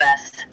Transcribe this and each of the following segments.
best.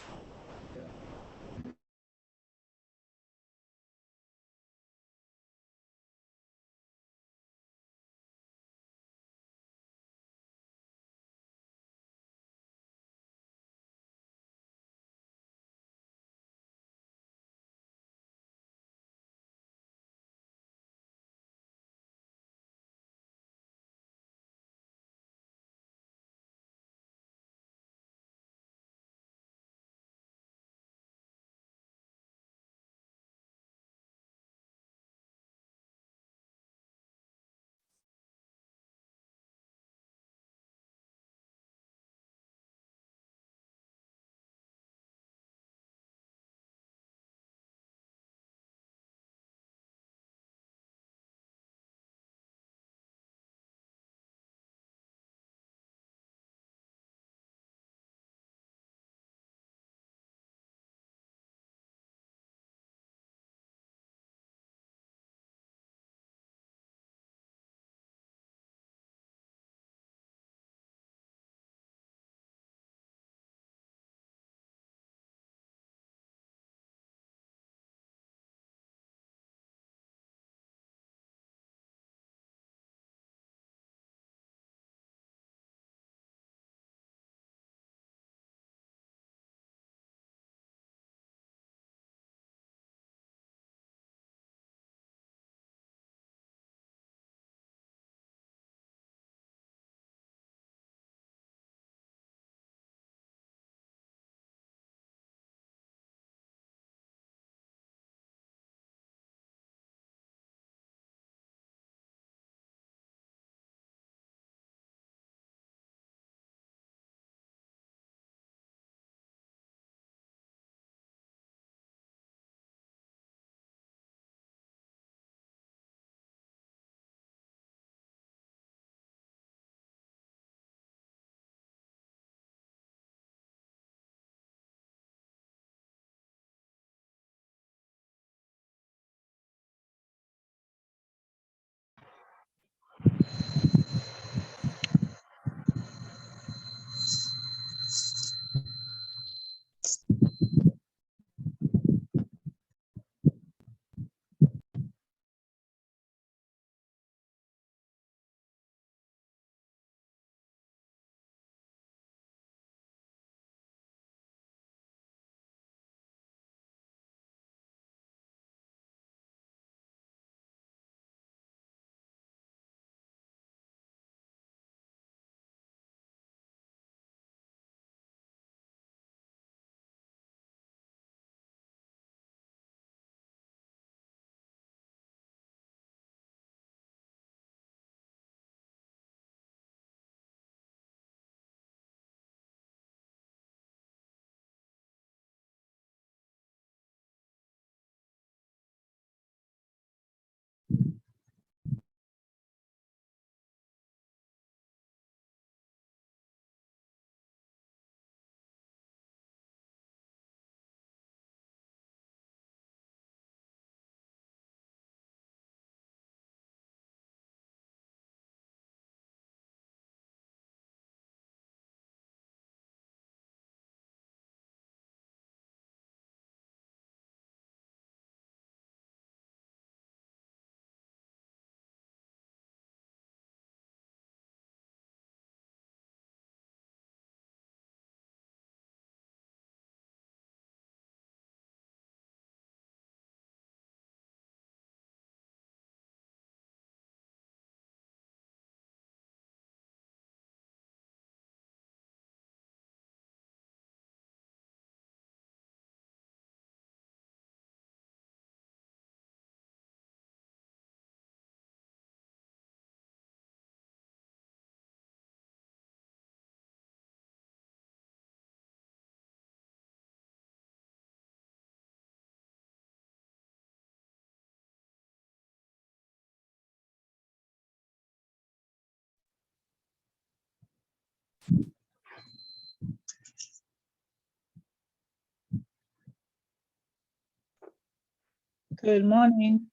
Good morning.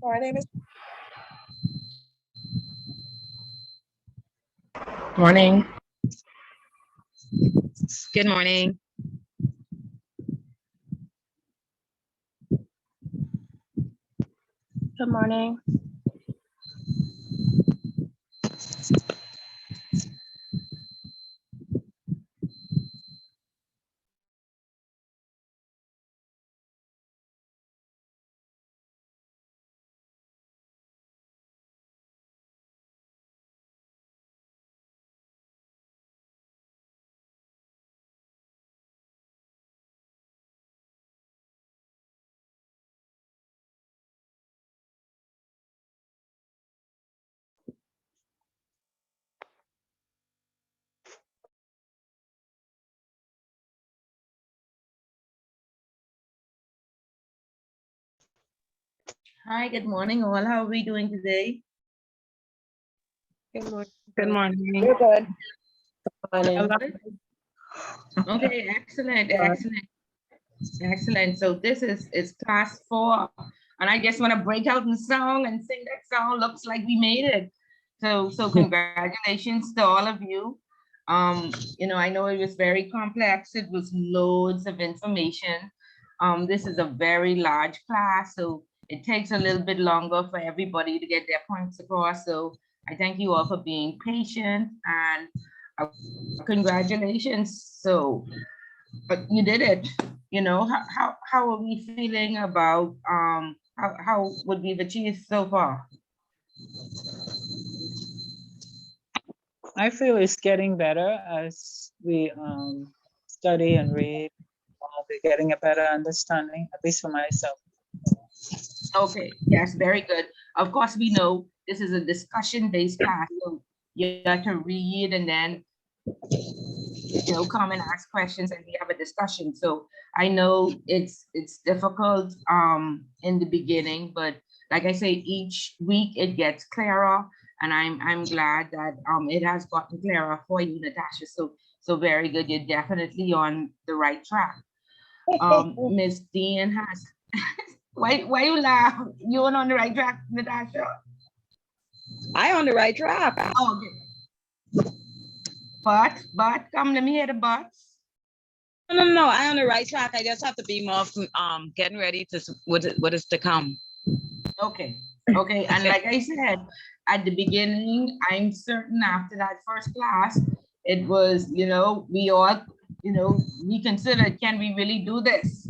My name is Morning. Good morning. Good morning. Hi, good morning, all. How are we doing today? Good morning. Good morning. We're good. Morning. Okay, excellent. So this is class 4, and I just want to break out in song and sing that song. Looks like we made it. So congratulations to all of you. I know it was very complex. It was loads of information. This is a very large class, so it takes a little bit longer for everybody to get their points across. So I thank you all for being patient, and congratulations. So, but you did it. How are we feeling about how would we've achieved so far? I feel it's getting better as we study and read. We're getting a better understanding, at least for myself. Okay, yes, very good. Of course, we know this is a discussion-based class, so you got to read and then come and ask questions, and we have a discussion. So I know it's difficult in the beginning, but like I say, each week it gets clearer, and I'm glad that it has gotten clearer for you, Natasha. So very good. You're definitely on the right track. Miss Dean has why you laugh? You weren't on the right track, Natasha. I on the right track. Oh, okay. But come, let me hear the buts. No. I on the right track. I just have to be more getting ready to what is to come. Okay. And like I said at the beginning, I'm certain after that first class, it was, we all, we considered, can we really do this?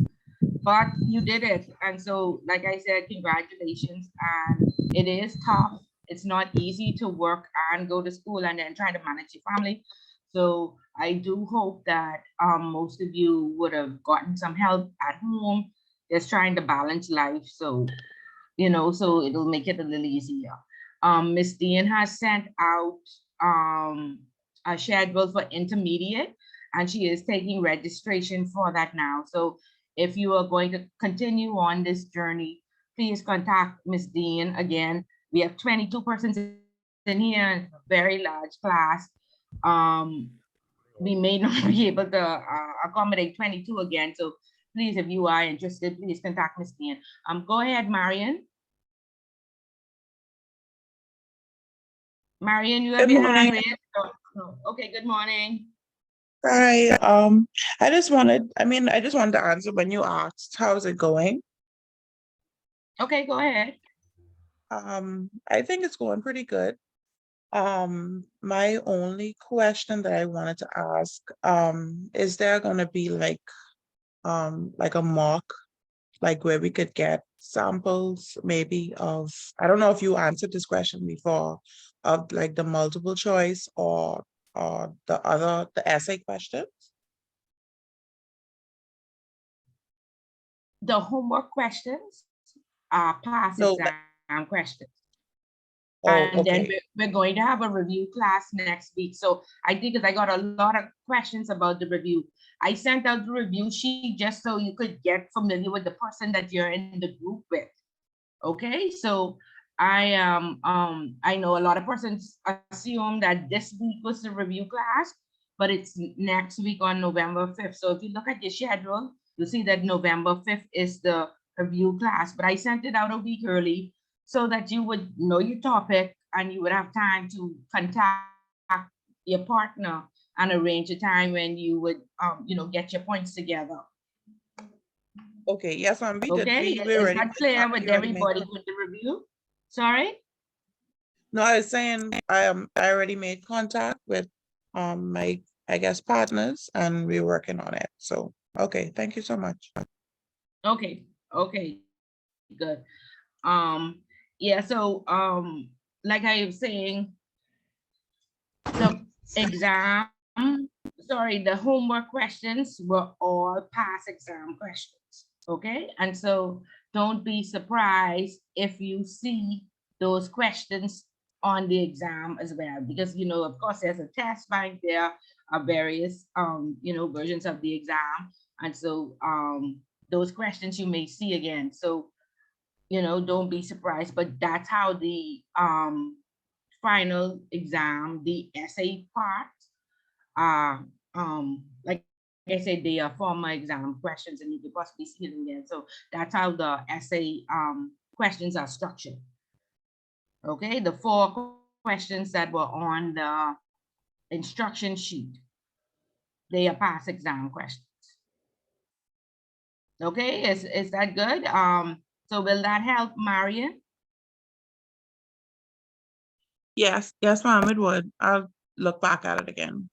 But you did it. And so, like I said, congratulations. And it is tough. It's not easy to work and go to school and then try to manage your family. So I do hope that most of you would have gotten some help at home, just trying to balance life. So so it'll make it a little easier. Miss Dean has sent out a schedule for intermediate, and she is taking registration for that now. So if you are going to continue on this journey, please contact Miss Dean. Again, we have 22 persons in here, it's a very large class. We may not be able to accommodate 22 again. So please, if you are interested, please contact Miss Dean. Go ahead, Marion. Marion, you have Good your hand morning. raised. Oh, okay, good morning. Hi. I just wanted to answer when you asked, how's it going? Okay, go ahead. I think it's going pretty good. My only question that I wanted to ask, is there gonna be like a mock, like where we could get samples maybe of, I don't know if you answered this question before, of like the multiple choice or the essay question? The homework questions are past No, exam questions. oh, And then okay. we're going to have a review class next week. So I think because I got a lot of questions about the review, I sent out the review sheet just so you could get familiar with the person that you're in the group with. Okay, so I know a lot of persons assume that this week was the review class, but it's next week on November 5th. So if you look at your schedule, you'll see that November 5th is the review class, but I sent it out a week early so that you would know your topic and you would have time to contact, your partner and arrange a time when you would, you know, get your points together. Okay, yes, ma'am, we did, Okay, we is already. that clear we with already made everybody with the review? Sorry? No, I was saying, I already made contact with, my, I guess, partners, and we're working on it, so, okay, thank you so much. Okay, okay, good. Yeah, so, like I was saying, the exam, sorry, the homework questions were all past exam questions, okay? And so don't be surprised if you see those questions on the exam as well, because, you know, of course, there's a test bank, there are various, you know, versions of the exam. And so those questions you may see again. So, you know, don't be surprised, but that's how the final exam, the essay part, like I said, they are formal exam questions and you could possibly see them again. So that's how the essay questions are structured. Okay, the 4 questions that were on the instruction sheet, they are past exam questions. Okay, is that good? So will that help, Marion? Yes, yes, ma'am, it would. I'll look back at it again.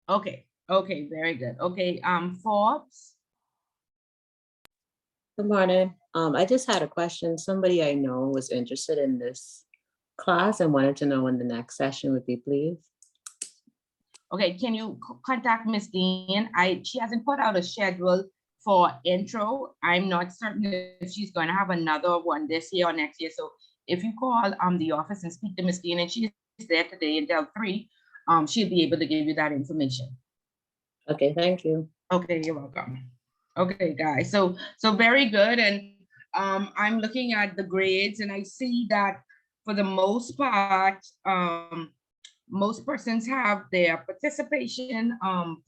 Okay, okay, very good. Okay, Forbes. Good morning. I just had a question. Somebody I know was interested in this class and wanted to know when the next session would be, please. Okay, can you contact Miss Dean? She hasn't put out a schedule for intro. I'm not certain if she's going to have another one this year or next year. So if you call the office and speak to Miss Dean, and she's there today until 3, she'll be able to give you that information. Okay, thank you. Okay, you're welcome. Okay, guys. So very good. And I'm looking at the grades, and I see that for the most part, most persons have their participation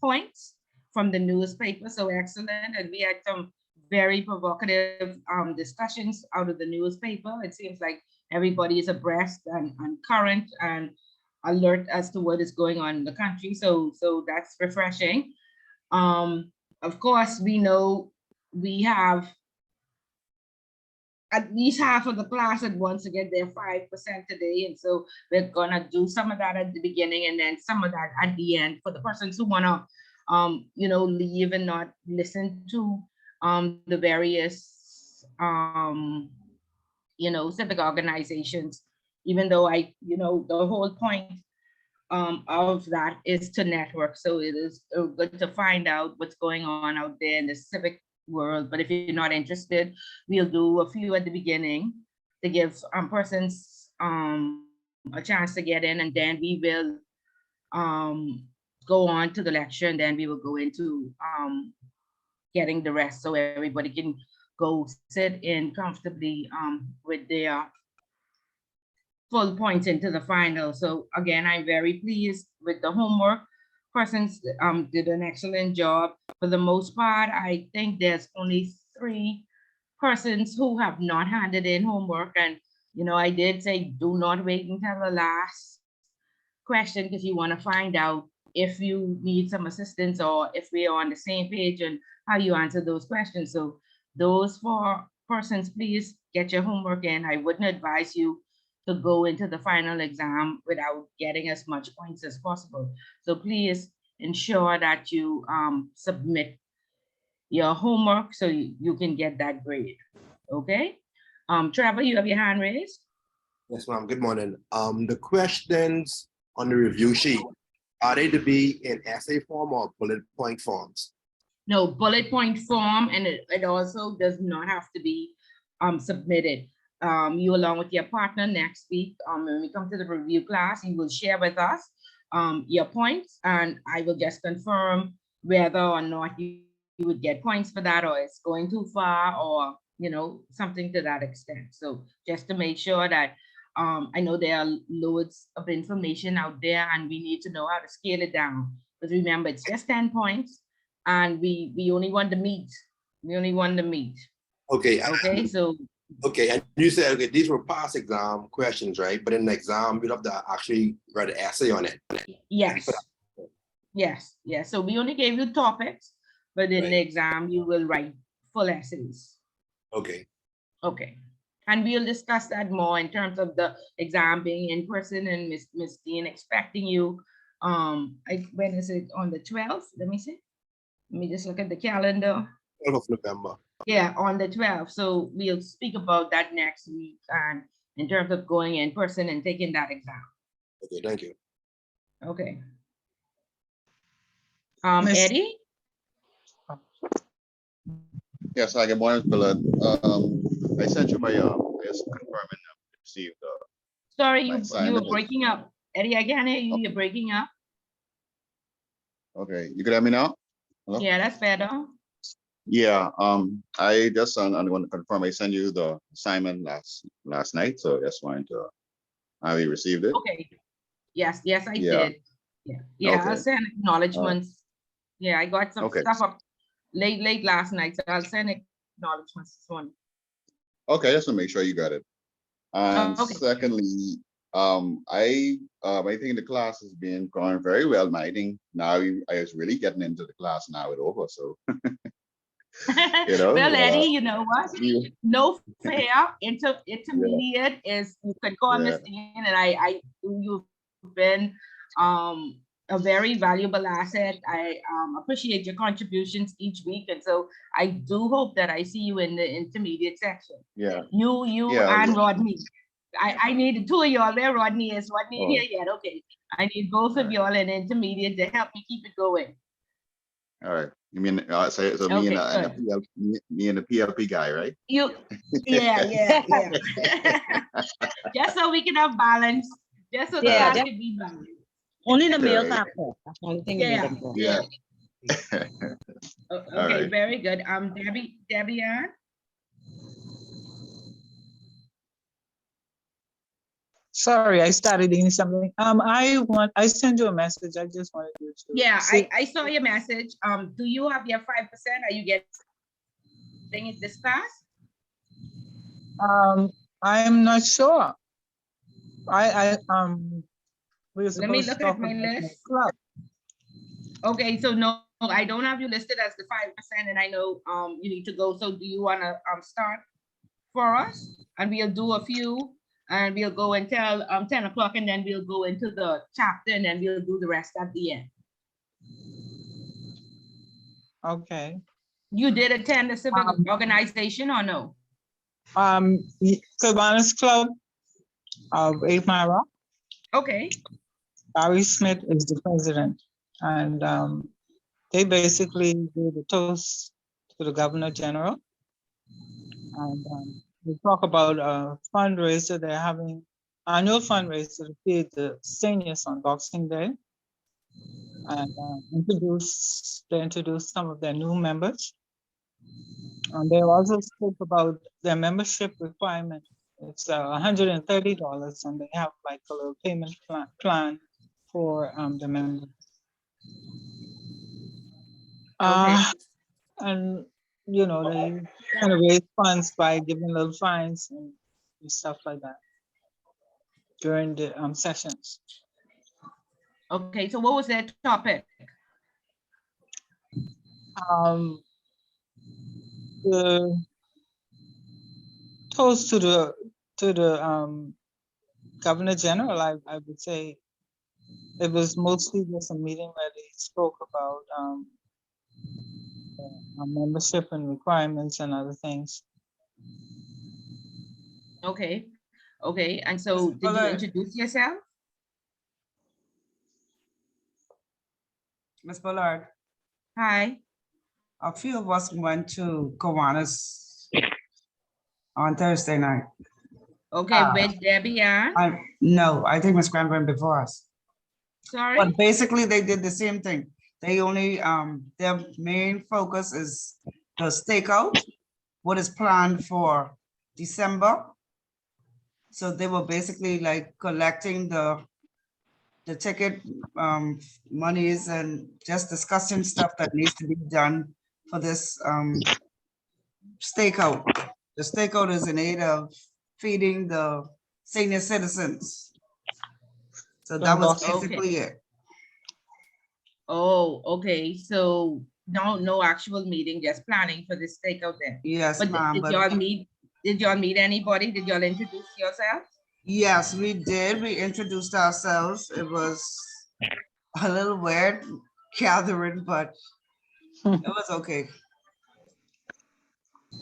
points from the newspaper. So excellent. And we had some very provocative discussions out of the newspaper. It seems like everybody is abreast and current and alert as to what is going on in the country. So that's refreshing. Of course, we know we have at least half of the class that wants to get their 5% today. And so we're gonna do some of that at the beginning and then some of that at the end for the persons who wanna, you know, leave and not listen to the various, you know, civic organizations, even though you know, the whole point of that is to network. So it is good to find out what's going on out there in the civic world. But if you're not interested, we'll do a few at the beginning to give persons a chance to get in, and then we will go on to the lecture, and then we will go into getting the rest so everybody can go sit in comfortably with their full points into the final. So again, I'm very pleased with the homework. Persons did an excellent job. For the most part, I think there's only 3 persons who have not handed in homework. And, you know, I did say, do not wait until the last question because you want to find out if you need some assistance or if we are on the same page and how you answer those questions. So those 4 persons, please get your homework in. I wouldn't advise you to go into the final exam without getting as much points as possible. So please ensure that you submit your homework so you can get that grade. Okay. Trevor, you have your hand raised. Yes, ma'am. Good morning. The questions on the review sheet, are they to be in essay form or bullet point forms? No, bullet point form, and it also does not have to be submitted. You along with your partner next week, when we come to the review class, you will share with us your points, and I will just confirm whether or not you would get points for that, or it's going too far, or, you know, something to that extent. So just to make sure that I know there are loads of information out there and we need to know how to scale it down. But remember, it's just 10 points and we only want the meat. We only want the meat. Okay. Okay, so Okay, and you said, okay, these were past exam questions, right? But in the exam, you'd have to actually write an essay on it. Yes. Yes, yes. So we only gave you topics, but in the Right. exam, you will write full essays. Okay, Okay. And we'll discuss that more in terms of the exam being in person and Miss Dean expecting you. When is it, on the 12th? Let me see. Let me just look at the calendar. 12th of November. Yeah, on the 12th. So we'll speak about that next week and in terms of going in person and taking that exam. Okay, thank you. Okay. Miss- Eddie? Yes, hi, good morning, Philip. I sent you my, just confirming I received, Sorry, My you assignment were is- breaking up. Eddie, I can't hear you. You're breaking up. okay, you can hear me now? Hello? Yeah, that's better. Yeah, I just, I'm going to confirm, I sent you the assignment last night, so just wanted to, have you received it? Okay. Yes, yes, I Yeah. did. Yeah, yeah, I'll Okay. send acknowledgements. Yeah, I got some Okay. stuff up late last night, so I'll send acknowledgements this morning. Okay, just to make sure you got it. And Okay. secondly, I think the class is being going very well. I think now I was really getting into the class, now it's over, so. You know, Well, Eddie, you know what? you- No fair. Intermediate is, you can call Yeah. Miss Dean, and you've been a very valuable asset. I appreciate your contributions each week, and so I do hope that I see you in the intermediate section. Yeah, You Yeah, and yeah. Rodney. I need the two of y'all. Where Rodney is? Rodney Oh. here yet? Okay. I need both of Alright. y'all in intermediate to help me keep it going. all right. You mean, so me Okay, and me and the PLP guy, right? Yeah, yeah. Just so we can have balance, just so the Yeah, class that- can be balanced. Only the male Right. factor. That's the only thing we Yeah. need them for. Yeah. Okay, right. very good. Debbie Ann? Sorry, I started doing something. I sent you a message. I just wanted you to. Yeah, see- I saw your message. Do you have your 5%? Are you getting it this class? I'm not sure. We were Let me supposed to look talk at my about my list. club. Okay, so no, I don't have you listed as the 5%, and I know you need to go. So do you wanna start for us? And we'll do a few, and we'll go until 10 o'clock, and then we'll go into the chapter, and then we'll do the rest at the end. Okay. You did attend the civic organization or no? Kiwanis Club of 8 Mile Rock. Okay, Barry Smith is the president, and they basically do the toast to the Governor General. And we talk about a fundraiser. They're having annual fundraiser to feed the seniors on Boxing Day, and they introduced some of their new members. And they also spoke about their membership requirement. It's $130, and they have like a little payment plan for the members. okay, And you know, they kind of raise funds by giving little fines and stuff like that during the sessions. okay. So what was that topic? The toast to the Governor General, I would say it was mostly just a meeting where they spoke about membership and requirements and other things. Okay, okay. And so did you Bullard. introduce yourself? Ms. Bullard, Hi. a few of us went to Kiwanis on Thursday night. Okay, with Debbie Ann? No, I think Ms. Graham went before us. Sorry? But basically, they did the same thing. They only, their main focus is the stakeout, what is planned for December. So they were basically like collecting the ticket monies and just discussing stuff that needs to be done for this stakeout. The stakeout is in aid of feeding the senior citizens. So that was Okay. basically it. Oh, okay, so no actual meeting, just planning for this stakeout then. Yes, But ma'am, did y'all meet anybody? Did y'all introduce yourselves? yes, we did. We introduced ourselves. It was a little weird gathering, but it was okay.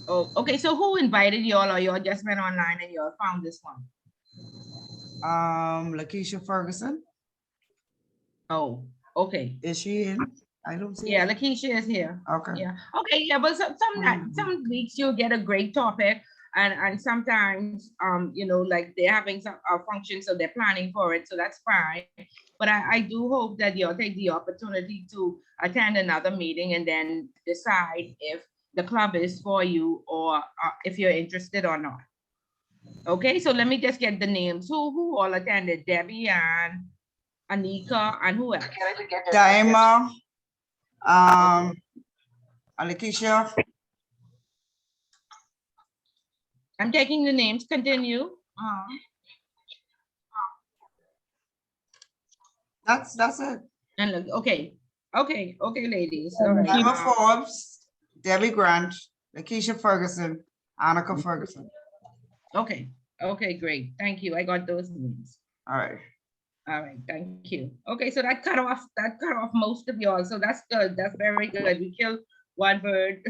Oh, okay, so who invited y'all, or y'all just went online and y'all found this one? Lakeisha Ferguson, Oh, okay. is she in? I don't see Yeah, her. Lakeisha is here. Okay. Yeah, okay, yeah, but some weeks you'll get a great topic, and sometimes, you know, like they're having some function, so they're planning for it, so that's fine. But I do hope that you'll take the opportunity to attend another meeting and then decide if the club is for you, or if you're interested or not. Okay, so let me just get the names. Who all attended? Debbie and Anika, and who else? Daima, Lakeisha, I'm taking the names. Continue. that's it. And look, okay, ladies. All right. Daima Forbes, Debbie Grant, Lakeisha Ferguson, Annika Ferguson. Okay, great. Thank you. I got those names. All right. All right, thank you. Okay, so that cut off most of y'all. So that's good. That's very good. We killed one bird.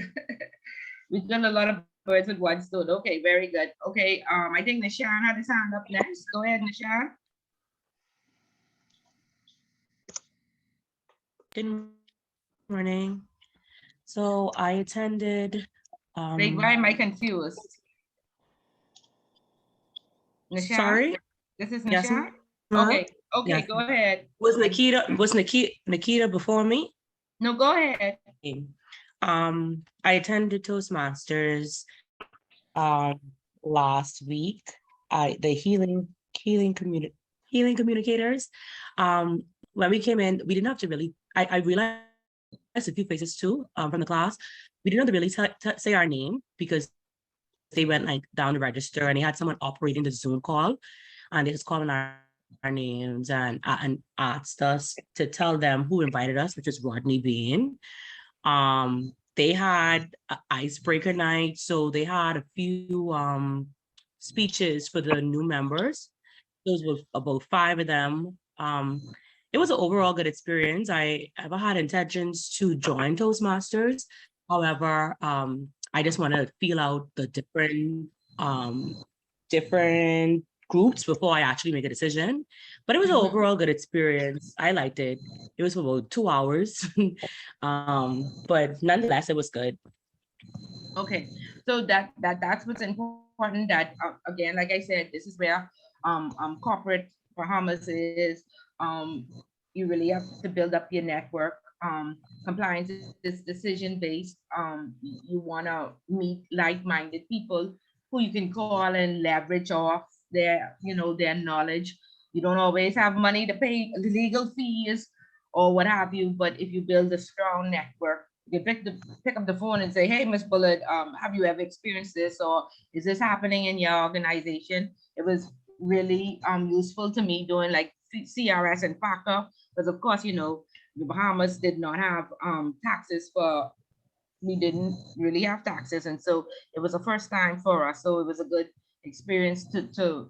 We killed a lot of birds with one stone. Okay, very good. Okay, I think Nishan had his hand up next. Go ahead, Nishan. Good morning. So I attended. Wait, why am I confused? Nishan? Sorry. This is Yes, Nishan? ma'am. Okay, Yes. go ahead. Was Nikita before me? No, go ahead. I attended Toastmasters last week. The healing communicators. When we came in, we didn't have to really. I realized a few faces too from the class. We didn't have to really say our name because they went like down the register and they had someone operating the Zoom call, and they just calling our names and asked us to tell them who invited us, which is Rodney Bain. They had an icebreaker night, so they had a few speeches for the new members. Those were about 5 of them. It was an overall good experience. I ever had intentions to join Toastmasters. However, I just want to feel out the different groups before I actually make a decision. But it was an overall good experience. I liked it. It was for about 2 hours. But nonetheless, it was good. Okay, so that's what's important. That again, like I said, this is where corporate Bahamas is. You really have to build up your network. Compliance is decision based. You want to meet like-minded people who you can call and leverage off their their knowledge. You don't always have money to pay legal fees or what have you, but if you build a strong network, you can pick up the phone and say, hey, Miss Bullet, have you ever experienced this, or is this happening in your organization? It was really useful to me doing like CRS and FACA, because of course, the Bahamas did not have taxes we didn't really have taxes. And so it was a first time for us. So it was a good experience to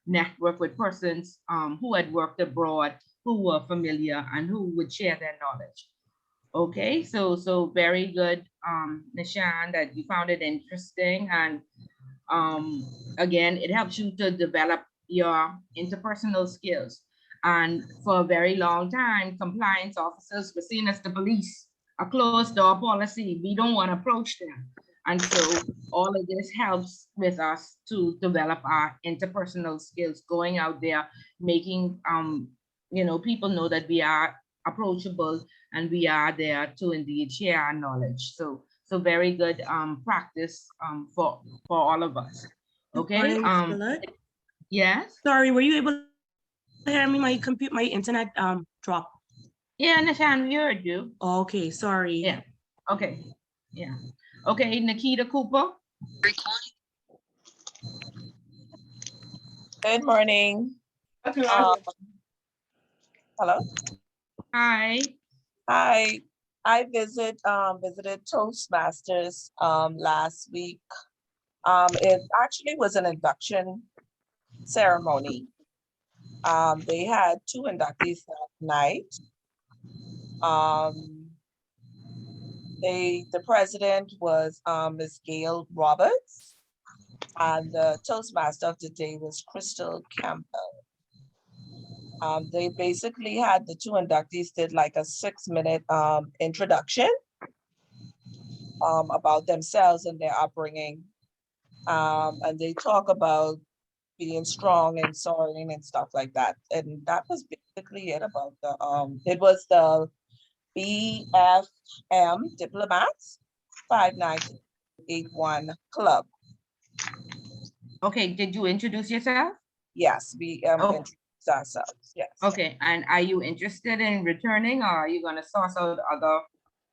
network with persons who had worked abroad, who were familiar and who would share their knowledge. Okay, so very good, Nishan, that you found it interesting. And again, it helps you to develop your interpersonal skills. And for a very long time, compliance officers were seen as the police, a closed door policy. We don't want to approach them. And so all of this helps with us to develop our interpersonal skills, going out there, making people know that we are approachable and we are there to indeed share our knowledge. So very good practice for all of us. Okay. Yes. Sorry, were you able to hear me? My internet dropped. Yeah, Nishan, we heard you. Okay, sorry. Yeah. Okay. Yeah. Okay, Nikita Cooper. Good morning. Um, hello. Hi. Hi. I visited Toastmasters last week. It actually was an induction ceremony. They had 2 inductees that night. The president was Ms. Gail Roberts, and the Toastmaster of the day was Crystal Campbell. They basically had the 2 inductees did like a 6-minute introduction about themselves and their upbringing. And they talk about being strong and soaring and stuff like that. And that was basically it about the it was the BFM Diplomats 5981 Club. Okay, did you introduce yourself? Yes, we introduced ourselves. Yes. Okay, and are you interested in returning, or are you gonna source out other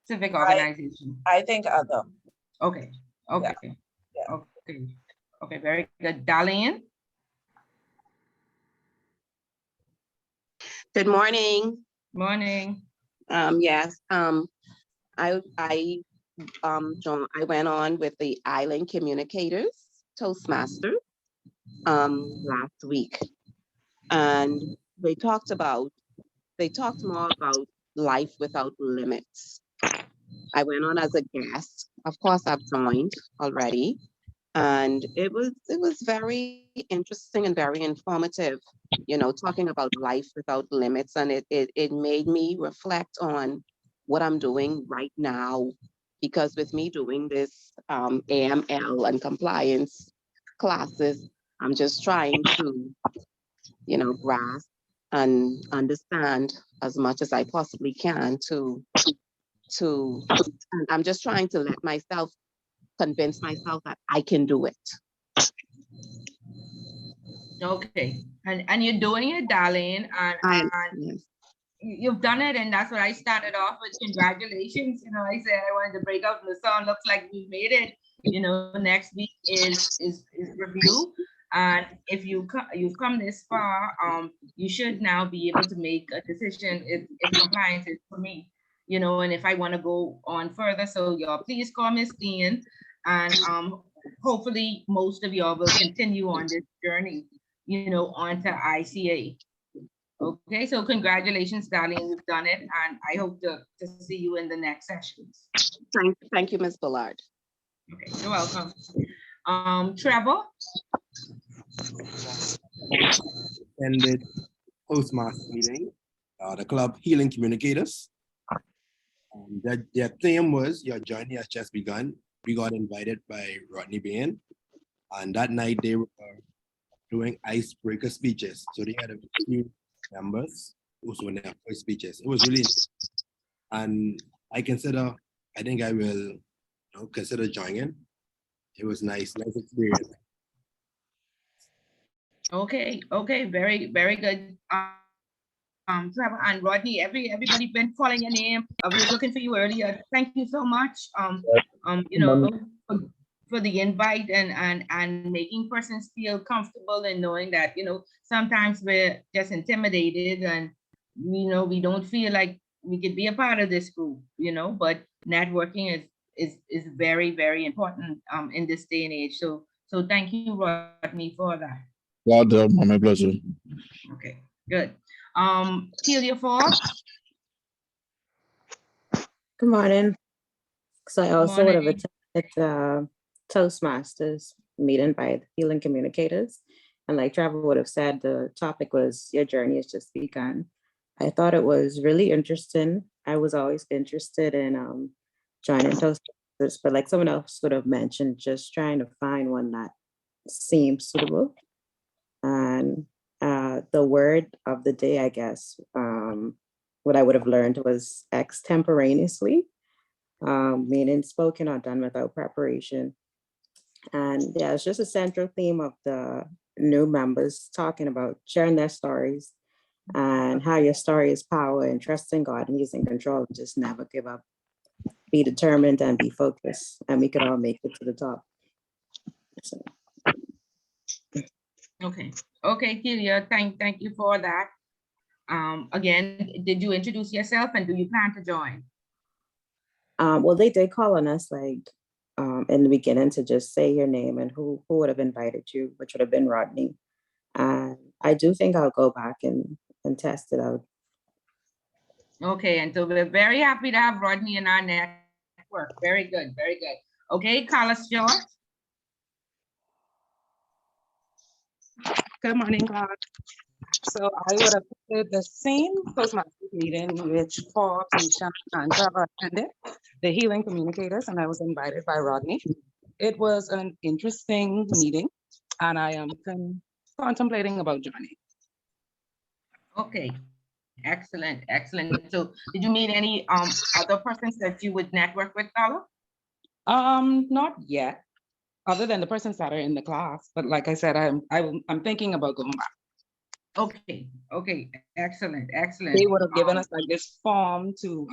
civic organizations? I think other. Okay, okay, Yeah. okay, okay, very good. Darlene? Good morning. Morning. Yes, I went on with the Island Communicators Toastmasters last week, and they talked more about life without limits. I went on as a guest. Of course, I've joined already, and it was very interesting and very informative. You know, talking about life without limits, and it made me reflect on what I'm doing right now, because with me doing this AML and compliance classes, I'm just trying to, you know, grasp and understand as much as I possibly can and I'm just trying to let myself convince myself that I can do it. Okay, and you're doing it, Darlene, and Yes. you've done it, and that's what I started off with. Congratulations. You know, I said I wanted to break up the song. Looks like we made it. You know, next week is review. And if you've come this far, you should now be able to make a decision if compliance is for me, you know, and if I want to go on further. So y'all please call Miss Dean, and hopefully most of y'all will continue on this journey, you know, onto ICA. Okay, so congratulations, darling, you've done it, and I hope to see you in the next sessions. Thank you, Ms. Bullard. Okay, you're welcome. Trevor? Attended Toastmaster meeting, the club Healing Communicators. Their theme was "Your journey has just begun." We got invited by Rodney Bain, and that night they were doing icebreaker speeches. So they had a few members also in their first speeches. It was really nice. And I think I will consider joining. It was nice experience. Okay, very, very good. Trevor and Rodney, everybody been calling your name. I was looking for you earlier. Thank you so much. You know, for the invite and making persons feel comfortable and knowing that, you know, sometimes we're just intimidated and, you know, we don't feel like we could be a part of this group, you know, but networking is very, very important in this day and age. So thank you, Rodney, for that. My pleasure. Okay, good. Celia Ford. Good morning. So I also would have Morning. attended the Toastmasters meeting by the Healing Communicators. And like Trevor would have said, the topic was "Your journey has just begun." I thought it was really interesting. I was always interested in joining Toastmasters, but like someone else would have mentioned, just trying to find one that seems suitable. And the word of the day, I guess, what I would have learned was extemporaneously, meaning spoken or done without preparation. And yeah, it's just a central theme of the new members talking about sharing their stories and how your story is power and trusting God and using control. Just never give up. Be determined and be focused, and we could all make it to the top. So. Okay, okay, Kelia, thank you for that. Again, did you introduce yourself and do you plan to join? Well, they did call on us like in the beginning to just say your name and who would have invited you, which would have been Rodney. And I do think I'll go back and test it out. Okay, and so we're very happy to have Rodney in our network. Very good, very good. Okay, Carlos George. Good morning, God. So I would have attended the same Toastmasters meeting which Forbes and Sean and Trevor attended, the Healing Communicators, and I was invited by Rodney. It was an interesting meeting, and I am contemplating about joining. Okay, excellent, excellent. So did you meet any other persons that you would network with, Carla? Not yet, other than the persons that are in the class. But like I said, I'm thinking about going back. Okay, okay, excellent, excellent. They would have given us like this form to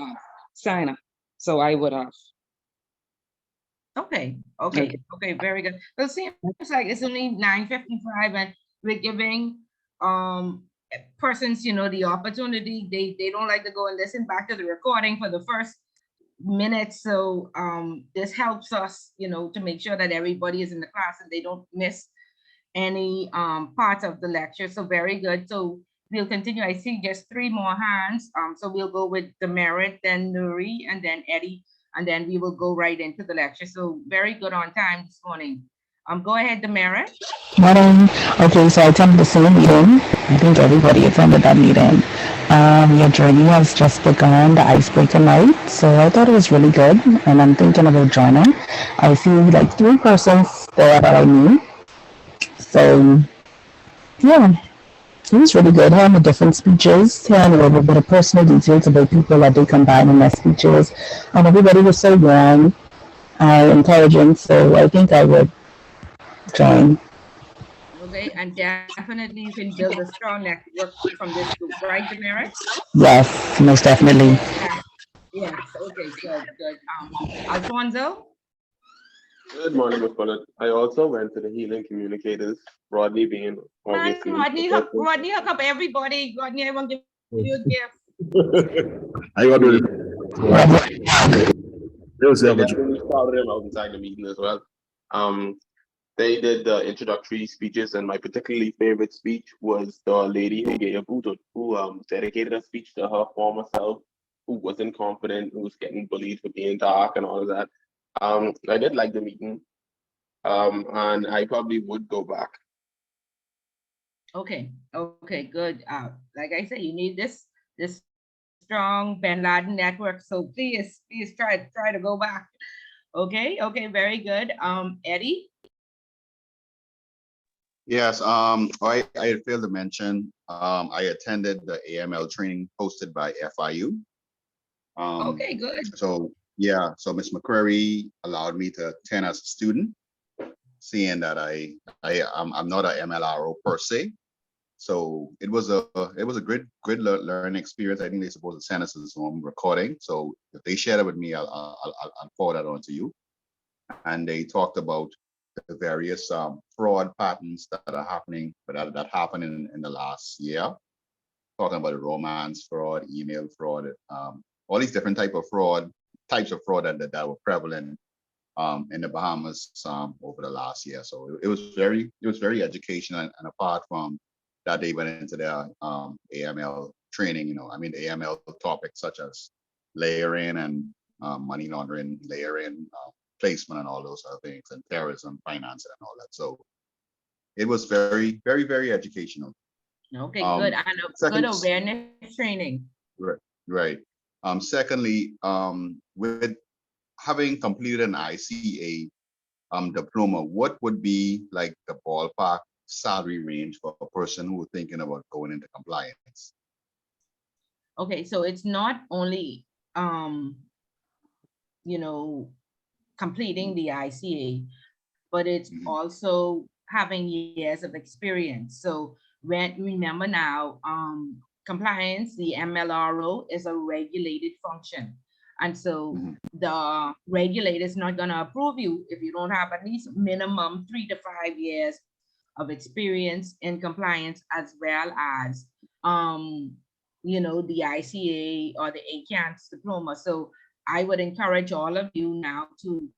sign up, so I would have. Okay, okay, very good. Well, it seems like it's only 9:55 and we're giving persons, you know, the opportunity. They don't like to go and listen back to the recording for the first minute. So this helps us, you know, to make sure that everybody is in the class and they don't miss any parts of the lecture. So very good. So we'll continue. I see just 3 more hands. So we'll go with Demerit, then Nuri, and then Eddie, and then we will go right into the lecture. So very good on time this morning. Go ahead, Demerit. Morning. Okay, so I attended the same meeting. I think everybody attended that meeting. Your journey has just begun, the icebreaker night. So I thought it was really good, and I'm thinking about joining. I see like 3 persons there that I knew. So yeah, it was really good. Hearing the different speeches, hearing a little bit of personal details about people that they combine in their speeches, and everybody was so warm and encouraging. So I think I would join. Okay, and definitely you can build a strong network from this group, right, Demerit? Yes, most definitely. Yes, okay, good, good. Alfonso? Good morning, Ms. Bullet. I also went to the Healing Communicators, Rodney being obviously. Rodney, hook up everybody. Rodney, I want to give you a gift. I got really. They definitely shouted him out inside the meeting as well. They did the introductory speeches, and my particularly favorite speech was the lady who dedicated a speech to her former self, who wasn't confident, who was getting bullied for being dark and all of that. I did like the meeting, and I probably would go back. Okay, okay, good. Like I said, you need this strong Bin Laden network. So please try to go back. Okay, okay, very good. Eddie? Yes, I failed to mention, I attended the AML training hosted by FIU. Okay, good. So yeah, so Ms. McCreary allowed me to attend as a student, seeing that I'm not a MLRO per se. So it was a great learning experience. I think they're supposed to send us a Zoom recording. So if they share it with me, I'll forward that on to you. And they talked about the various fraud patterns that are happening, that happened in the last year. Talking about romance fraud, email fraud, all these different types of fraud that were prevalent in the Bahamas over the last year. So it was very educational. And apart from that, they went into their AML training. You know, I mean, the AML topics such as layering and money laundering, layering, placement, and all those other things, and terrorism, financing, and all that. So it was very educational. Okay, good. And a good awareness training. Right. Secondly, with having completed an ICA diploma, what would be like the ballpark salary range for a person who is thinking about going into compliance? Okay, so it's not only you know, completing the ICA, but it's also having years of experience. So remember now, compliance, the MLRO is a regulated function. And so the regulator is not going to approve you if you don't have at least minimum 3 to 5 years of experience in compliance, as well as, the ICA or the ACANS diploma. So I would encourage all of you now to,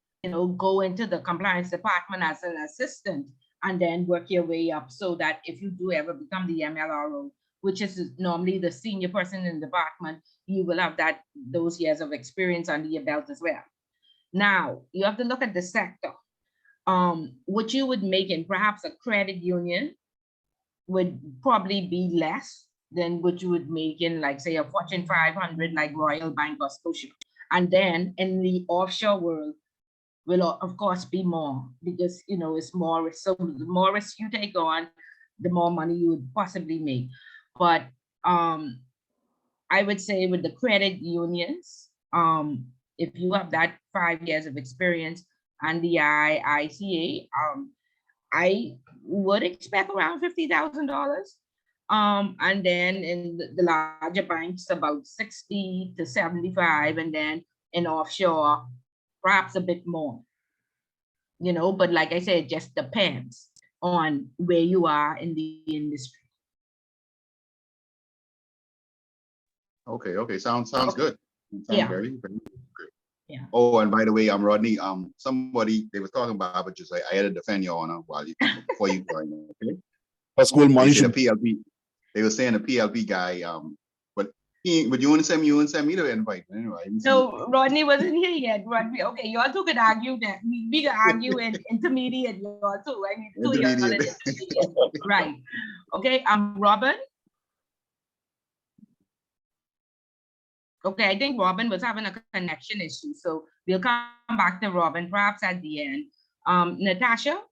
go into the compliance department as an assistant and then work your way up, so that if you do ever become the MLRO, which is normally the senior person in the department, you will have those years of experience under your belt as well. Now, you have to look at the sector. What you would make in perhaps a credit union would probably be less than what you would make in, like, say, a Fortune 500 like Royal Bank or Scotia. And then in the offshore world will of course be more, because it's more risk. So the more risk you take on, the more money you would possibly make. But I would say with the credit unions, if you have that 5 years of experience and the ICA, I would expect around $50,000. And then in the larger banks, about 60 to 75, and then in offshore, perhaps a bit more. But like I said, it just depends on where you are in the industry. Okay, sounds good. Sounds Yeah. very, very good. Yeah. Oh, and by the way, I'm Rodney. Somebody they was talking about, but just I had to defend your honor before you joined. Okay. For school money They, say should the PLP, they were saying the PLP guy, but you want to send me the invite anyway. I didn't see No, Rodney wasn't here yet. Rodney, okay, y'all two could argue that. We could argue in intermediate, y'all too. I mean, two of y'all in Intermediate. intermediate. Right. Okay, Robin. Okay, I think Robin was having a connection issue, so we'll come back to Robin perhaps at the end. Natasha?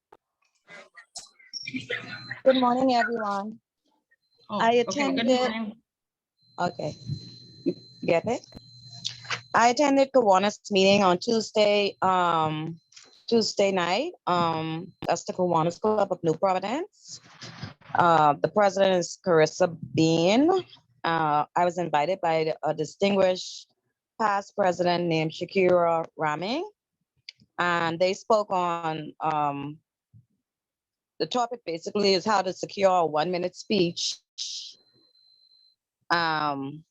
Good morning, everyone. Oh, I okay, good attended. morning. Okay, get it? I attended Kiwanis meeting on Tuesday night. That's the Kiwanis Club of New Providence. The president is Carissa Bean. I was invited by a distinguished past president named Shakira Rami, and they spoke on the topic basically is how to secure a 1-minute speech on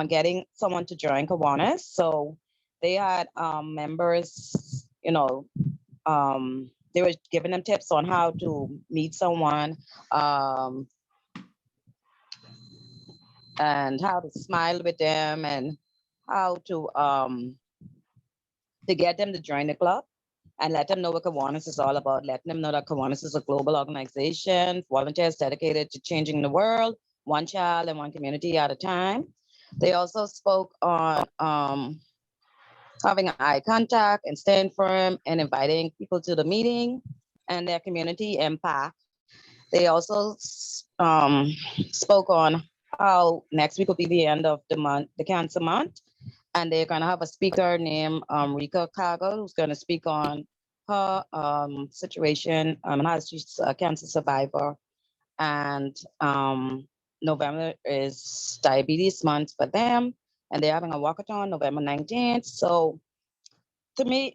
getting someone to join Kiwanis. So they had members, they were giving them tips on how to meet someone, and how to smile with them, and how to get them to join the club and let them know what Kiwanis is all about, letting them know that Kiwanis is a global organization, volunteers dedicated to changing the world, one child and one community at a time. They also spoke on having eye contact and staying firm and inviting people to the meeting and their community impact. They also spoke on how next week will be the end of the month, the cancer month, and they're going to have a speaker named Rika Kaga, who's going to speak on her situation, how she's a cancer survivor. And November is diabetes month for them, and they're having a walkathon November 19th. So to me,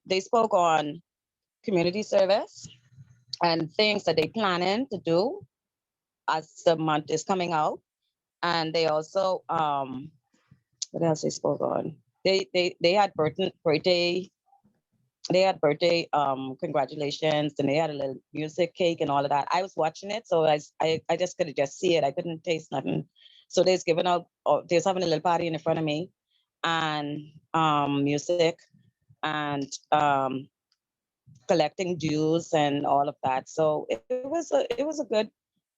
they spoke on community service and things that they're planning to do as the month is coming out. And they also, what else they spoke on? They had birthday congratulations, and they had a little music, cake, and all of that. I was watching it, so I just could just see it. I couldn't taste nothing. So they's giving out, they's having a little party in front of me, and music, and collecting dues and all of that. So it was a good,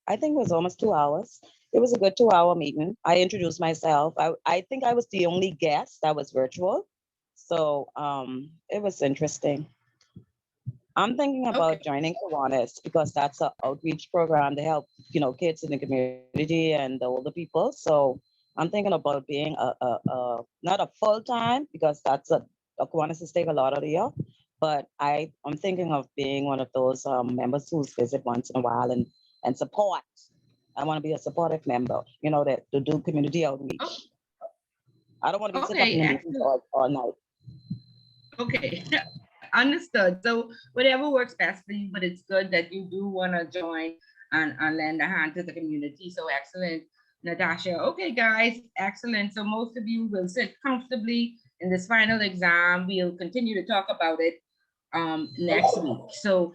I think it was almost 2 hours. It was a good 2-hour meeting. I introduced myself. I think I was the only guest that was virtual. So it was interesting. I'm thinking about joining Kiwanis because that's an outreach program to help, kids in the community and the older people. So I'm thinking about being not a full-time, because that's Kiwanis is take a lot of the year, but I'm thinking of being one of those members who visit once in a while and support. I want to be a supportive member, that to do community outreach. I don't want to be sitting up in the meetings all night. Okay. understood. So whatever works best for you, but it's good that you do want to join and lend a hand to the community. So excellent, Natasha. Okay, guys, excellent. So most of you will sit comfortably in this final exam. We'll continue to talk about it next week. So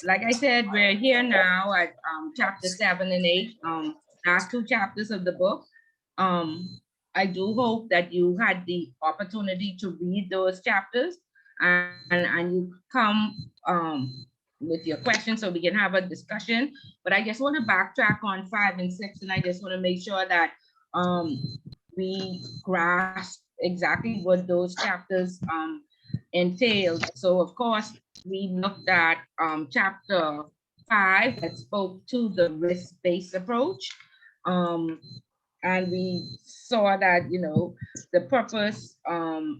like I said, we're here now at chapter 7 and 8, last 2 chapters of the book. I do hope that you had the opportunity to read those chapters and you come with your questions so we can have a discussion. But I just want to backtrack on 5 and 6, and I just want to make sure that we grasp exactly what those chapters entailed. So of course, we looked at chapter 5 that spoke to the risk-based approach. And we saw that, you know, the purpose,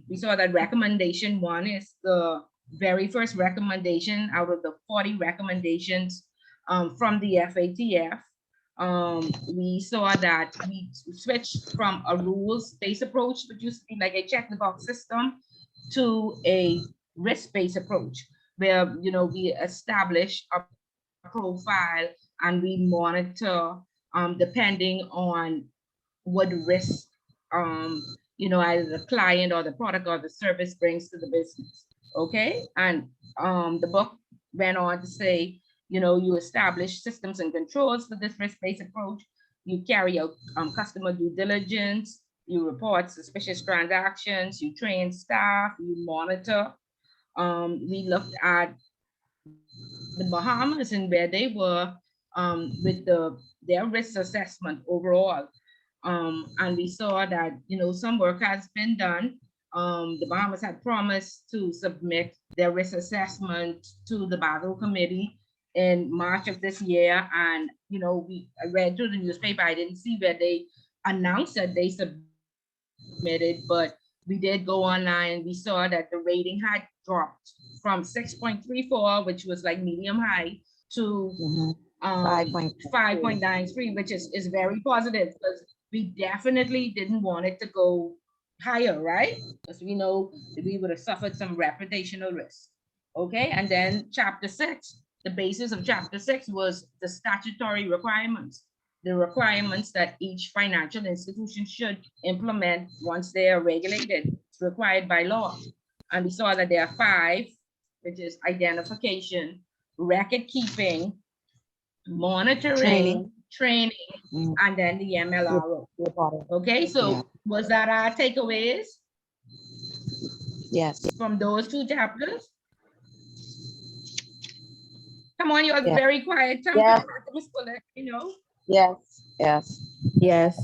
we saw that recommendation 1 is the very first recommendation out of the 40 recommendations from the FATF. We saw that we switched from a rules-based approach, which used to be like a check the box system, to a risk-based approach, where, you know, we establish a profile and we monitor depending on what risk, you know, either the client or the product or the service brings to the business. Okay, and the book went on to say, you know, you establish systems and controls for this risk-based approach. You carry out customer due diligence. You report suspicious transactions. You train staff. You monitor. We looked at the Bahamas and where they were with their risk assessment overall. And we saw that, you know, some work has been done. The Bahamas had promised to submit their risk assessment to the Basel Committee in March of this year. And, you know, I read through the newspaper, I didn't see where they announced that they submitted, but we did go online and we saw that the rating had dropped from 6.34, which was like medium high, to 5.93, which is very positive, because we definitely didn't want it to go higher, right? Because we know that we would have suffered some reputational risk. Okay, and then chapter 6, the basis of chapter 6 was the statutory requirements, the requirements that each financial institution should implement once they are regulated. It's required by law. And we saw that there are 5, which is identification, record keeping, monitoring, training, and then the MLRO. Okay, so was that our takeaways? Yes. From those 2 chapters? Come on, you're Yeah. very quiet. Tell Yeah. Miss Fuller, you know. Yes, yes. Yes.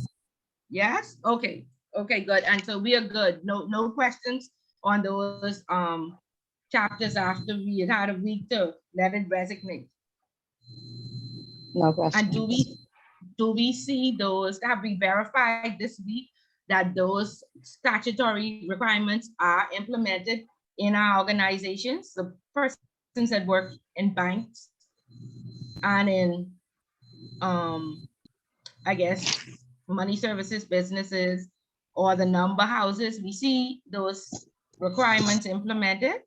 Yes. Okay. Okay. Good. And so we are good. No questions on those chapters after we had a week to let it resonate. No question. And do we see those? Have we verified this week that those statutory requirements are implemented in our organizations? The persons that work in banks and in I guess money services businesses or the number houses, we see those requirements implemented.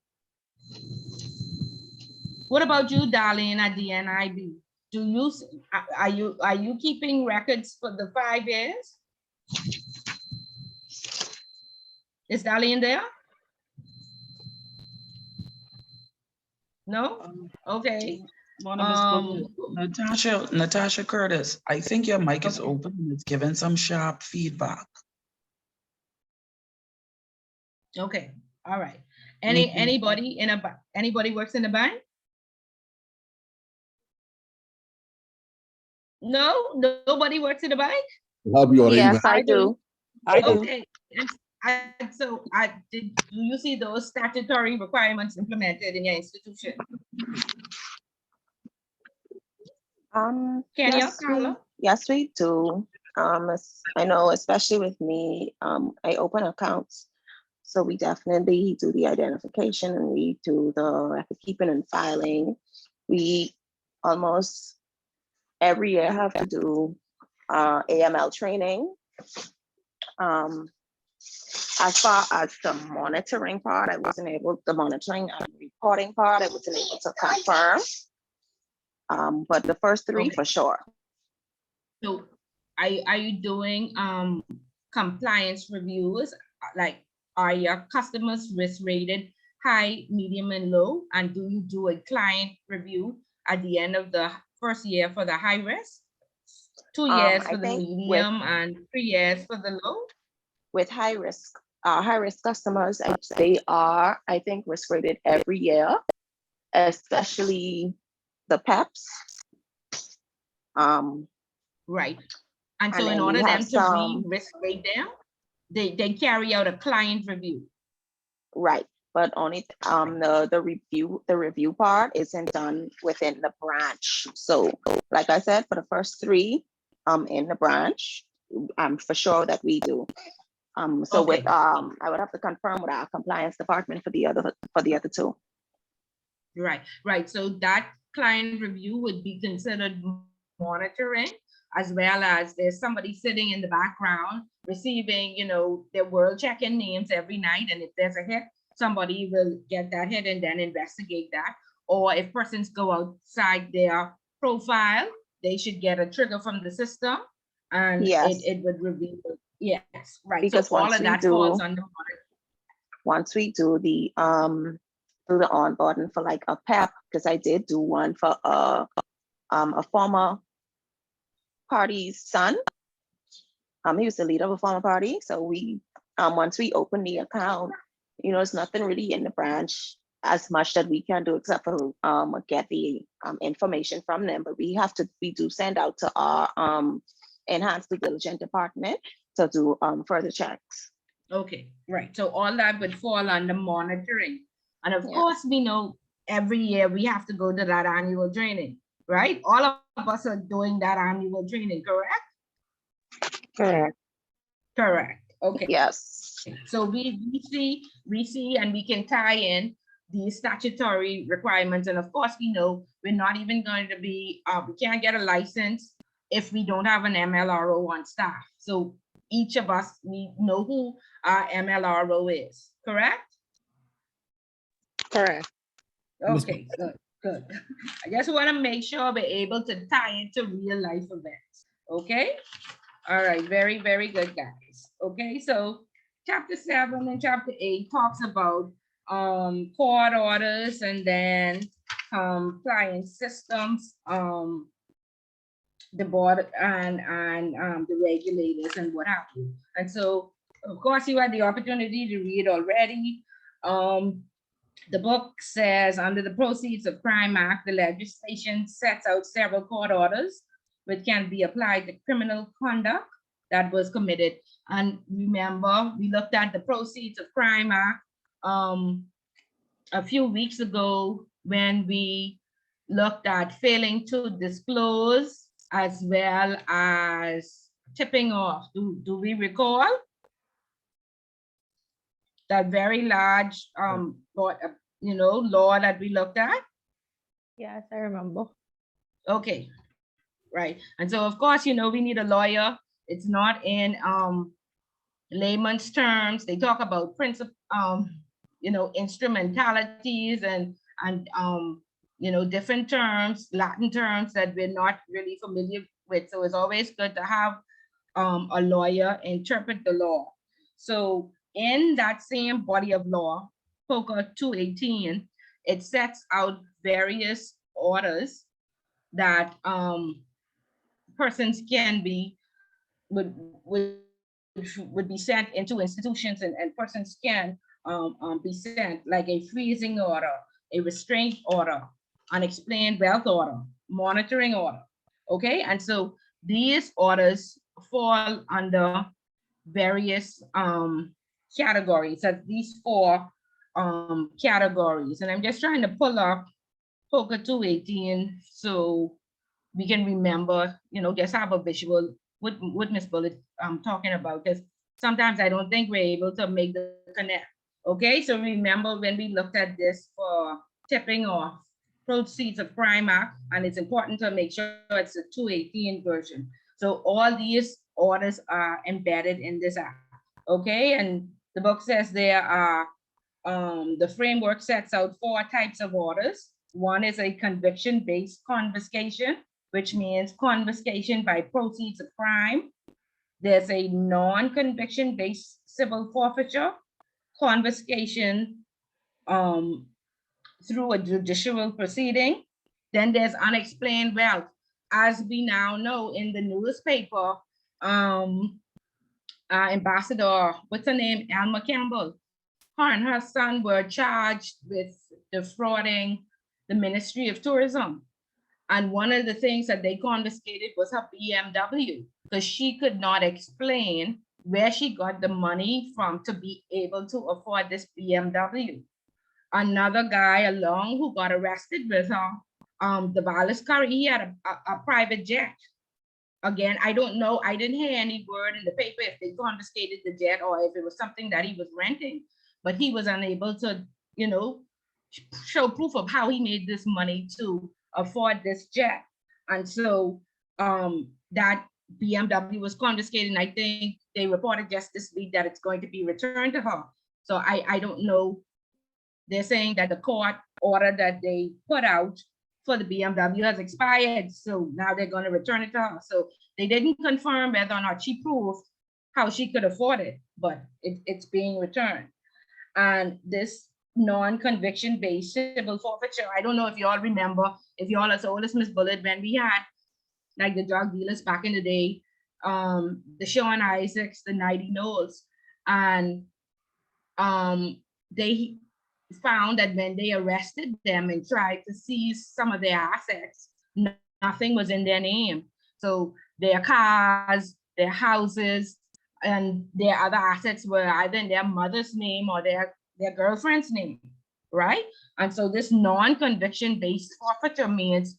What about you, Darlene, at the NIB? Do you are you keeping records for the 5 years? Is Darlene there? No? Okay. Natasha Curtis, I think your mic is open and it's giving some sharp feedback. Okay. All right. Anybody works in a bank? No, nobody works in a bank? Yes, I do. Okay. Do you see those statutory requirements implemented in your institution? Yes, we do. I know, especially with me, I open accounts. So we definitely do the identification and we do the record keeping and filing. We almost every year have to do AML training. As far as the monitoring part, the monitoring and reporting part, I wasn't able to confirm. But the first three Okay. for sure. So are you doing compliance reviews? Like, are your customers risk rated high, medium, and low? And do you do a client review at the end of the first year for the high risk? 2 years I for the think medium and 3 years for the low? with high risk customers, they are, I think, risk rated every year, especially the PEPs. Right. And And so in then we order have them to be some, risk rate them, they carry out a client review. right, but only the review part isn't done within the branch. So like I said, for the first three in the branch, for sure that we do. So Okay. I would have to confirm with our compliance department for the other two. Right. So that client review would be considered monitoring, as well as there's somebody sitting in the background receiving, their world check-in names every night. And if there's a hit, somebody will get that hit and then investigate that. Or if persons go outside their profile, they should get a trigger from the system, and Yes. it would reveal. Yes, right. Because so all of that falls under monitoring. Once we do the onboarding for like a PEP, because I did do one for a former party's son. He was the leader of a former party. So we once we open the account, there's nothing really in the branch as much that we can do except for get the information from them. But we do send out to our enhanced due diligence department to do further checks. Okay, right. So all that would fall under monitoring. And of course, we know every year we have to go to that annual training, right? All of us are doing that annual training, correct? Correct. Correct. Okay. Yes. So we see, and we can tie in the statutory requirements. And of course, we know we're not even going to be, we can't get a license if we don't have an MLRO on staff. So each of us, we know who our MLRO is, correct? Correct. Okay, good. I just want to make sure we're able to tie it to real life events. Okay. All right. Very, very good, guys. Okay. So chapter 7 and chapter 8 talks about court orders and then compliance systems, the board and the regulators and what have you. And so, of course, you had the opportunity to read already. The book says, under the Proceeds of Crime Act, the legislation sets out several court orders which can be applied to criminal conduct that was committed. And remember, we looked at the Proceeds of Crime Act a few weeks ago when we looked at failing to disclose as well as tipping off. Do we recall? That very large law that we looked at? Yes, I remember. Okay, right. And so of course, we need a lawyer. It's not in layman's terms. They talk about principle, instrumentalities and different terms, Latin terms that we're not really familiar with. So it's always good to have a lawyer interpret the law. So in that same body of law, POCA 218, it sets out various orders that persons would be sent into institutions, and persons can be sent, like a freezing order, a restraint order, unexplained wealth order, monitoring order. Okay, and so these orders fall under various categories, at least 4 categories. And I'm just trying to pull up POCA 218 so we can remember, just have a visual what Ms. Bullitt talking about, because sometimes I don't think we're able to make the connect. Okay, so remember when we looked at this for tipping off Proceeds of Crime Act, and it's important to make sure it's a 218 version. So all these orders are embedded in this act. Okay, and the book says there are, the framework sets out 4 types of orders. One is a conviction-based confiscation, which means confiscation by proceeds of crime. There's a non-conviction based civil forfeiture, confiscation through a judicial proceeding. Then there's unexplained wealth. As we now know in the newspaper, Ambassador, what's her name? Alma Campbell. Her and her son were charged with defrauding the Ministry of Tourism. And one of the things that they confiscated was her BMW, because she could not explain where she got the money from to be able to afford this BMW. Another guy along who got arrested with her, the Wallace Curry, he had a private jet. Again, I don't know, I didn't hear any word in the paper if they confiscated the jet or if it was something that he was renting, but he was unable to, you know, show proof of how he made this money to afford this jet. And so that BMW was confiscated, and I think they reported just this week that it's going to be returned to her. So I don't know. They're saying that the court order that they put out for the BMW has expired. So now they're going to return it to her. So they didn't confirm whether or not she proved how she could afford it, but it's being returned. And this non-conviction based civil forfeiture, I don't know if you all remember, if you all as old as Miss Bullet, when we had like the drug dealers back in the day, the Sean Isaacs, the Nighty Knowles, and they found that when they arrested them and tried to seize some of their assets, nothing was in their name. So their cars, their houses, and their other assets were either in their mother's name or their girlfriend's name, right? And so this non-conviction based forfeiture means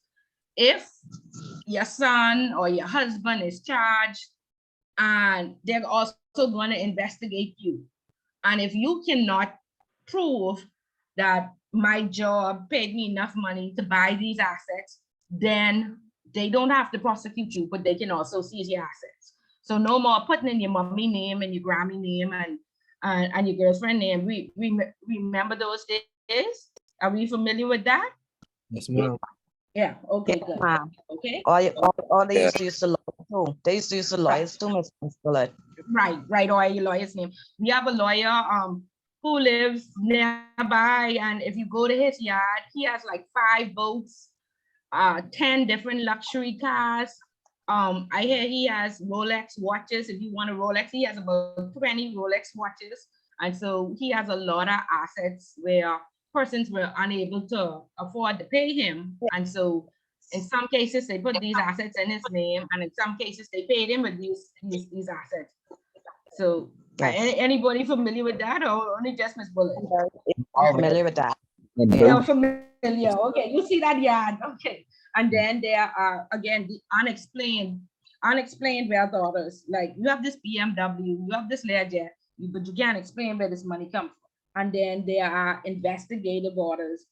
if your son or your husband is charged and they're also going to investigate you, and if you cannot prove that my job paid me enough money to buy these assets, then they don't have to prosecute you, but they can also seize your assets. So no more putting in your mommy name and your Grammy name and your girlfriend name. We remember those days? Are we familiar with that? Yes, ma'am. Yeah, okay, Yeah, good. ma'am. Okay. All they used to use the lawyer too. They used to use the lawyers too, Miss Bullet. Right, or your lawyer's name. We have a lawyer who lives nearby, and if you go to his yard, he has like 5 boats, 10 different luxury cars. I hear he has Rolex watches. If you want a Rolex, he has about 20 Rolex watches. And so he has a lot of assets where persons were unable to afford to pay him. And so in some cases, they put these assets in his name, and in some cases, they paid him with these assets. So anybody familiar with that, or only just Miss Bullet? I'm familiar with that. You're familiar. Okay, you see that yard. Okay. And then there are again the unexplained wealth orders. Like you have this BMW, you have this Learjet, but you can't explain where this money comes from. And then there are investigative orders,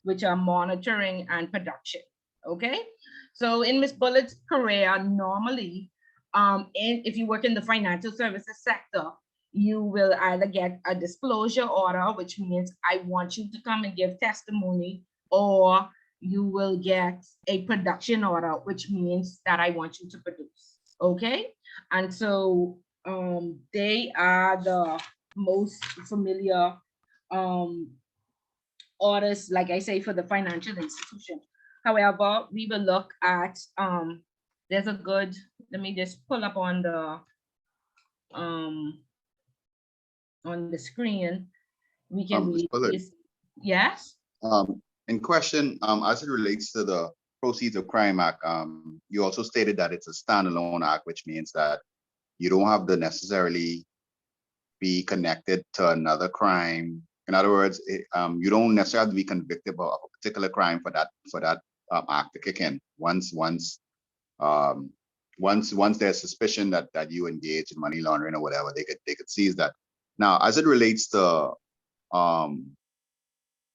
which are monitoring and production. Okay. So in Miss Bullet's career, normally, if you work in the financial services sector, you will either get a disclosure order, which means I want you to come and give testimony, or you will get a production order, which means that I want you to produce. Okay. And so they are the most familiar orders, like I say, for the financial institution. However, we will look at, there's a good, let me just pull up on the screen. We can read this. Yes. In question, as it relates to the Proceeds of Crime Act, you also stated that it's a standalone act, which means that you don't have to necessarily be connected to another crime. In other words, you don't necessarily have to be convicted of a particular crime for that act to kick in. Once there's suspicion that you engage in money laundering or whatever, they could seize that. Now, as it relates to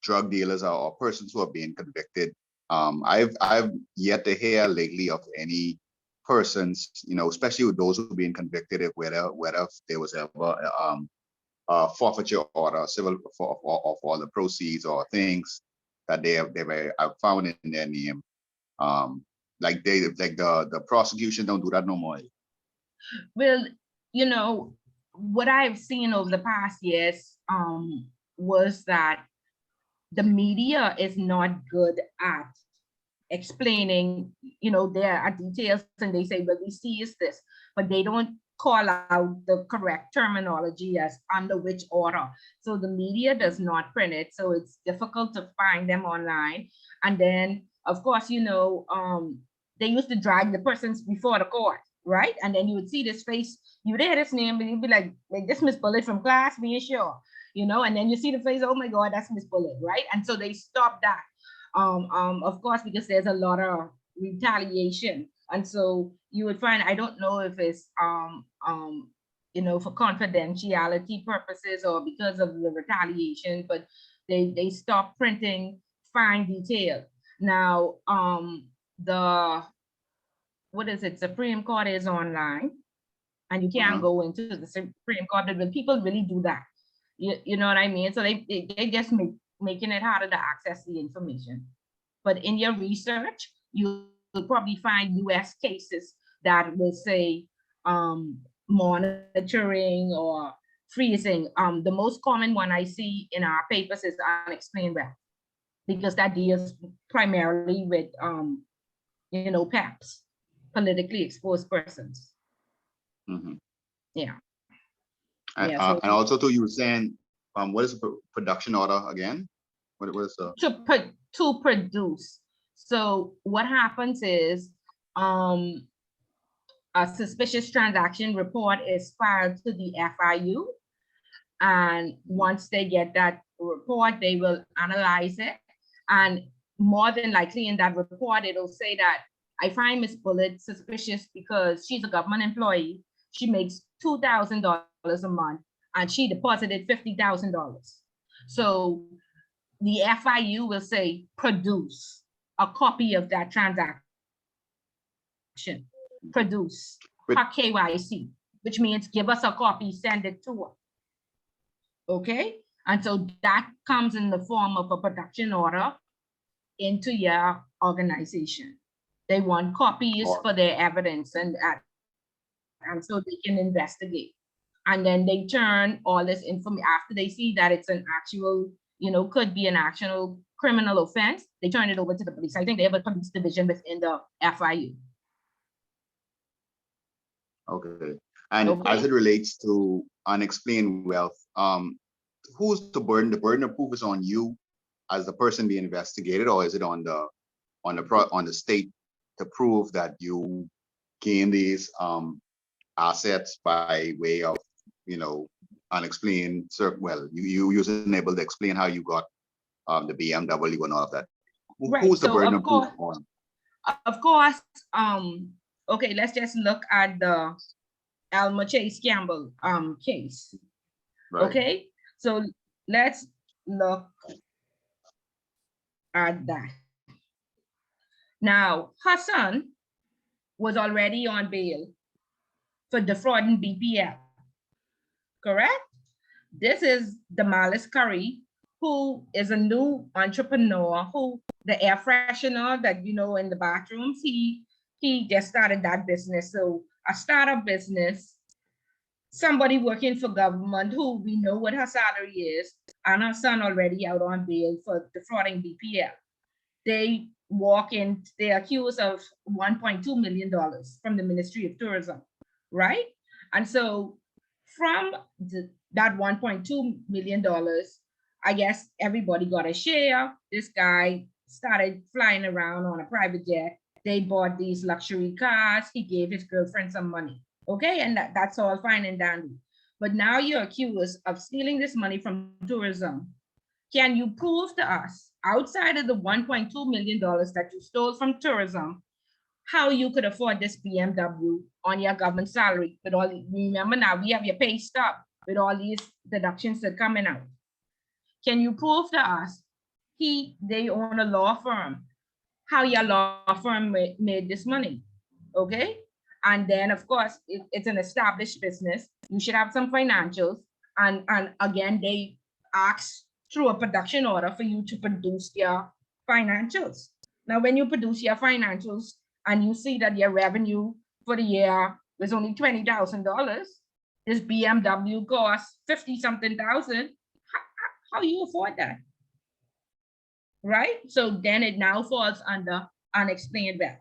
drug dealers or persons who are being convicted, I've yet to hear lately of any persons, especially with those who've been convicted, if whether if there was ever forfeiture order, civil of all the proceeds or things that they were found in their name. Like the prosecution don't do that no more. Well, what I've seen over the past years was that the media is not good at explaining, there are details and they say, well, we see is this, but they don't call out the correct terminology as under which order. So the media does not print it. So it's difficult to find them online. And then, of course, they used to drag the persons before the court, right? And then you would see this face, you would hear this name, and you'd be like this Miss Bullet from class, being sure, and then you see the face, oh my God, that's Miss Bullet, right? And so they stopped that. Of course, because there's a lot of retaliation. And so you would find, I don't know if it's, for confidentiality purposes or because of the retaliation, but they stopped printing fine detail. Now, Supreme Court is online and you can't go into the Supreme Court, but people really do that. You know what I mean? So they just making it harder to access the information. But in your research, you'll probably find US cases that will say monitoring or freezing. The most common one I see in our papers is unexplained wealth, because that deals primarily with PEPs, politically exposed persons. Mm-hmm. Yeah. And, and also too, you were saying, what is the production order again? What is the to produce? So what happens is a suspicious transaction report is filed to the FIU, and once they get that report, they will analyze it, and more than likely in that report it'll say that I find Miss Bullet suspicious because she's a government employee, she makes $2,000 a month, and she deposited $50,000. So the FIU will say, produce a copy of that transaction. Produce her KYC, which means give us a copy, send it to her. Okay? And so that comes in the form of a production order into your organization. They want copies for their evidence and so they can investigate. And then they turn all this information, after they see that it's an actual, could be an actual criminal offense, they turn it over to the police. I think they have a police division within the FIU. Okay. And as it relates to unexplained wealth, who's the burden? The burden of proof is on you as the person being investigated, or is it on the state to prove that you gain these assets by way of unexplained, well, you wasn't able to explain how you got the BMW and all of that. Right. Who's the So burden of proof on? Of course, okay, let's just look at the Alma Chase Campbell case. Right. Okay, so let's look at that. Now, her son was already on bail for defrauding BPL, correct? This is Damalis Curry, who is a new entrepreneur, who the air freshener that in the bathrooms, he just started that business. So a startup business, somebody working for government who we know what her salary is, and her son already out on bail for defrauding BPL. They walk in, they're accused of $1.2 million from the Ministry of Tourism, right? And so from that $1.2 million, I guess everybody got a share. This guy started flying around on a private jet. They bought these luxury cars. He gave his girlfriend some money. Okay, and that's all fine and dandy. But now you're accused of stealing this money from tourism. Can you prove to us, outside of the $1.2 million that you stole from tourism, how you could afford this BMW on your government salary? With all, remember now, we have your pay stub with all these deductions that are coming out. Can you prove to us they own a law firm, how your law firm made this money? Okay, And then, of course, it's an established business. You should have some financials. And again, they ask through a production order for you to produce your financials. Now, when you produce your financials and you see that your revenue for the year was only $20,000, this BMW costs 50-something thousand, how you afford that? Right? So then it now falls under unexplained wealth.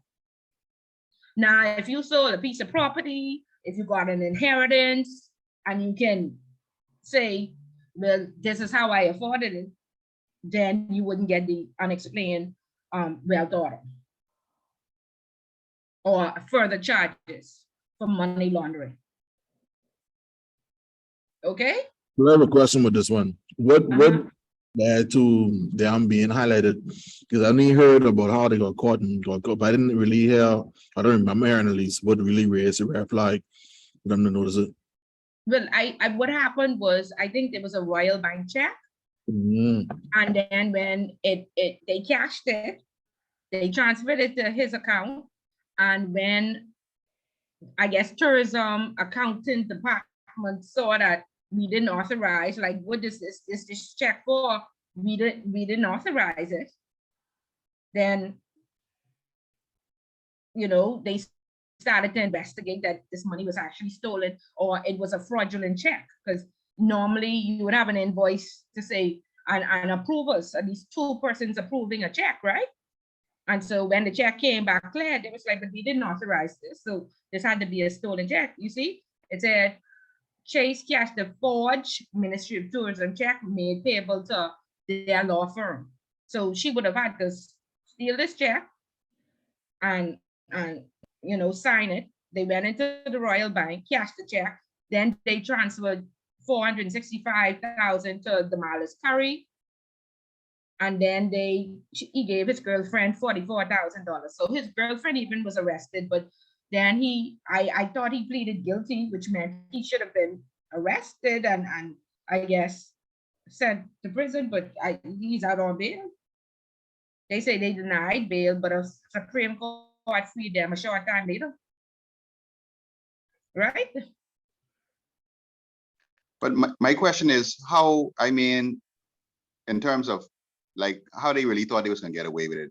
Now, if you sold a piece of property, if you got an inheritance, and you can say, well, this is how I afforded it, then you wouldn't get the unexplained wealth order or further charges for money laundering. Okay? I have a question with this one. What led to them being highlighted? Because I only heard about how they got caught and got caught, but I didn't really hear, I don't remember hearing at least what really raised the red flag for them to notice it. Well, I what happened was, I think there was a Royal Bank check. Mm. And then when they cashed it, they transferred it to his account. And when, I guess, tourism accounting department saw that we didn't authorize, like, what is this check for? We didn't authorize it. Then, you know, they started to investigate that this money was actually stolen or it was a fraudulent check, because normally you would have an invoice to say, and approvers, at least 2 persons approving a check, right? And so when the check came back cleared, it was like, but we didn't authorize this. So this had to be a stolen check. You see, it said Chase cashed the forged Ministry of Tourism check made payable to their law firm. So she would have had to steal this check and you know, sign it. They went into the Royal Bank, cashed the check, then they transferred $465,000 to the Marlis Curry. And then he gave his girlfriend $44,000. So his girlfriend even was arrested, but then I thought he pleaded guilty, which meant he should have been arrested and I guess sent to prison, but he's out on bail. They say they denied bail, but a Supreme Court freed them a short time later. Right? But my question is how, I mean, in terms of like how they really thought they was gonna get away with it.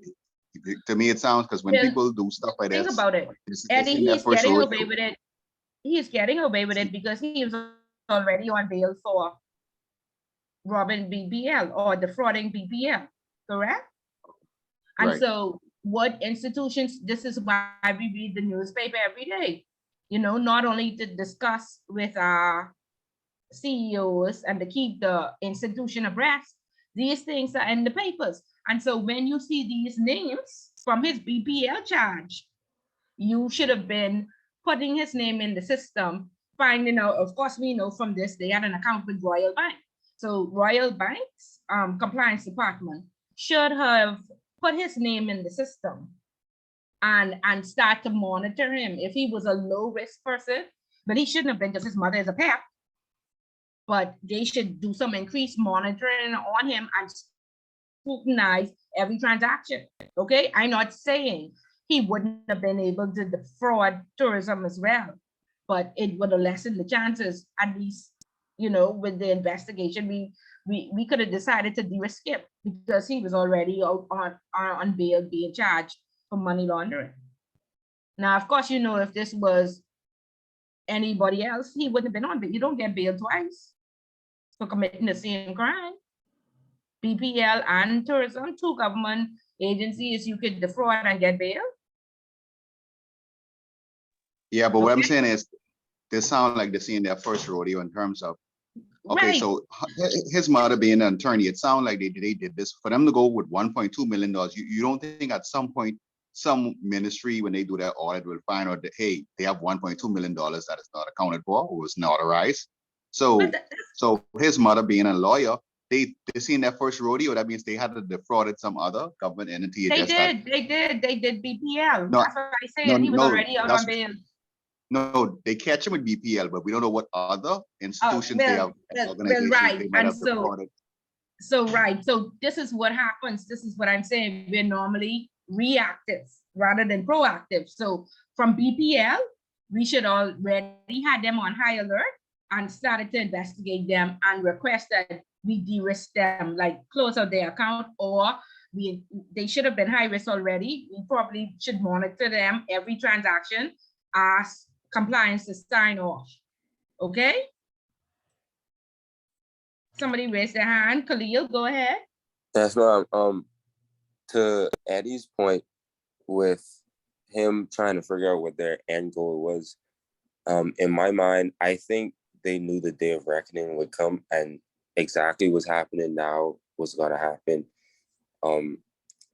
To me, it sounds, because when people do stuff like this, think about it. Eddie, he's getting away with it. He's getting away with it because he was already on bail for robbing BPL or defrauding BPL, correct? And so what institutions, this is why we read the newspaper every day, you know, not only to discuss with our CEOs and to keep the institution abreast, these things are in the papers. And so when you see these names from his BPL charge, you should have been putting his name in the system, finding out, of course, we know from this, they had an account with Royal Bank. So Royal Bank's compliance department should have put his name in the system and start to monitor him. If he was a low risk person, but he shouldn't have been because his mother is a pet, but they should do some increased monitoring on him and scrutinize every transaction. Okay, I'm not saying he wouldn't have been able to defraud tourism as well, but it would have lessened the chances, at least, you know, with the investigation. We could have decided to de-risk him because he was already out on bail being charged for money laundering. Now, of course, you know, if this was anybody else, he wouldn't have been on bail. You don't get bail twice for committing the same crime. BPL and tourism, 2 government agencies, you could defraud and get bail. Yeah, but what I'm saying is, they sound like they're seeing their first rodeo in terms of, okay, so his mother being an attorney, it sounds like they did this for them to go with $1.2 million. You don't think at some point, some ministry, when they do that audit, will find out that, hey, they have $1.2 million that is not accounted for or was not authorized. So his mother being a lawyer, they seen their first rodeo. That means they had to defrauded some other government entity. They did BPL. That's what I said. He was already out on bail. No, they catch him with BPL, but we don't know what other institutions they have. Right. And so this is what happens. This is what I'm saying. We're normally reactive rather than proactive. So from BPL, we should already had them on high alert and started to investigate them and request that we de-risk them, like close out their account, or they should have been high risk already. We probably should monitor them every transaction, ask compliance to sign off. Okay? Somebody raised their hand. Khalil, go ahead. Yes, ma'am. To Eddie's point with him trying to figure out what their end goal was, in my mind, I think they knew the day of reckoning would come, and exactly what's happening now was going to happen.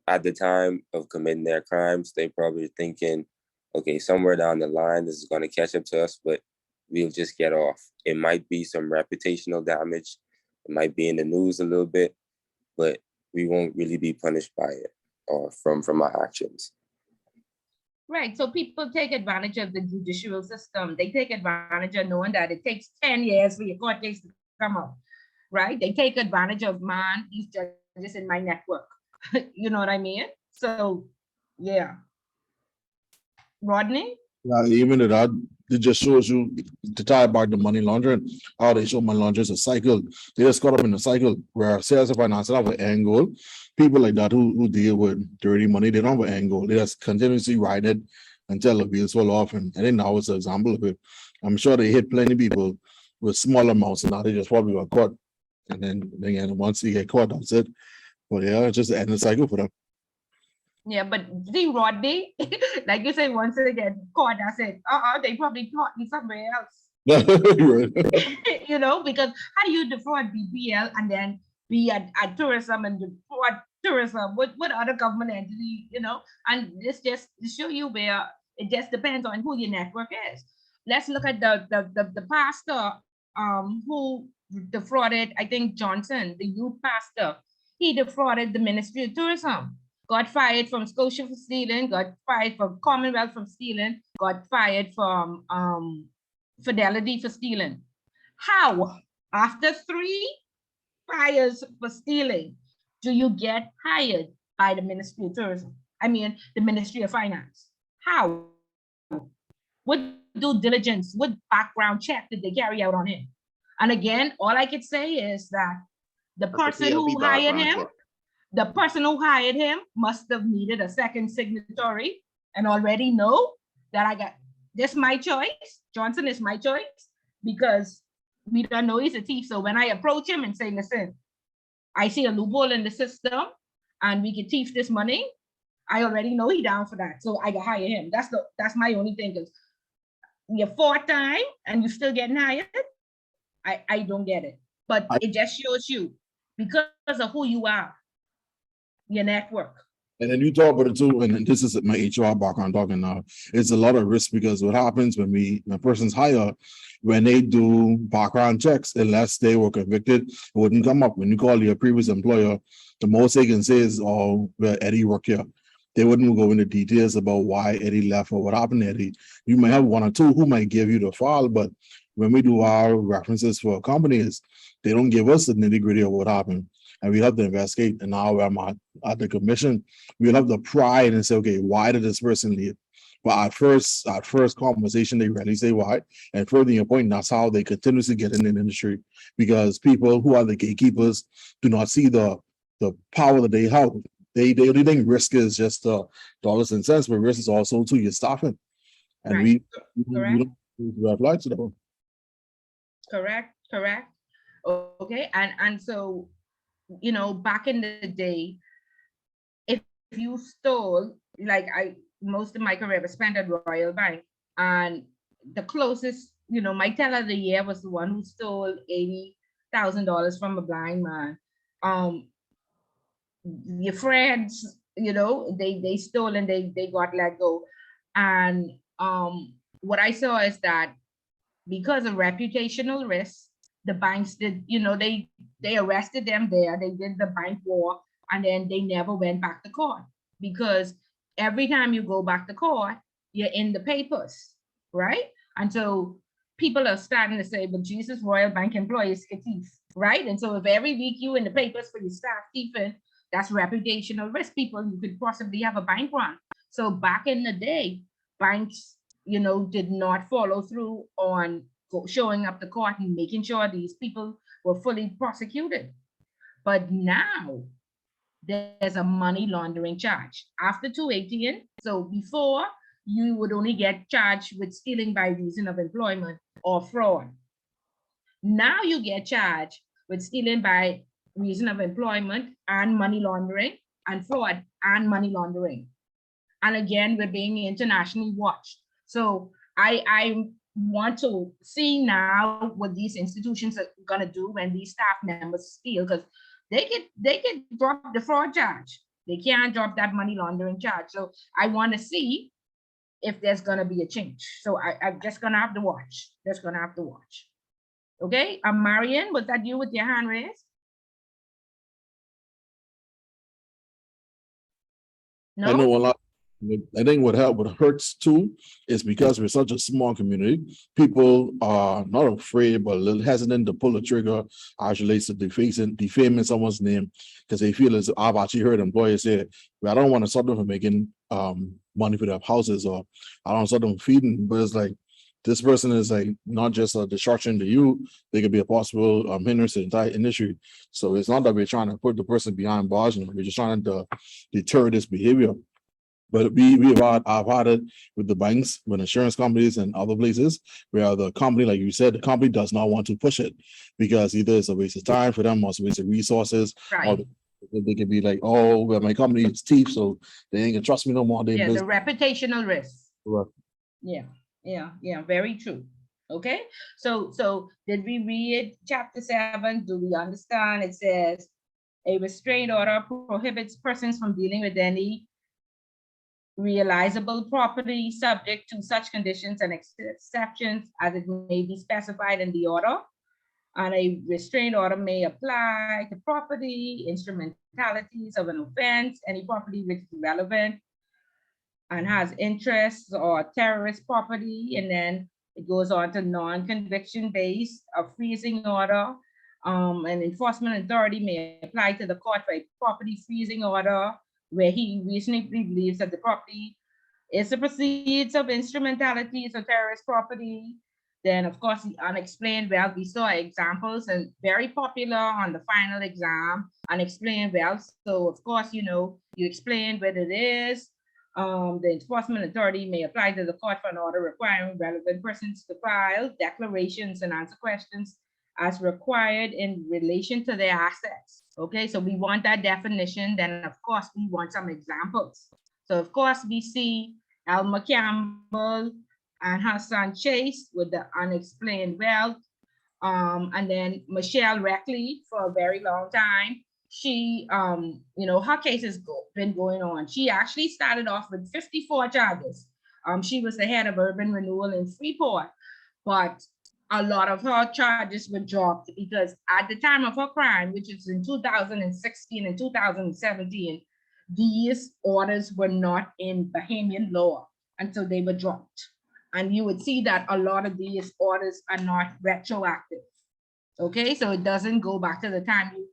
At the time of committing their crimes, they probably thinking, okay, somewhere down the line, this is going to catch up to us, but we'll just get off. It might be some reputational damage. It might be in the news a little bit, but we won't really be punished by it or from our actions. Right. So people take advantage of the judicial system. They take advantage of knowing that it takes 10 years for your court case to come up. Right. They take advantage of, man, these judges in my network. You know what I mean? So, yeah. Rodney? Yeah, even that, it just shows you to tie back the money laundering, how they show money laundering is a cycle. They just caught up in a cycle where sales and finance have an end goal. People like that who deal with dirty money, they don't have an end goal. They just continuously ride it until the wheels fall off. And I think now it's an example of it. I'm sure they hit plenty of people with small amounts, and now they just probably got caught. And then again, once you get caught, that's it. But yeah, it's just the end of the cycle for them. Yeah, but see, Rodney, like you say, once they get caught, that's it. They probably caught me somewhere else. You know, because how do you defraud BPL and then be at tourism and defraud tourism? What other government entity, you know? And this just to show you where it just depends on who your network is. Let's look at the pastor who defrauded, I think Johnson, the youth pastor. He defrauded the Ministry of Tourism. Got fired from Scotia for stealing, got fired from Commonwealth from stealing, got fired from Fidelity for stealing. How? After 3 fires for stealing, do you get hired by the Ministry of Tourism? I mean, the Ministry of Finance. How? What due diligence, what background check did they carry out on him? And again, all I could say is that the person who hired him, the person who hired him must have needed a second signatory and already know that I got this my choice. Johnson is my choice because we don't know he's a thief. So when I approach him and say, listen, I see a loophole in the system and we can thief this money, I already know he down for that. So I can hire him. That's my only thing, because your 4th time and you still getting hired. I don't get it. But it just shows you because of who you are, your network. And then you talk about it too, and this is my HR background talking now. It's a lot of risk because what happens when a person's hired, when they do background checks, unless they were convicted, it wouldn't come up. When you call your previous employer, the most they can say is, oh, well, Eddie worked here. They wouldn't go into details about why Eddie left or what happened to Eddie. You might have 1 or 2 who might give you the file, but when we do our references for companies, they don't give us the nitty-gritty of what happened. And we have to investigate. And now I'm at the commission, we'll have the pride and say, okay, why did this person leave? But at first conversation, they rarely say why. And further your point, that's how they continuously get in the industry, because people who are the gatekeepers do not see the power that they have. They only think risk is just dollars and cents, but risk is also to your staffing. And right. we don't apply to them. Correct. Okay. And so, you know, back in the day, if you stole, like most of my career was spent at Royal Bank, and the closest, you know, my teller of the year was the one who stole $80,000 from a blind man. Your friends, you know, they stole and they got let go. And what I saw is that because of reputational risk, the banks did, you know, they arrested them there, they did the bank war, and then they never went back to court, because every time you go back to court, you're in the papers, right? And so people are starting to say, but Jesus, Royal Bank employees get thief, right? And so if every week you in the papers for your staff thieving, that's reputational risk. People, you could possibly have a bank run. So back in the day, banks did not follow through on showing up to court and making sure these people were fully prosecuted. But now there's a money laundering charge after 218. So before, you would only get charged with stealing by reason of employment or fraud. Now you get charged with stealing by reason of employment and money laundering, and fraud and money laundering. And again, we're being internationally watched. So I want to see now what these institutions are going to do when these staff members steal, because they can drop the fraud charge. They can't drop that money laundering charge. So I want to see if there's going to be a change. So I'm just going to have to watch. Just going to have to watch. Okay, Marian, was that you with your hand raised? No? I know a lot. I think what hurts too is because we're such a small community, people are not afraid but a little hesitant to pull the trigger as relates to defaming someone's name, because they feel as I've actually heard employers say, well, I don't want to stop them from making money for their houses, or I don't stop them from feeding, but it's like, this person is like not just a distraction to you, they could be a possible hindrance to the entire industry. So it's not that we're trying to put the person behind bars, we're just trying to deter this behavior. But I've had it with the banks, with insurance companies and other places where the company, like you said, the company does not want to push it because either it's a waste of time for them or it's a waste of resources. Right. Or they can be like, oh, well, my company is thief, so they ain't gonna trust me no more. Yeah, the reputational risk. Right. Yeah, very true. Okay, so did we read chapter 7? Do we understand? It says a restraint order prohibits persons from dealing with any realizable property subject to such conditions and exceptions as it may be specified in the order. And a restraint order may apply to property, instrumentalities of an offense, any property which is relevant and has interests or terrorist property. And then it goes on to non-conviction based, a freezing order. An enforcement authority may apply to the court for a property freezing order where he reasonably believes that the property is the proceeds of instrumentalities or terrorist property. Then, of course, the unexplained wealth, we saw examples and very popular on the final exam, unexplained wealth. So, of course, you explain what it is. The enforcement authority may apply to the court for an order requiring relevant persons to file declarations and answer questions as required in relation to their assets. Okay, so we want that definition. Then, of course, we want some examples. So, of course, we see Elma Campbell and her son Chase with the unexplained wealth. And then Michelle Reckley for a very long time. She, her case has been going on. She actually started off with 54 charges. She was the head of urban renewal in Freeport, but a lot of her charges were dropped because at the time of her crime, which is in 2016 and 2017, these orders were not in Bahamian law, and so they were dropped. And you would see that a lot of these orders are not retroactive. Okay, so it doesn't go back to the time you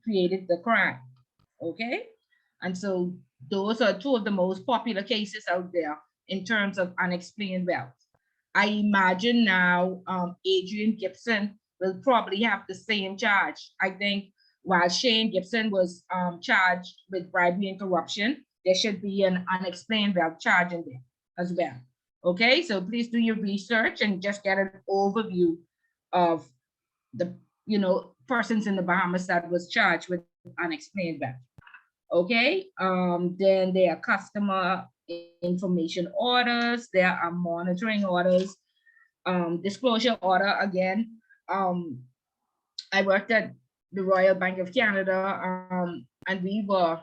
created the crime. Okay, and so those are two of the most popular cases out there in terms of unexplained wealth. I imagine now Adrian Gibson will probably have the same charge. I think while Shane Gibson was charged with bribery and corruption, there should be an unexplained wealth charge in there as well. Okay, so please do your research and just get an overview of the persons in the Bahamas that was charged with unexplained wealth. Okay, then there are customer information orders, there are monitoring orders, disclosure order again. I worked at the Royal Bank of Canada, and we were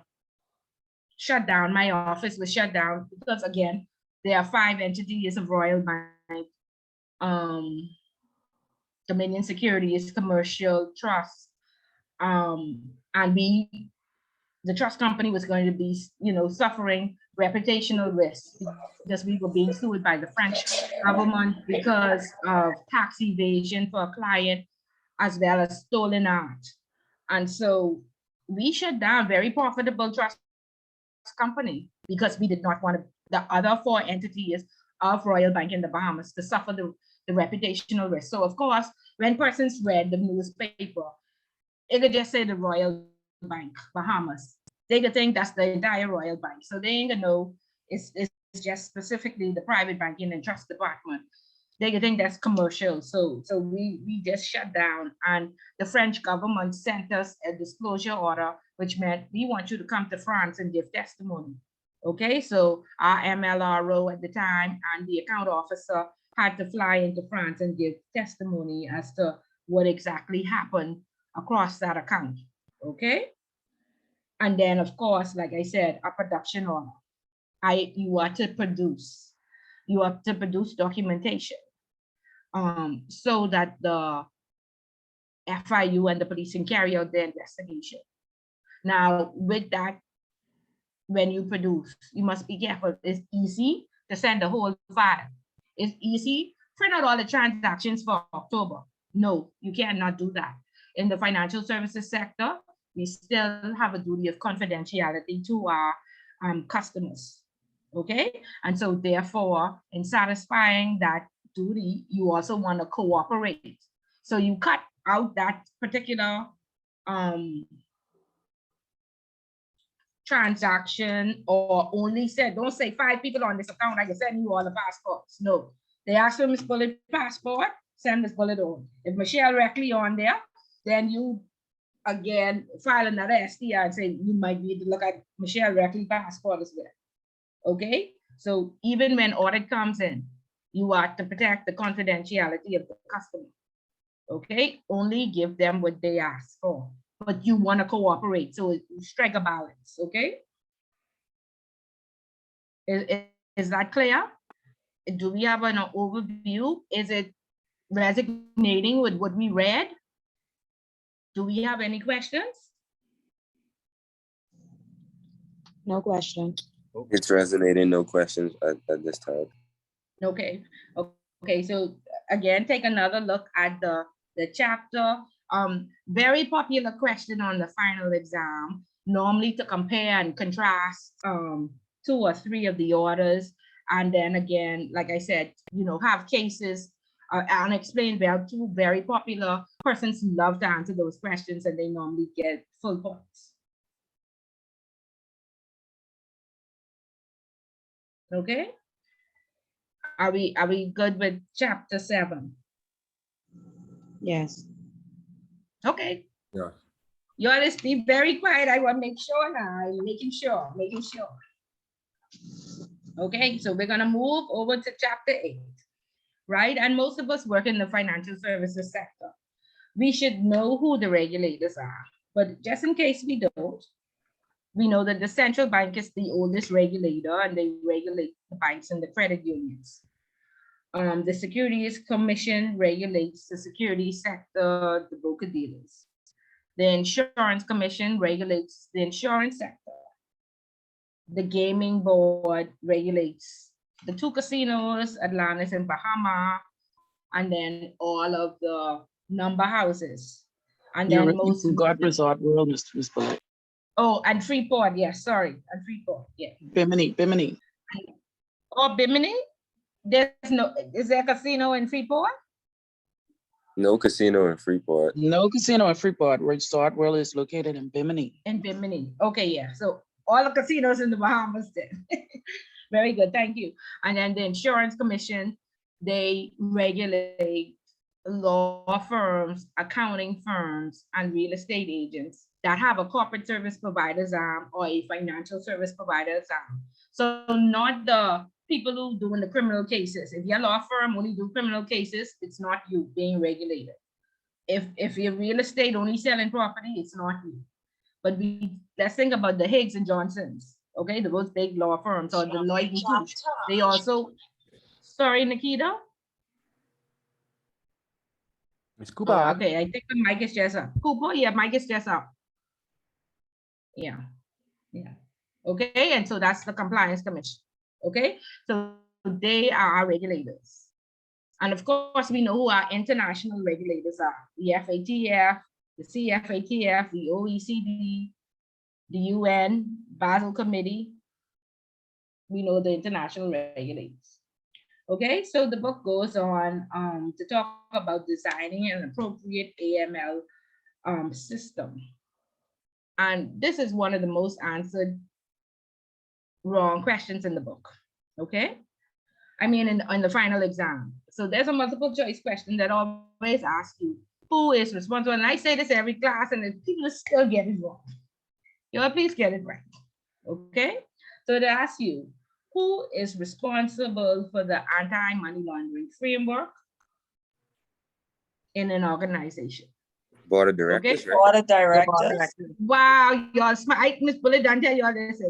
shut down. My office was shut down because, again, there are 5 entities of Royal Bank. Dominion Securities, Commercial Trust, and the trust company was going to be, suffering reputational risk because we were being sued by the French government because of tax evasion for a client, as well as stolen art. And so we shut down very profitable trust company because we did not want to the other 4 entities of Royal Bank in the Bahamas to suffer the reputational risk. So of course, when persons read the newspaper, it could just say the Royal Bank, Bahamas. They could think that's the entire Royal Bank. So they ain't gonna know it's just specifically the private banking and trust department. They could think that's commercial. So we just shut down, and the French government sent us a disclosure order, which meant we want you to come to France and give testimony. Okay, so our MLRO at the time and the account officer had to fly into France and give testimony as to what exactly happened across that account. Okay, and then of course, like I said, a production order. You are to produce documentation so that the FIU and the police can carry out their investigation. Now, with that, when you produce, you must be careful. It's easy to send the whole file. It's easy, print out all the transactions for October. No, you cannot do that. In the financial services sector, we still have a duty of confidentiality to our customers. Okay, and so therefore, in satisfying that duty, you also want to cooperate. So you cut out that particular transaction, or only said, don't say 5 people on this account, I can send you all the passports. No, they ask for Miss Bullet passport, send Miss Bullet on. If Michelle Reckley on there, then you again file another STR and say you might need to look at Michelle Reckley passport as well. Okay, so even when audit comes in, you are to protect the confidentiality of the customer. Okay, only give them what they ask for, but you want to cooperate, so you strike a balance. Okay, is that clear? Do we have an overview? Is it resonating with what we read? Do we have any questions? No question. It's resonating, no questions at this time. Okay, okay, so again, take another look at the chapter. Very popular question on the final exam, normally to compare and contrast 2 or 3 of the orders. And then again, like I said, have cases and explain well. 2 very popular persons love to answer those questions, and they normally get full points. Okay. Are we good with chapter 7? Yes. Okay. Yeah. You all just be very quiet. I want to make sure now. I'm making sure. Okay, so we're gonna move over to chapter 8, right? And most of us work in the financial services sector. We should know who the regulators are, but just in case we don't, we know that the central bank is the oldest regulator, and they regulate the banks and the credit unions. The Securities Commission regulates the securities sector, the broker dealers. The Insurance Commission regulates the insurance sector. The Gaming Board regulates the 2 casinos, Atlantis and Bahama, and then all of the number houses. And You're then most God Resort World, Miss Bullet. Oh, and Freeport, yes, sorry, and Freeport, yeah. Bimini. Oh, Bimini? Is there a casino in Freeport? No casino in Freeport. No casino in Freeport. Resort World is located in Bimini. In Bimini, okay, yeah. So all the casinos in the Bahamas then. Very good, thank you. And then the Insurance Commission, they regulate law firms, accounting firms, and real estate agents that have a corporate service provider's arm or a financial service provider's arm. So not the people who doing the criminal cases. If your law firm only do criminal cases, it's not you being regulated. If you're real estate only selling property, it's not you. But let's think about the Higgs and Johnsons, okay? Those big law firms, or the Lloyd and Touche. They also, sorry, Nikita. Miss Cooper. Oh, okay, I think the mic is just up. Cooper, yeah, mic is just up. Yeah. Okay, and so that's the Compliance Commission. Okay, so they are our regulators. And of course, we know who our international regulators are. The FATF, the CFATF, the OECD, the UN, Basel Committee, we know the international regulators. Okay, so the book goes on to talk about designing an appropriate AML system. And this is one of the most answered wrong questions in the book. Okay, I mean, in the final exam. So there's a multiple choice question that always asks you, who is responsible? And I say this every class, and people still get it wrong. Y'all please get it right. Okay, so they ask you, who is responsible for the anti-money laundering framework in an organization? Board of directors, Okay. right? Board of The board of directors. directors. Wow, y'all smart. Miss Bullet done tell y'all this.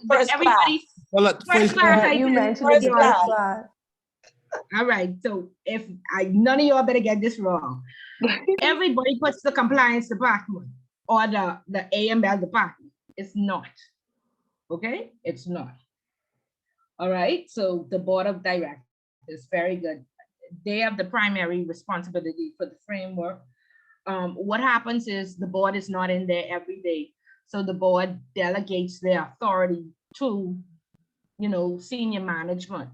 But First everybody, Well, first class, I You tell mentioned it First in the class. first class. all right, so if none of y'all better get this wrong. Everybody puts the compliance department or the AML department. It's not. Okay, it's not. All right, so the board of directors is very good. They have the primary responsibility for the framework. What happens is the board is not in there every day. So the board delegates their authority to, senior management.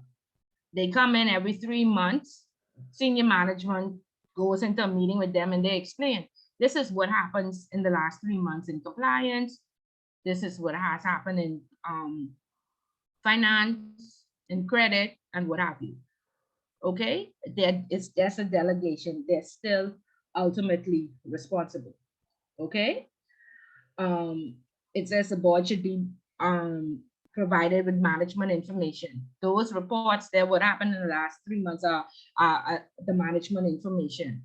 They come in every 3 months. Senior management goes into a meeting with them and they explain, this is what happens in the last 3 months in compliance. This is what has happened in finance, in credit, and what have you. Okay, that's a delegation. They're still ultimately responsible. Okay, it says the board should be provided with management information. Those reports that what happened in the last 3 months are the management information.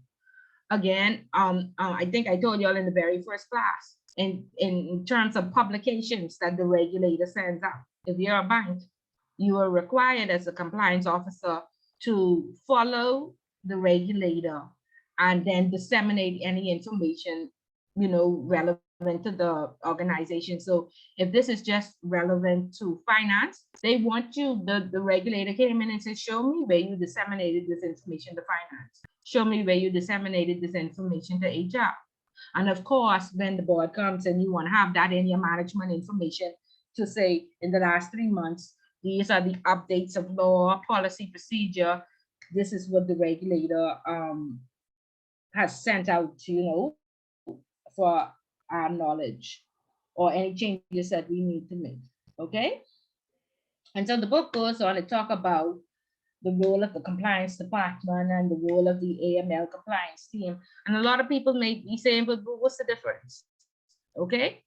Again, I think I told y'all in the very first class, in terms of publications that the regulator sends out. If you're a bank, you are required as a compliance officer to follow the regulator and then disseminate any information, relevant to the organization. So if this is just relevant to finance, they want you, the regulator came in and said, show me where you disseminated this information to finance. Show me where you disseminated this information to HR. And of course, when the board comes and you want to have that in your management information to say, in the last 3 months, these are the updates of law, policy, procedure. This is what the regulator has sent out, for our knowledge or any changes that we need to make. Okay. And so the book goes on to talk about the role of the compliance department and the role of the AML compliance team. And a lot of people may be saying, but what's the difference? Okay.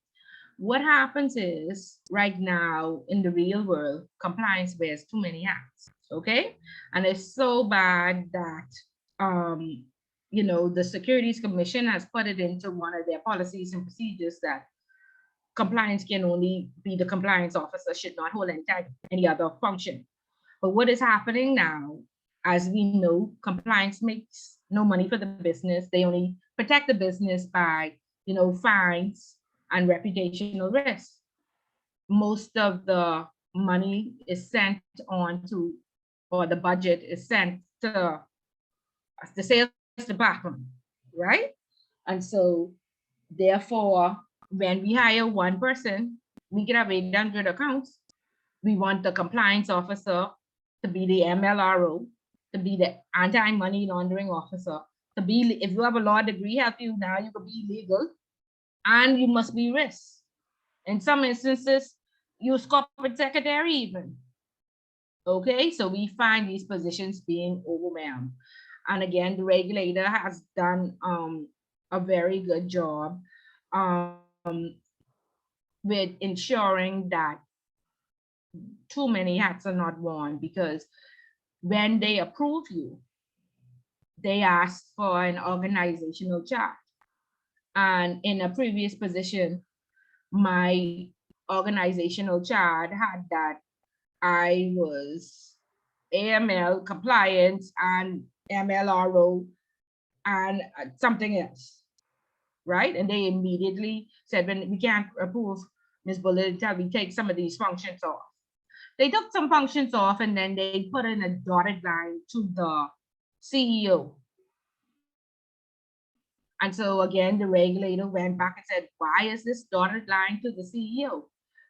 What happens is right now in the real world, compliance wears too many hats. Okay. And it's so bad that, the Securities Commission has put it into one of their policies and procedures that compliance can only be the compliance officer, should not hold any other function. But what is happening now, as we know, compliance makes no money for the business. They only protect the business by, fines and reputational risk. Most of the money is sent on to, or the budget is sent to the sales department, right? And so therefore, when we hire one person, we get have 800 accounts. We want the compliance officer to be the MLRO, to be the anti-money laundering officer, to be, if you have a law degree, help you now, you can be legal, and you must be risk. In some instances, use corporate secretary even. Okay, so we find these positions being overwhelmed. And again, the regulator has done a very good job with ensuring that too many hats are not worn, because when they approve you, they ask for an organizational chart. And in a previous position, my organizational chart had that I was AML compliance and MLRO and something else, right? And they immediately said, when we can't approve Ms. Bullet until we take some of these functions off. They took some functions off and then they put in a dotted line to the CEO. And so again, the regulator went back and said, why is this dotted line to the CEO?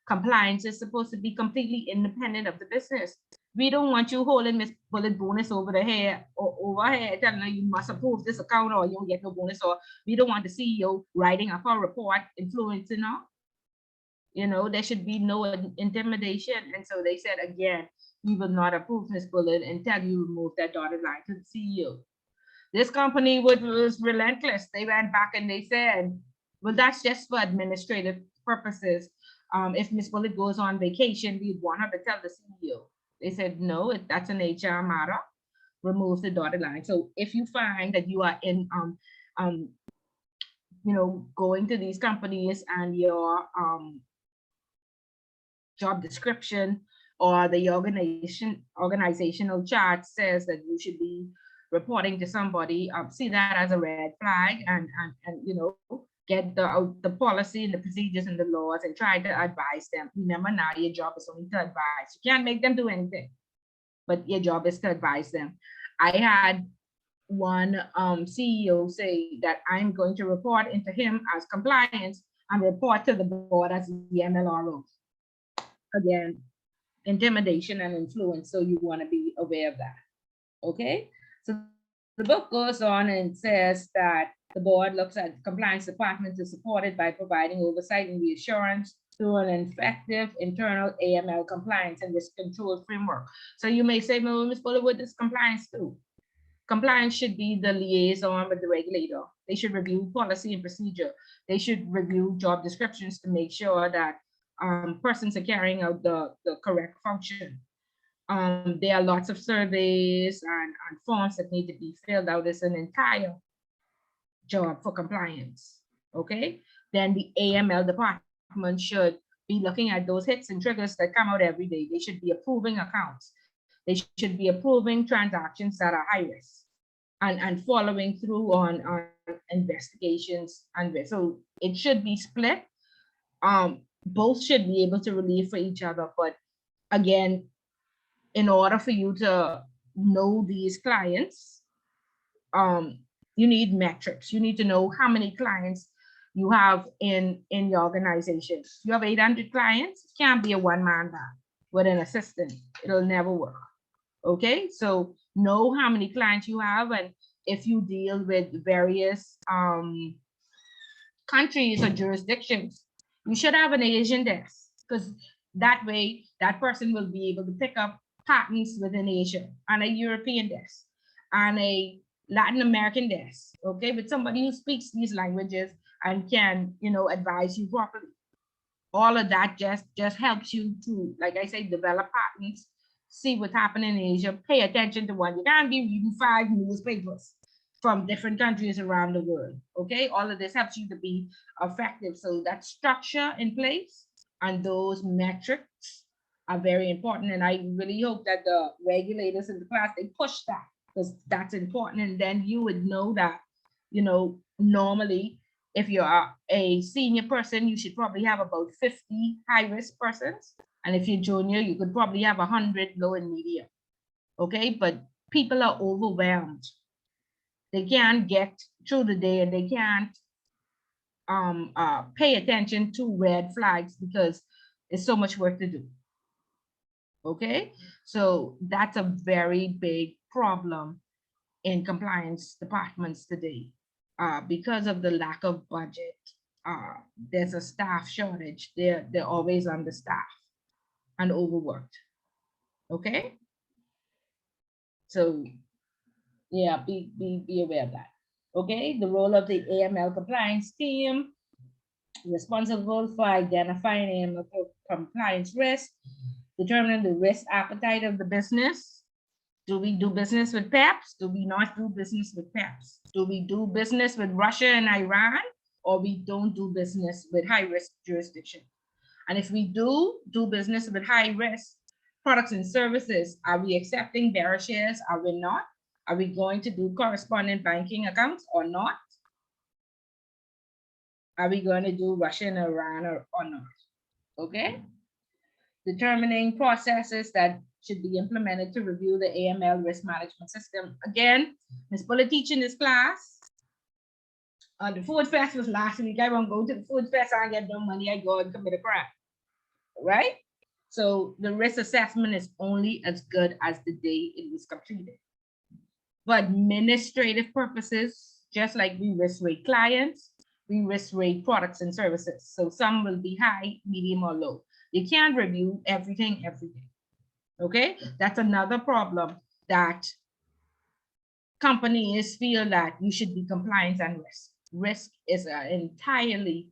compliance is supposed to be completely independent of the business. We don't want you holding Miss Bullet bonus over the hair or over here telling her you must approve this account or you don't get no bonus, or we don't want the CEO writing up a report influencing her. You know, there should be no intimidation. And so they said, again, we will not approve Miss Bullet until you remove that dotted line to the CEO. This company was relentless. They went back and they said, well, that's just for administrative purposes. If Miss Bullet goes on vacation, we'd want her to tell the CEO. They said, no, that's an HR matter. Remove the dotted line. So if you find that you are in, you know, going to these companies and your job description or the organizational chart says that you should be reporting to somebody, see that as a red flag, and you know, get the policy and the procedures and the laws and try to advise them. Remember, now your job is only to advise. You can't make them do anything, but your job is to advise them. I had one CEO say that I'm going to report into him as compliance and report to the board as the MLRO. Again, intimidation and influence, so you want to be aware of that. Okay, so the book goes on and says that the board looks at compliance department is supported by providing oversight and reassurance through an effective internal AML compliance and risk control framework. So you may say, well, Ms. Bullet, what does compliance do? Compliance should be the liaison with the regulator. They should review policy and procedure. They should review job descriptions to make sure that persons are carrying out the correct function. There are lots of surveys and forms that need to be filled out. It's an entire job for compliance. Okay, then the AML department should be looking at those hits and triggers that come out every day. They should be approving accounts. They should be approving transactions that are high risk and following through on investigations. And so it should be split. Both should be able to relieve for each other. But again, in order for you to know these clients, you need metrics. You need to know how many clients you have in your organization. You have 800 clients, it can't be a one-man band with an assistant. It'll never work. Okay, so know how many clients you have, and if you deal with various countries or jurisdictions, you should have an Asian desk, because that way that person will be able to pick up patents within Asia, and a European desk, and a Latin American desk, okay, with somebody who speaks these languages and can, you know, advise you properly. All of that just helps you to, like I say, develop patents, see what's happening in Asia, pay attention to one. You can't be reading 5 newspapers from different countries around the world, okay? All of this helps you to be effective. So that structure in place and those metrics are very important. And I really hope that the regulators in the class, they push that, because that's important. And then you would know that, you know, normally, if you're a senior person, you should probably have about 50 high-risk persons. And if you're junior, you could probably have 100 low and medium. Okay, but people are overwhelmed. They can't get through the day, and they can't pay attention to red flags because there's so much work to do. Okay, so that's a very big problem in compliance departments today. Because of the lack of budget, there's a staff shortage. They're always understaffed and overworked. Okay, so yeah, be aware of that. Okay, the role of the AML compliance team, responsible for identifying AML compliance risk, determining the risk appetite of the business. Do we do business with PEPs? Do we not do business with PEPs? Do we do business with Russia and Iran, or we don't do business with high-risk jurisdiction? And if we do business with high-risk products and services, are we accepting bearer shares? Are we not? Are we going to do correspondent banking accounts or not? Are we going to do Russia and Iran or not? Okay. Determining processes that should be implemented to review the AML risk management system. Again, Ms. Bullet teaching this class. The food fest was last week. I won't go to the food fest. I get no money. I go and commit a crime. right? So the risk assessment is only as good as the day it was completed. For administrative purposes, just like we risk rate clients, we risk rate products and services. So some will be high, medium, or low. You can't review everything every day. Okay, that's another problem that companies feel that you should be compliance and risk. Risk is an entirely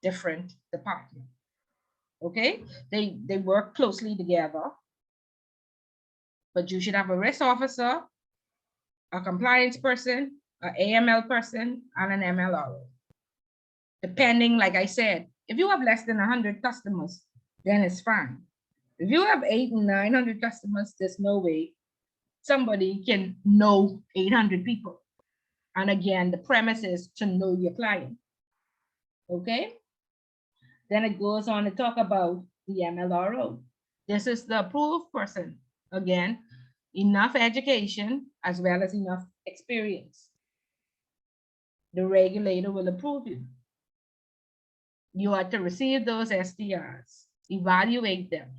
different department. Okay, they work closely together, but you should have a risk officer, a compliance person, an AML person, and an MLRO. Depending, like I said, if you have less than 100 customers, then it's fine. If you have 800 and 900 customers, there's no way somebody can know 800 people. And again, the premise is to know your client. Okay? Then it goes on to talk about the MLRO. This is the approved person. Again, enough education as well as enough experience. The regulator will approve you. You are to receive those SDRs, evaluate them,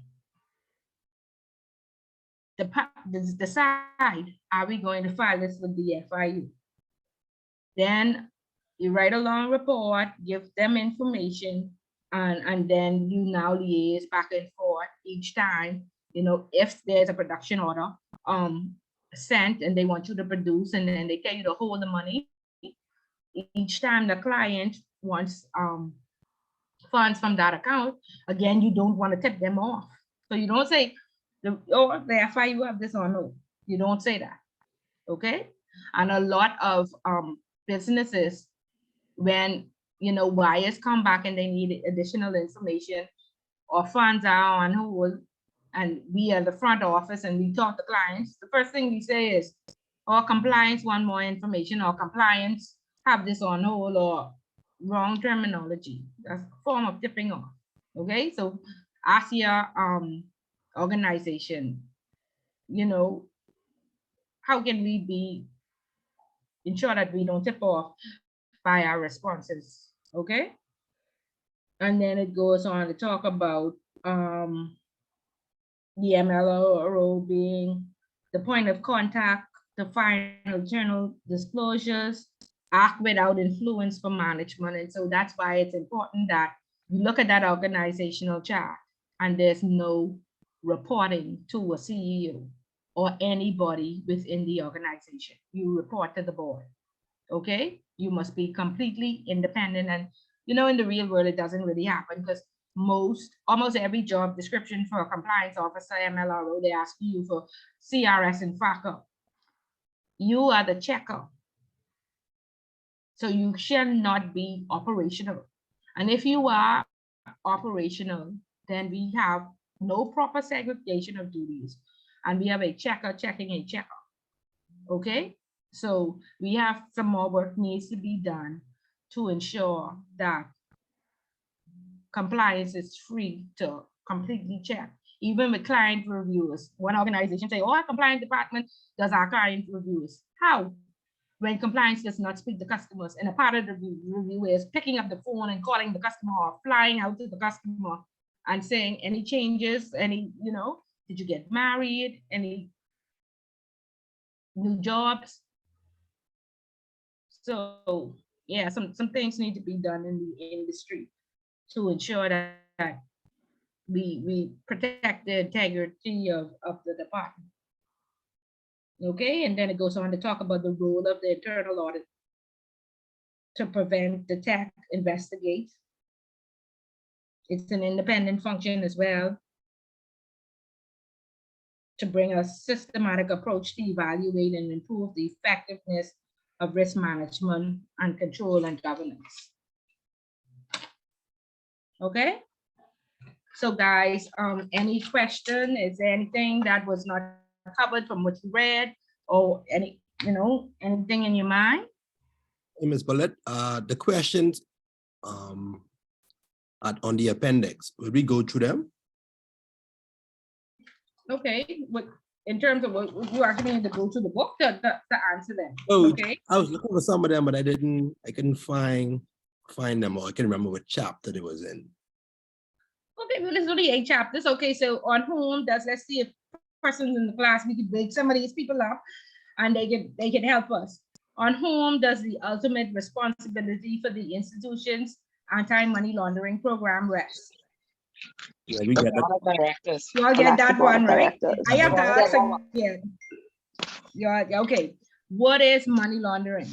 decide, are we going to file this with the FIU? Then you write a long report, give them information, and then you now liaise back and forth each time, you know, if there's a production order sent and they want you to produce, and then they tell you to hold the money. Each time the client wants funds from that account, again, you don't want to tip them off. So you don't say, the FIU have this or no. You don't say that, okay? And a lot of businesses, when, you know, wires come back and they need additional information or funds are on hold, and we are the front office and we talk to clients, the first thing we say is, or compliance want more information, or compliance have this on hold, or wrong terminology. That's a form of tipping off. Okay, so ask your organization, you know, how can we ensure that we don't tip off by our responses? Okay, and then it goes on to talk about the MLRO being the point of contact, the final journal disclosures, act without influence for management. And so that's why it's important that you look at that organizational chart and there's no reporting to a CEO or anybody within the organization. You report to the board, okay? You must be completely independent. And you know, in the real world, it doesn't really happen, because almost every job description for a compliance officer, MLRO, they ask you for CRS and FACA. You are the checker. So you shall not be operational. And if you are operational, then we have no proper segregation of duties. And we have a checker checking a checker. Okay? So we have some more work needs to be done to ensure that compliance is free to completely check. Even with client reviews, one organization say, oh, our compliance department does our client reviews. How? When compliance does not speak to customers, and a part of the review is picking up the phone and calling the customer, or flying out to the customer and saying any changes, any, you know, did you get married, any new jobs? So yeah, some things need to be done in the industry to ensure that we protect the integrity of the department. Okay, and then it goes on to talk about the role of the internal audit to prevent, detect, investigate. It's an independent function as well to bring a systematic approach to evaluate and improve the effectiveness of risk management and control and governance. Okay, so guys, any question? Is there anything that was not covered from what you read, or any, you know, anything in your mind? Hey, Ms. Bullet, the questions on the appendix, will we go through them? Okay, what in terms of what you actually need to go to the book to answer them. Oh, okay. I was looking for some of them, but I couldn't find them, or I can't remember what chapter it was in. Okay, well, it's only 8 chapters. Okay, so on whom does, let's see if persons in the class, we could break some of these people up and they can help us. On whom does the ultimate responsibility for the institution's anti-money laundering program rest? Yeah, we get it. Board of directors. You all Well, get that's the that board of one, right? directors. I have to Board of ask again. Yeah, okay. What is money laundering?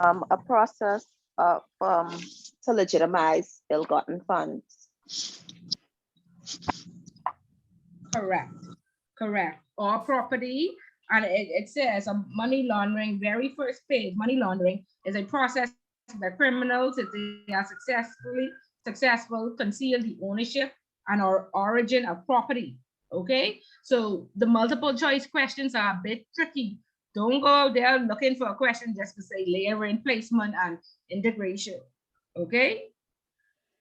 A process of to legitimize ill-gotten funds. Correct, correct. Or property, and it says money laundering, very first page, money laundering is a process that criminals, if they are successful, conceal the ownership and or origin of property. Okay, so the multiple choice questions are a bit tricky. Don't go out there looking for a question just to say layering, placement, and integration. Okay,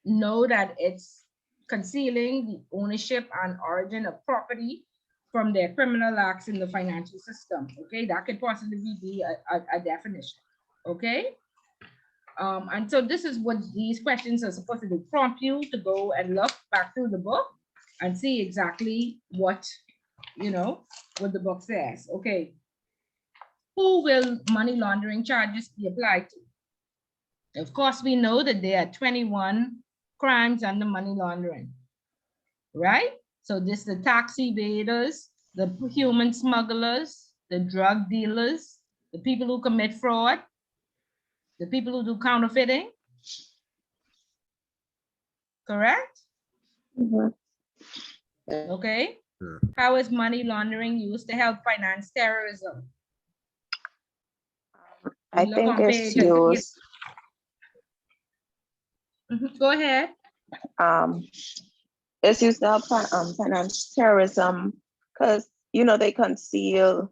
know that it's concealing the ownership and origin of property from their criminal acts in the financial system. Okay, that could possibly be a definition. Okay, and so this is what these questions are supposed to do, prompt you to go and look back through the book and see exactly what, you know, what the book says. Okay, who will money laundering charges be applied to? Of course, we know that there are 21 crimes under money laundering, right? So this is the tax evaders, the human smugglers, the drug dealers, the people who commit fraud, the people who do counterfeiting, correct? Okay. How is money laundering used to help finance terrorism? I Look think on it's page, used, go ahead. it's used to help finance terrorism because, you know, they conceal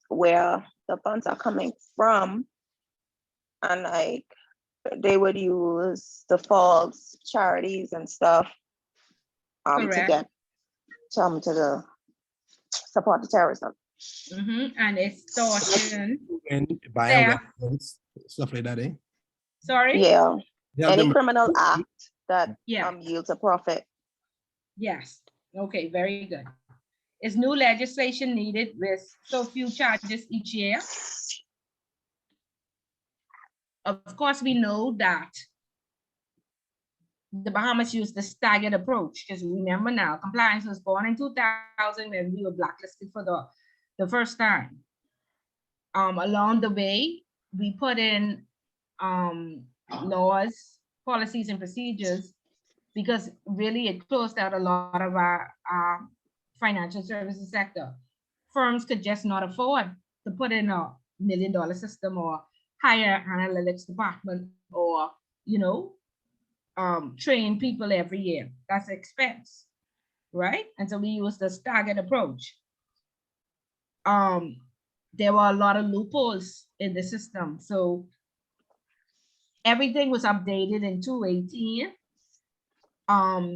where the funds are coming from, and like they would use the false charities and stuff to Correct. get to support the terrorism. And extortion. And buying Theft. weapons, stuff like that, eh? Sorry? Yeah, Yeah, any them- criminal act that Yeah. yields a profit. Yes. Okay, very good. Is new legislation needed with so few charges each year? Of course, we know that the Bahamas used the staggered approach, because remember now, compliance was born in 2000 when we were blacklisted for the first time. Along the way, we put in laws, policies, and procedures, because really it closed out a lot of our financial services sector. Firms could just not afford to put in a $1 million system or hire analytics department or, you know, train people every year. That's expense, right? And so we use the staggered approach. There were a lot of loopholes in the system. So everything was updated in 2018.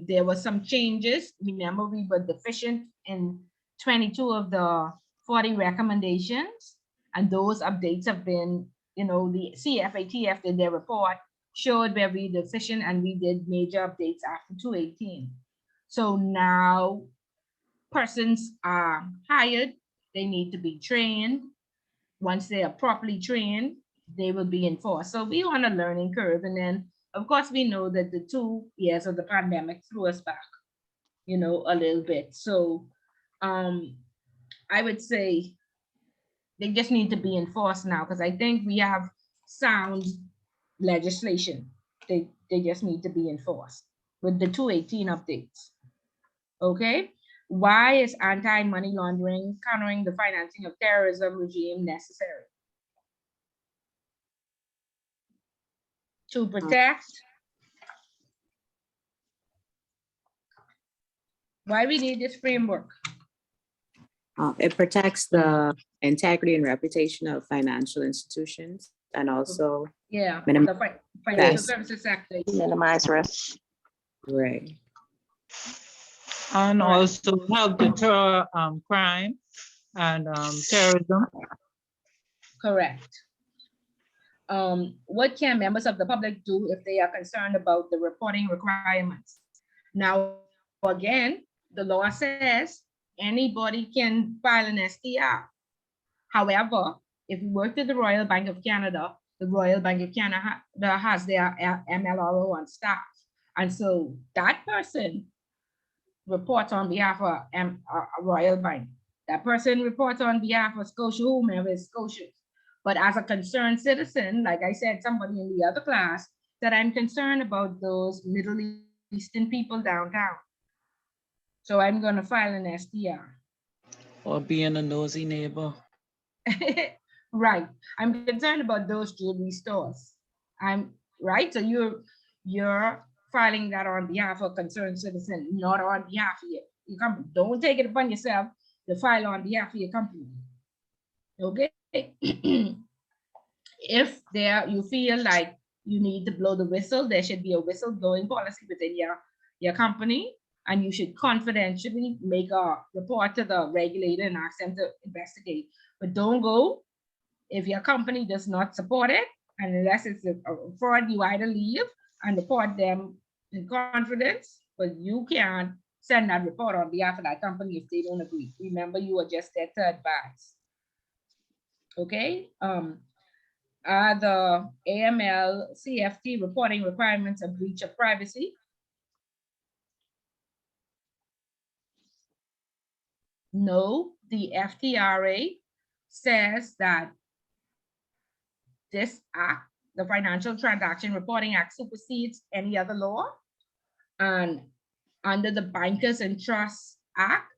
There were some changes. Remember, we were deficient in 22 of the 40 recommendations, and those updates have been, you know, the CFATF did their report, showed where we deficient, and we did major updates after 2018. So now persons are hired, they need to be trained. Once they are properly trained, they will be enforced. So we're on a learning curve. And then, of course, we know that the 2 years of the pandemic threw us back, you know, a little bit. So I would say they just need to be enforced now, because I think we have sound legislation. They just need to be enforced with the 2018 updates. Okay. Why is anti-money laundering, countering the financing of terrorism regime necessary? To protect. Why we need this framework? It protects the integrity and reputation of financial institutions, and also Yeah, minimize the financial risk. services sector. Minimize risk. Right. And also help deter crime and terrorism. Correct. What can members of the public do if they are concerned about the reporting requirements? Now, again, the law says anybody can file an STR. However, if you work with the Royal Bank of Canada, the Royal Bank of Canada has their MLRO on staff. And so that person reports on behalf of Royal Bank. That person reports on behalf of Scotia, whomever is Scotia. But as a concerned citizen, like I said, somebody in the other class, that I'm concerned about those Middle Eastern people downtown. So I'm gonna file an STR. Or being a nosy neighbor. Right. I'm concerned about those jewelry stores. I'm right. So you're filing that on behalf of concerned citizen, not on behalf of your company. Don't take it upon yourself to file on behalf of your company. Okay. If you feel like you need to blow the whistle, there should be a whistleblowing policy within your company, and you should confidentially make a report to the regulator and ask them to investigate. But don't go if your company does not support it, and unless it's a fraud, you either leave and report them in confidence, but you can't send that report on behalf of that company if they don't agree. Remember, you are just there to advise. Okay. Are the AML CFT reporting requirements a breach of privacy? No, the FTRA says that this act, the Financial Transaction Reporting Act, supersedes any other law. And under the Bankers and Trusts Act,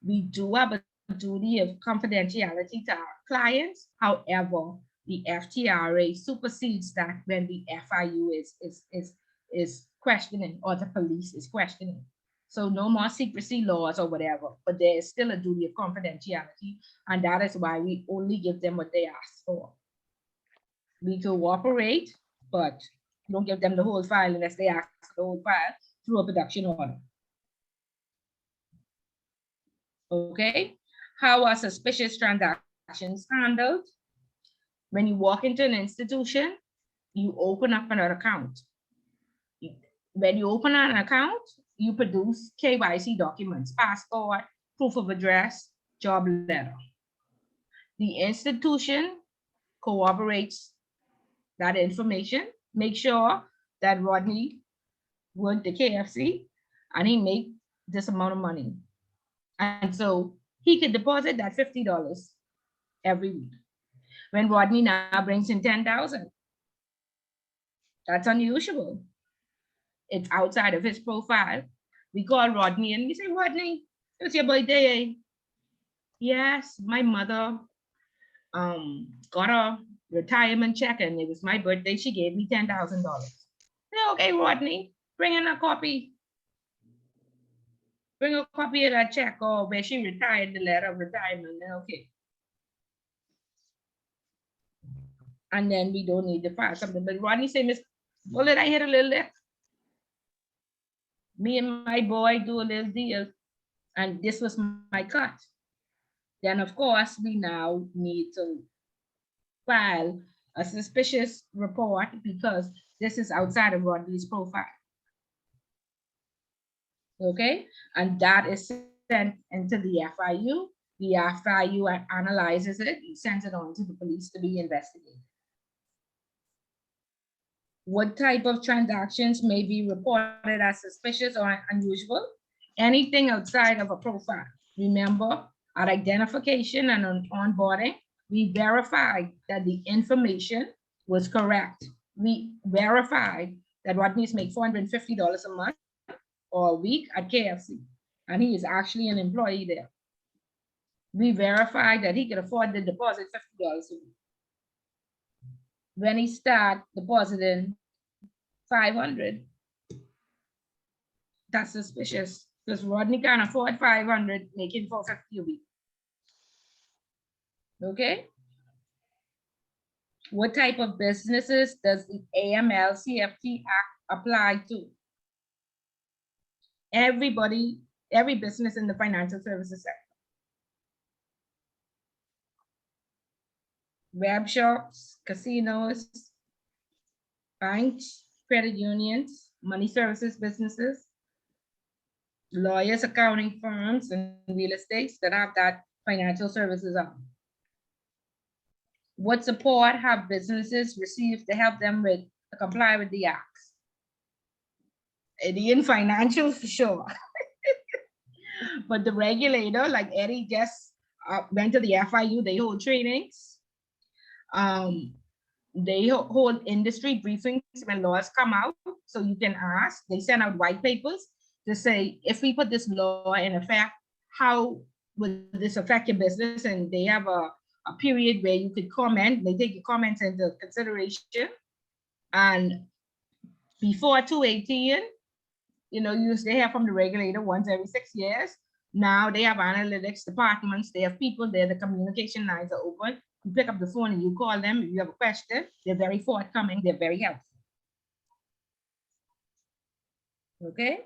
we do have a duty of confidentiality to our clients. However, the FTRA supersedes that when the FIU is questioning, or the police is questioning. So no more secrecy laws or whatever, but there is still a duty of confidentiality, and that is why we only give them what they ask for. We cooperate, but don't give them the whole file unless they ask for the whole file through a production order. Okay, how are suspicious transactions handled? When you walk into an institution, you open up an account. When you open an account, you produce KYC documents, passport, proof of address, job letter. The institution corroborates that information. Make sure that Rodney went to KFC and he made this amount of money. And so he could deposit that $50 every week. When Rodney now brings in 10,000, that's unusual. It's outside of his profile. We call Rodney and we say, Rodney, it's your birthday. Yes, my mother got a retirement check and it was my birthday. She gave me $10,000. Okay, Rodney, bring in a copy. Bring a copy of that check or where she retired, the letter of retirement. Okay. And then we don't need to file something. But Rodney say, Miss Bullet, I hit a little lift. Me and my boy do a little deal, and this was my cut. Then of course we now need to file a suspicious report because this is outside of Rodney's profile. Okay, and that is sent into the FIU. The FIU analyzes it, sends it on to the police to be investigated. What type of transactions may be reported as suspicious or unusual? Anything outside of a profile. Remember, at identification and on onboarding, we verified that the information was correct. We verified that Rodney's make $450 a month or a week at KFC, and he is actually an employee there. We verified that he could afford to deposit $50 a week. When he start depositing 500, that's suspicious because Rodney can't afford 500, making $450 a week. Okay. What type of businesses does the AML CFT Act apply to? Everybody, every business in the financial services sector. Web shops, casinos, banks, credit unions, money services businesses, lawyers, accounting firms, and real estates that have that financial services arm. What support have businesses received to help them with to comply with the acts? Eddie in financial for sure. But the regulator, like Eddie just went to the FIU, they hold trainings. They hold industry briefings when laws come out, so you can ask. They send out white papers to say, if we put this law in effect, how would this affect your business? And they have a period where you could comment. They take your comments into consideration. And before 218, you know, you used to hear from the regulator once every 6 years. Now they have analytics departments. They have people there. The communication lines are open. You pick up the phone and you call them. If you have a question, they're very forthcoming. They're very helpful. Okay.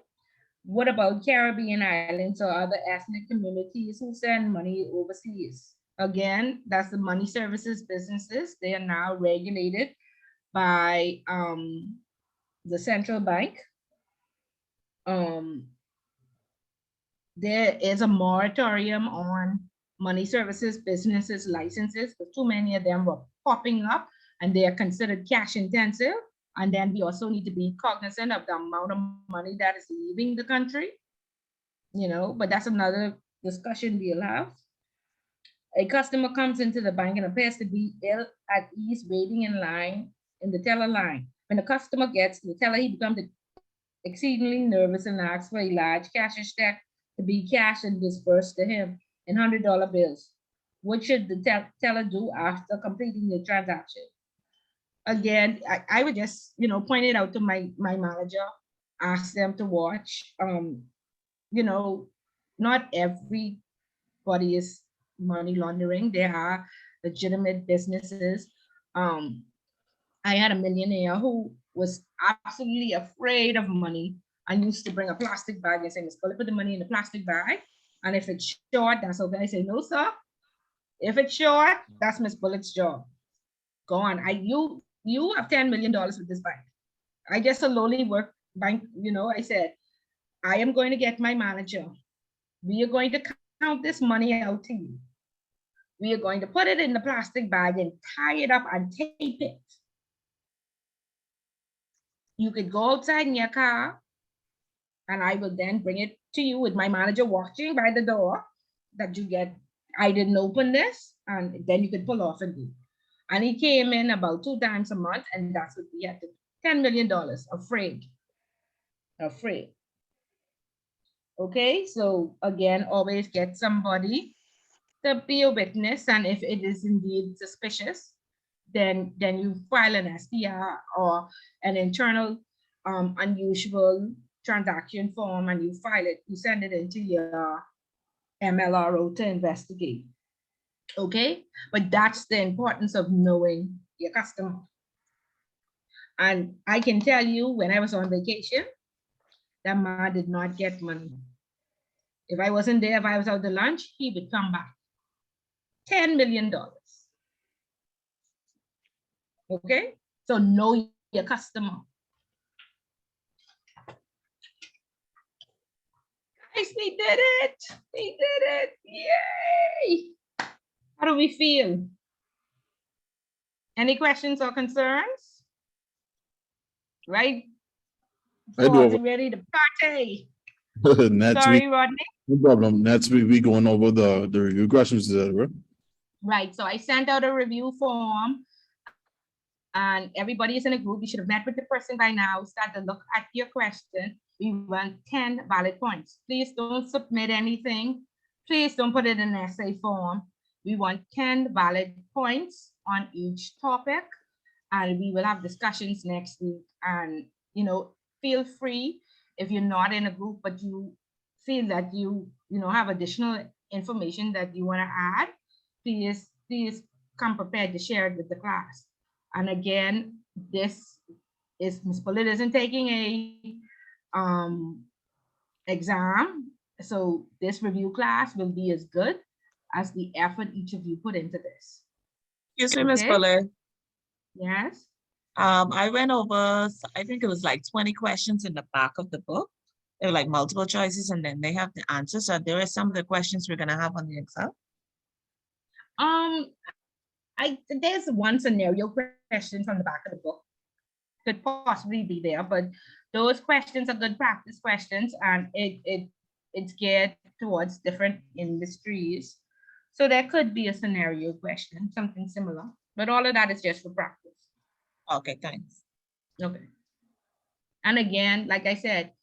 What about Caribbean islands or other ethnic communities who send money overseas? Again, that's the money services businesses. They are now regulated by the central bank. There is a moratorium on money services businesses licenses, but too many of them were popping up and they are considered cash intensive. And then we also need to be cognizant of the amount of money that is leaving the country, you know, but that's another discussion we'll have. A customer comes into the bank and appears to be ill at ease, waiting in line in the teller line. When the customer gets to the teller, he becomes exceedingly nervous and asks for a large cashier check to be cashed and dispersed to him in $100 bills. What should the teller do after completing the transaction? Again, I would just, you know, point it out to my manager, ask them to watch. You know, not everybody is money laundering. There are legitimate businesses. I had a millionaire who was absolutely afraid of money and used to bring a plastic bag and say, Miss Bullet, put the money in the plastic bag. And if it's short, that's okay. I say, no, sir. If it's short, that's Miss Bullet's job. Go on. You have $10 million with this bank. I just slowly work bank, you know, I said, I am going to get my manager. We are going to count this money out to you. We are going to put it in the plastic bag and tie it up and tape it. You could go outside in your car and I will then bring it to you with my manager watching by the door that you get, I didn't open this, and then you could pull off and do. And he came in about 2 times a month, and that's what we had to, $10 million, afraid. Okay, so again, always get somebody to be a witness, and if it is indeed suspicious, then you file an SPR or an internal unusual transaction form, and you file it, you send it into your MLRO to investigate. Okay, but that's the importance of knowing your customer. And I can tell you, when I was on vacation, that man did not get money. If I wasn't there, if I was out to lunch, he would come back. $10 million. Okay, so know your customer. Guys, we did it. We did it. Yay. How do we feel? Any questions or concerns? Right? I do have So ready to party. next Sorry, week. Rodney. No problem. Next week we going over the review questions, right? Right. So I sent out a review form and everybody is in a group. You should have met with the person by now. Start to look at your question. We want 10 valid points. Please don't submit anything. Please don't put it in an essay form. We want 10 valid points on each topic, and we will have discussions next week. And, you know, feel free, if you're not in a group, but you feel that you have additional information that you want to add, please come prepared to share it with the class. And again, this is Ms. Bullet isn't taking a exam, so this review class will be as good as the effort each of you put into this. Excuse me, Ms. Okay? Bullet. Yes. I went over, I think it was like 20 questions in the back of the book. There were like multiple choices and then they have the answers. So there are some of the questions we're gonna have on the exam. There's one scenario question from the back of the book. Could possibly be there, but those questions are good practice questions, and it's geared towards different industries. So there could be a scenario question, something similar, but all of that is just for practice. Okay, thanks. Okay. And again, like I said,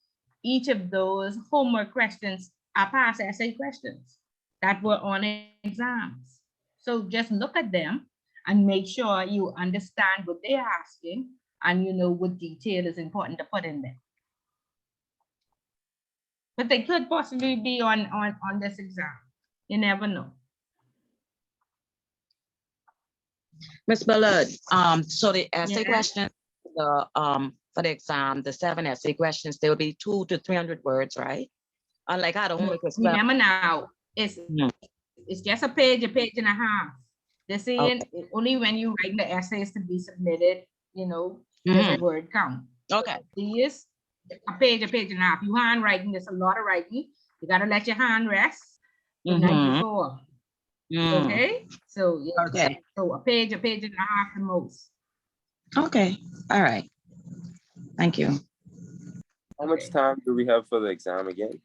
each of those homework questions are past essay questions that were on exams. So just look at them and make sure you understand what they're asking and you know what detail is important to put in there. But they could possibly be on this exam. You never know. Ms. Ballard, so the essay Yeah. question, for the exam, the 7 essay questions, there will be 200 to 300 words, right? Unlike how the homework was 12. Remember now, it's just a page and a half. They're saying only when you write the essays to be submitted, you know, there's a word count. Okay. These a page and a half. You handwriting, there's a lot of writing. You gotta let your hand rest the night before. Okay, so yeah, Okay. so a page and a half the most. Okay, all right. Thank you. How much time do we have for the exam again?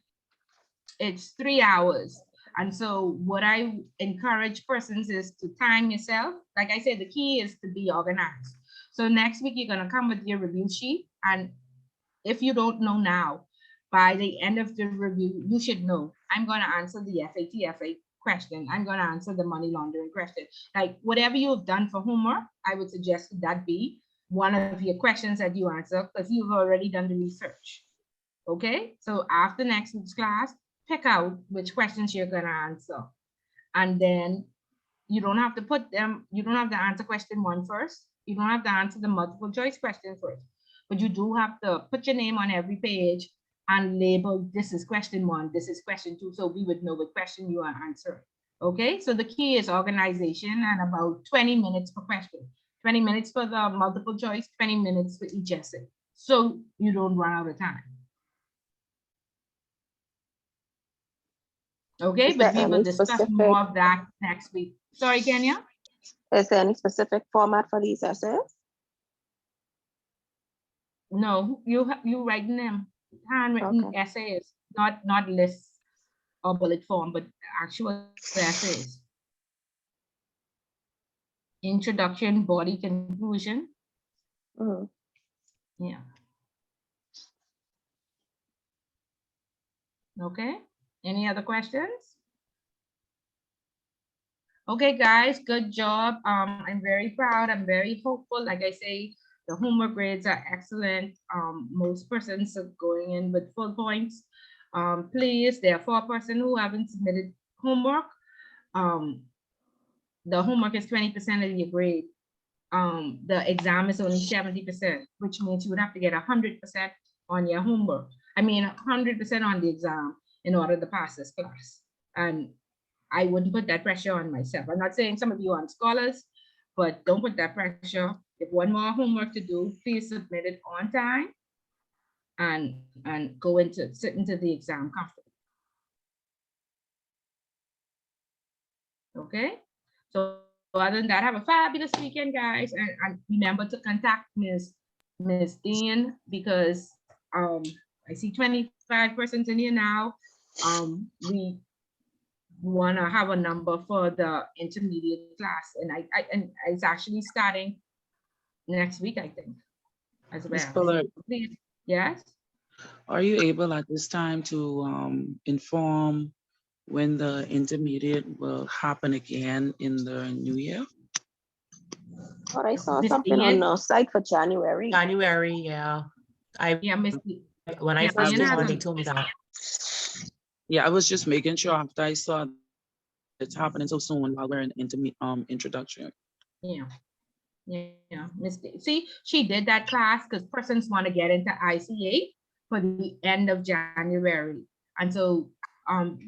It's 3 hours. And so what I encourage persons is to time yourself. Like I said, the key is to be organized. So next week, you're gonna come with your review sheet. And if you don't know now, by the end of the review, you should know. I'm gonna answer the FATFA question. I'm gonna answer the money laundering question. Like whatever you've done for homework, I would suggest that be one of your questions that you answer because you've already done the research. Okay, so after next week's class, pick out which questions you're gonna answer. And then you don't have to put them, you don't have to answer question 1 first. You don't have to answer the multiple choice question first, but you do have to put your name on every page and label, this is question 1, this is question 2, so we would know what question you are answering. Okay, so the key is organization and about 20 minutes per question. 20 minutes for the multiple choice, 20 minutes for each essay, so you don't run out of time. Okay, but we will discuss more of that next week. Sorry, Kenya? Is there any specific format for these essays? No, you writing them, handwritten essays, not lists or bullet form, but actual essays. Introduction, body, conclusion. Yeah. Okay, any other questions? Okay, guys, good job. I'm very proud. I'm very hopeful. Like I say, the homework grades are excellent. Most persons are going in with full points. Please, there are 4 persons who haven't submitted homework. The homework is 20% of your grade. The exam is only 70%, which means you would have to get 100% on your homework. I mean, 100% on the exam in order to pass this class. And I wouldn't put that pressure on myself. I'm not saying some of you aren't scholars, but don't put that pressure. If one more homework to do, please submit it on time and sit into the exam comfortably. Okay, so other than that, have a fabulous weekend, guys, and remember to contact Ms. Dean because I see 25 persons in here now. We want to have a number for the intermediate class, and it's actually starting next week, I think, as well. Ms. Bullard, Please, yes. are you able at this time to inform when the intermediate will happen again in the new year? Thought I saw something on the site for January. January, yeah. When I first came on, they told me that. Yeah, I was just making sure after I saw it's happening so soon while we're in introduction. Yeah. See, she did that class because persons want to get into ICA for the end of January. And so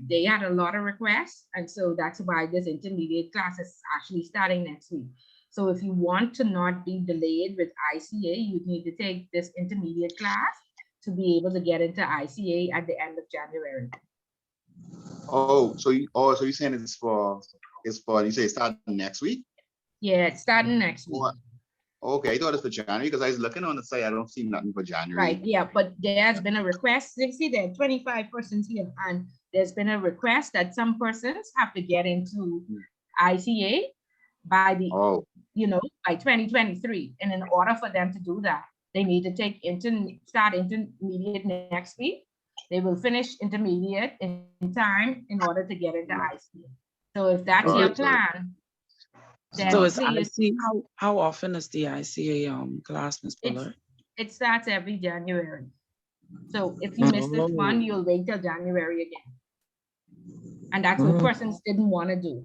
they had a lot of requests. And so that's why this intermediate class is actually starting next week. So if you want to not be delayed with ICA, you need to take this intermediate class to be able to get into ICA at the end of January. Oh, so you're saying it's for you say it's starting next week? Yeah, it's starting next week. What? Okay, I thought it's for January because I was looking on the site. I don't see nothing for January. Right, yeah, but there has been a request. You see, there are 25 persons here, and there's been a request that some persons have to get into ICA by the, by 2023. And in order for them to do that, they need to start intermediate next week. They will finish intermediate in time in order to get into ICA. So if that's your plan, then So is please, ICA, how often is the ICA class, Ms. Bullard? it starts every January. So if you miss this one, you'll wait till January again. And that's what persons didn't want to do.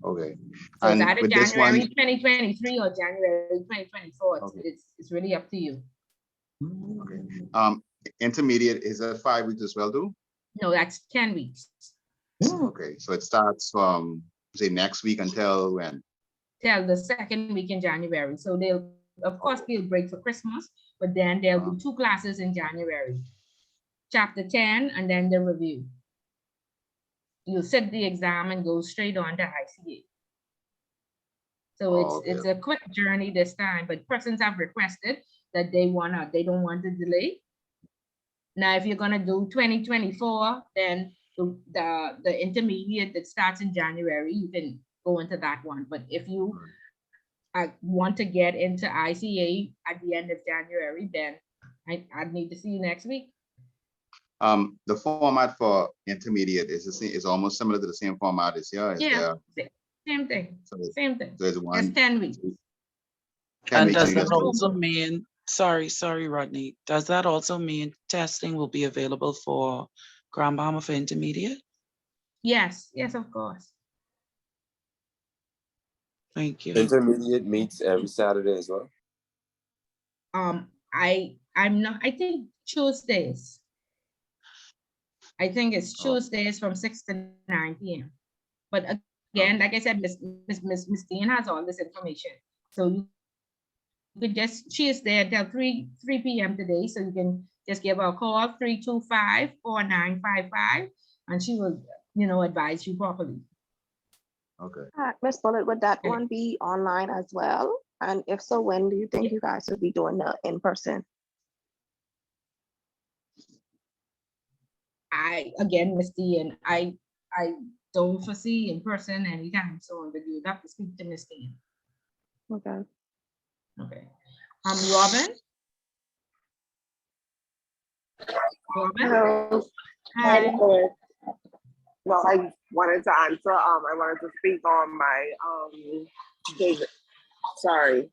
Okay. So it's And either with this January one, 2023 or January 2024. It's really up to you. intermediate is that 5 weeks as well, too? No, that's 10 weeks. Okay, so it starts from say next week until when? Till the second week in January. So they'll, of course, be a break for Christmas, but then there'll be 2 classes in January. Chapter 10 and then the review. You'll sit the exam and go straight on to ICA. So it's a quick journey this time, but persons have requested that they don't want to delay. Now, if you're gonna do 2024, then the intermediate that starts in January, you can go into that one. But if you want to get into ICA at the end of January, then I'd need to see you next week. The format for intermediate is the same, is almost similar to the same format as yours. Yeah, same thing. Same thing. There's one. Just 10 weeks. And does that also mean, sorry, Rodney, does that also mean testing will be available for Grand Bahama for intermediate? Yes, of course. Thank you. Intermediate meets every Saturday as well? I'm not, I think Tuesdays. I think it's Tuesdays from 6 to 9 p.m. But again, like I said, Miss Dean has all this information. So you could just, she is there until 3 p.m. today. So you can just give her a call, 325-4955, and she will, advise you properly. Okay. Ms. Bullitt, would that one be online as well? And if so, when do you think you guys will be doing the in-person? Again, Miss Dean, I don't foresee in person anytime soon, but you would have to speak to Miss Dean. Okay. Okay. Robin? Hello. Hi. Well, I wanted to answer. I wanted to speak on my David. Sorry.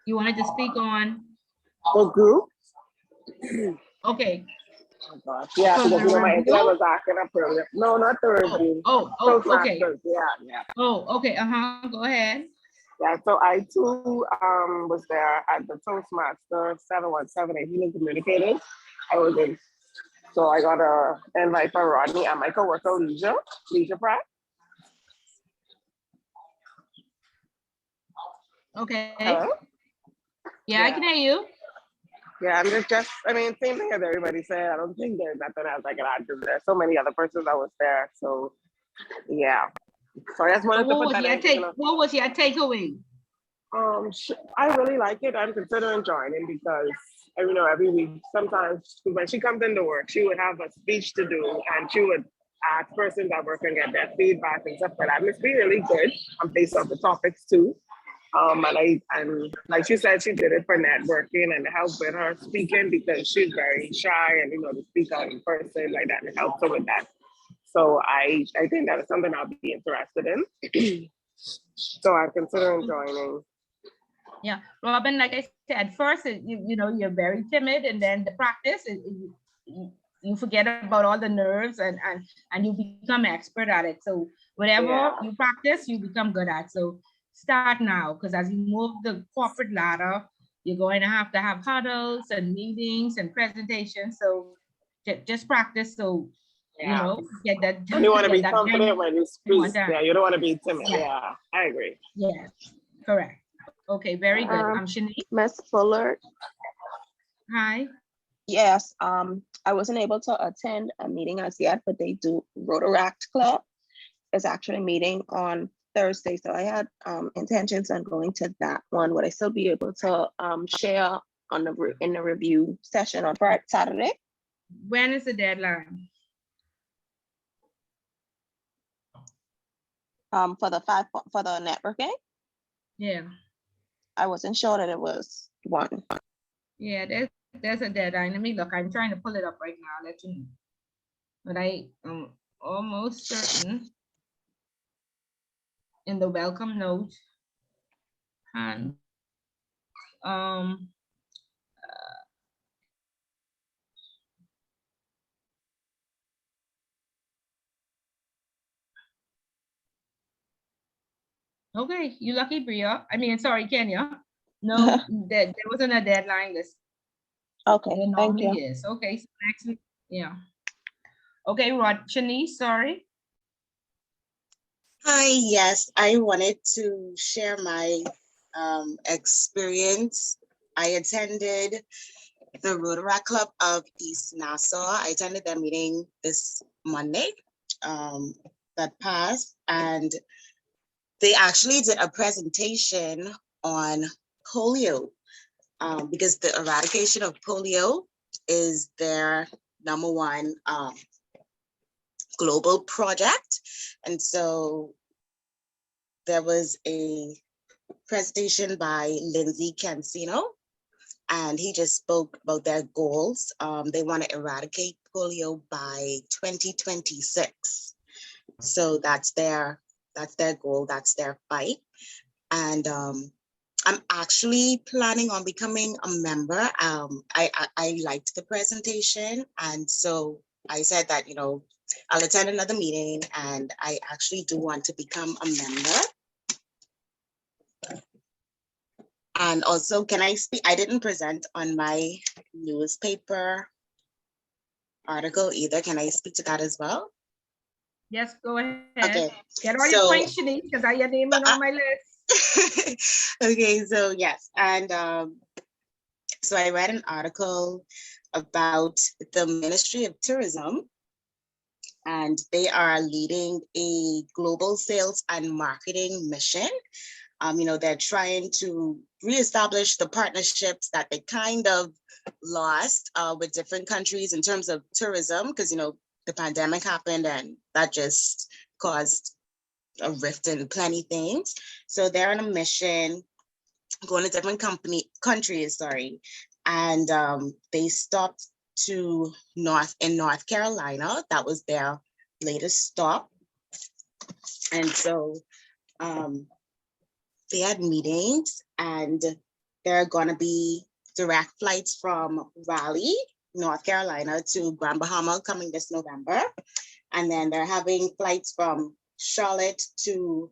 You wanted to speak on the group? Okay. Oh gosh. Yeah, because my internet was acting up earlier. No, not the review. Okay. Yeah. Oh, okay. Go ahead. Yeah, so I too was there at the Toastmaster 7178 Healing Communicators. I was in. So I got a invite from Rodney and my coworker Leisure Pratt. Okay. Hello? Yeah, I can hear you. Yeah, I'm just I mean, same thing as everybody said. I don't think there's nothing else I can add to there. So many other persons that was there. So yeah. So I just wanted to put that in. What was your takeaway? I really like it. I'm considering joining because every week, sometimes when she comes into work, she would have a speech to do and she would ask persons that work and get their feedback and stuff like that. And it's been really good based on the topics too. And like she said, she did it for networking and help with her speaking because she's very shy and to speak out in person like that and help her with that. So I think that is something I'll be interested in. So I'm considering joining. Yeah, Robin, like I said, first, you're very timid, and then the practice, you forget about all the nerves and you become expert at it. So whatever you practice, you become good at. So start now, because as you move the corporate ladder, you're going to have huddles and meetings and presentations. So just practice. So get that. You want to be confident when you speak. Yeah, you don't want to be timid. Yeah, I agree. Yeah. Correct. Okay, very good. Shanice. Miss Fuller. Hi. Yes, I wasn't able to attend a meeting as yet, but they do Rotaract Club is actually meeting on Thursday. So I had intentions on going to that one. Would I still be able to share on in the review session on Friday, Saturday? When is the deadline? For the networking? Yeah. I wasn't sure that it was one. Yeah, there's a deadline. Let me look. I'm trying to pull it up right now. Let you know. But I am almost certain in the welcome note and okay, you lucky, Bria. I mean, sorry, Kenya. No, there wasn't a deadline list. Okay, there thank normally you. is. Okay, so next week, yeah. Okay, Rod, Shanice, sorry. Hi, yes, I wanted to share my experience. I attended the Rotaract Club of East Nassau. I attended their meeting this Monday that passed, and they actually did a presentation on polio because the eradication of polio is their #1 global project. And so there was a presentation by Lindsay Cancino, and he just spoke about their goals. They want to eradicate polio by 2026. So that's their goal, that's their fight. And I'm actually planning on becoming a member. I liked the presentation, and so I said that, I'll attend another meeting, and I actually do want to become a member. And also, can I speak? I didn't present on my newspaper article either. Can I speak to that as well? Yes, go ahead. Okay. Get all your points, Shanice, because I your name on my list. Okay, so yes, and so I read an article about the Ministry of Tourism, and they are leading a global sales and marketing mission. They're trying to reestablish the partnerships that they kind of lost with different countries in terms of tourism, because, the pandemic happened and that just caused a rift in plenty things. So they're on a mission, going to different countries, and they stopped to North Carolina. That was their latest stop. And so they had meetings, and there are going to be direct flights from Raleigh, North Carolina to Grand Bahama coming this November. And then they're having flights from Charlotte to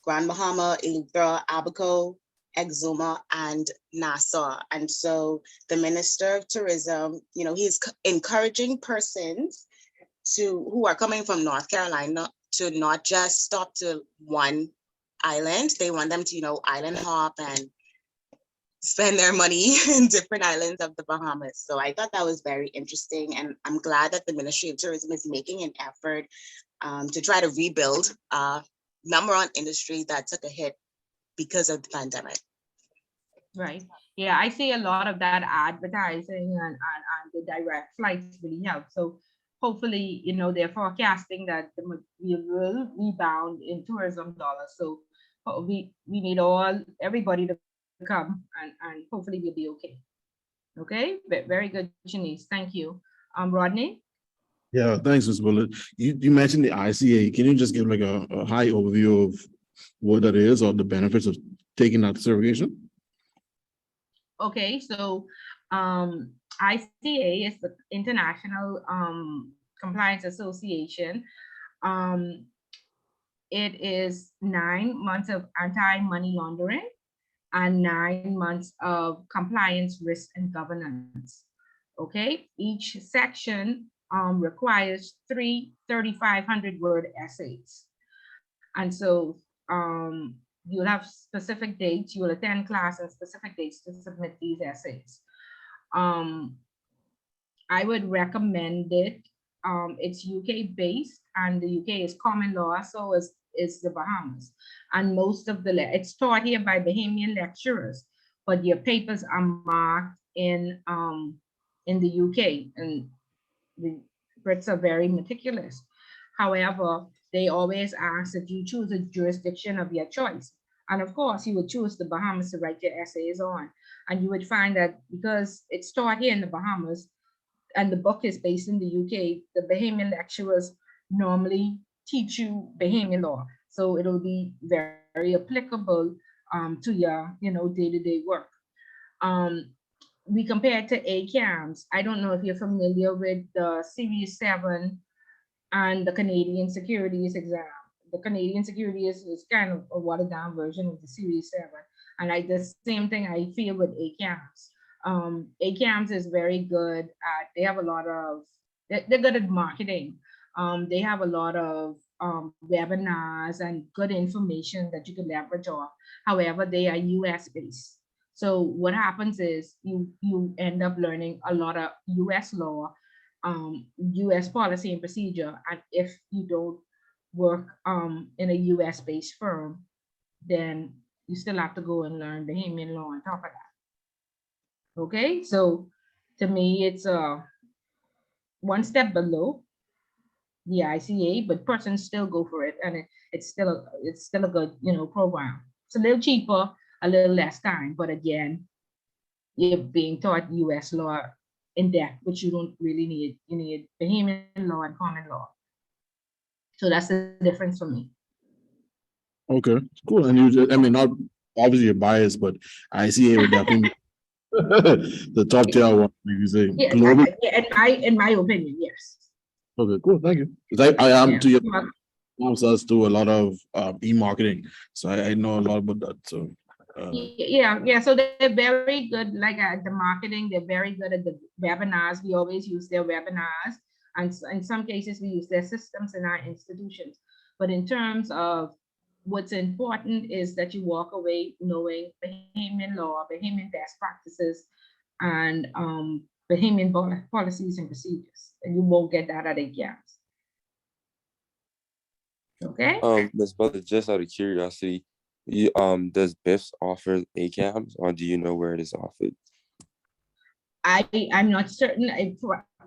Grand Bahama, Eleuthera, Abaco, Exuma, and Nassau. And so the Minister of Tourism, he's encouraging persons who are coming from North Carolina to not just stop to one island. They want them to, island hop and spend their money in different islands of the Bahamas. So I thought that was very interesting. And I'm glad that the Ministry of Tourism is making an effort to try to rebuild #1 industry that took a hit because of the pandemic. Right. Yeah, I see a lot of that advertising and the direct flights really help. So hopefully, they're forecasting that we will rebound in tourism dollars. So we need everybody to come, and hopefully we'll be okay. Okay, very good, Shanice. Thank you. Rodney? Yeah, thanks, Ms. Bullitt. You mentioned the ICA. Can you just give like a high overview of what that is or the benefits of taking out segregation? Okay, so ICA is the International Compliance Association. It is 9 months of anti-money laundering and 9 months of compliance, risk, and governance. Okay, each section requires 3 3,500-word essays. And so you'll have specific dates, you will attend class and specific dates to submit these essays. I would recommend it. It's UK based, and the UK is common law, so is the Bahamas. And most of it's taught here by Bahamian lecturers, but your papers are marked in the UK, and the Brits are very meticulous. However, they always ask that you choose a jurisdiction of your choice. And of course, you would choose the Bahamas to write your essays on. And you would find that because it's taught here in the Bahamas, and the book is based in the UK, the Bahamian lecturers normally teach you Bahamian law. So it'll be very applicable to your, day-to-day work. We compare to ACAMS. I don't know if you're familiar with the Series 7 and the Canadian Securities exam. The Canadian Securities is kind of a watered down version of the Series 7. And the same thing I feel with ACAMS. ACAMS is very good at, they have a lot of, they're good at marketing. They have a lot of webinars and good information that you can leverage off. However, they are US based. So what happens is you end up learning a lot of US law, US policy and procedure. And if you don't work in a US based firm, then you still have to go and learn Bahamian law on top of that. Okay, so to me, it's one step below the ICA, but persons still go for it, and it's still a good program. It's a little cheaper, a little less time, but again, you're being taught US law in depth, which you don't really need. You need Bahamian law and common law. So that's the difference for me. Okay, cool. And I mean, not obviously you're biased, but ICA would definitely the top tier one, like you say. Yeah, Global. in my opinion, yes. Okay, cool. Thank you. Because I am to your us do a lot of e-marketing, so I know a lot about that. So Yeah. So they're very good, like at the marketing. They're very good at the webinars. We always use their webinars, and in some cases we use their systems in our institutions. But in terms of what's important is that you walk away knowing Bahamian law, Bahamian best practices, and Bahamian policies and procedures, and you won't get that at ACAMS. Okay. Ms. Butler, just out of curiosity, does BIFS offer ACAMS, or do you know where it is offered? I'm not certain.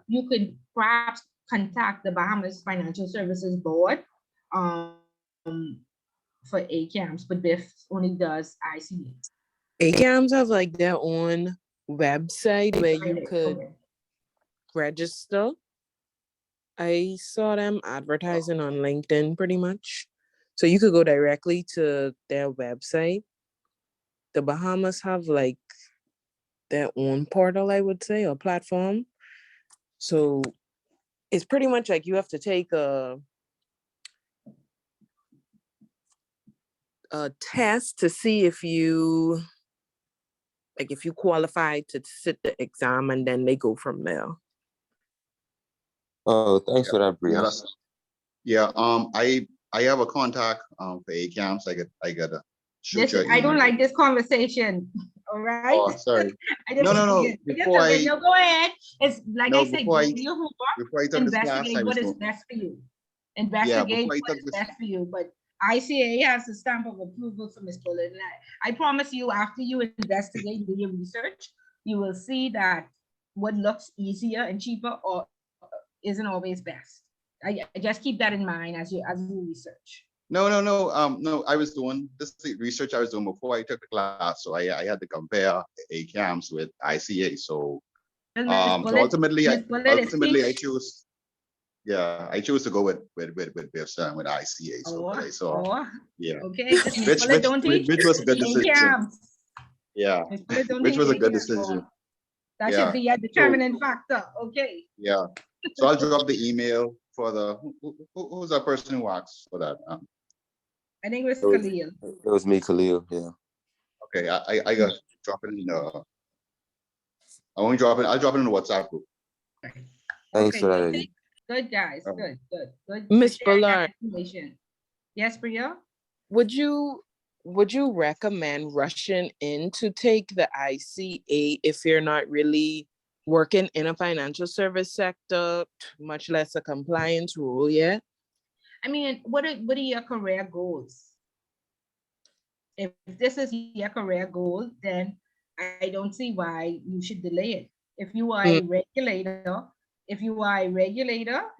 You could perhaps contact the Bahamas Financial Services Board for ACAMS, but BIFS only does ICA. ACAMS have like their own website where you could register. I saw them advertising on LinkedIn pretty much. So you could go directly to their website. The Bahamas have like their own portal, I would say, or platform. So it's pretty much like you have to take a test to see if you qualify to sit the exam, and then they go from there. Oh, thanks for that, Bree. Yeah, I have a contact for ACAMS. I got a shoot your I don't email. like this conversation. All right. Oh, sorry. No. Before no, go ahead. It's like no, I said, before I do your homework, before I took this class, investigate I was what is doing. best for you. Yeah, Investigate before I what took is this. best for you. But ICA has the stamp of approval for Ms. Bullet. And I promise you, after you investigate, do your research, you will see that what looks easier and cheaper or isn't always best. I just keep that in mind as you research. No. I was doing this research I was doing before I took the class, so I had to compare ACAMS with ICA. So, so ultimately I choose. Yeah, I choose to go with BIFS and with ICA. So I saw. Yeah. Okay. Which was a good decision. Yeah. Which was a good decision. That should be a determining factor. Okay. Yeah. So I'll drop the email for the who's that person who asked for that? I think it was Khalil. It was me, Khalil. Yeah. Okay, I got drop it in the. I won't drop it. I'll drop it in the WhatsApp group. Thanks for that. Good guys. Good. Miss Bullard. Yes, Priya. Would you would you recommend rushing in to take the ICA if you're not really working in a financial service sector, much less a compliance role yet? I mean, what are your career goals? If this is your career goal, then I don't see why you should delay it. If you are a regulator,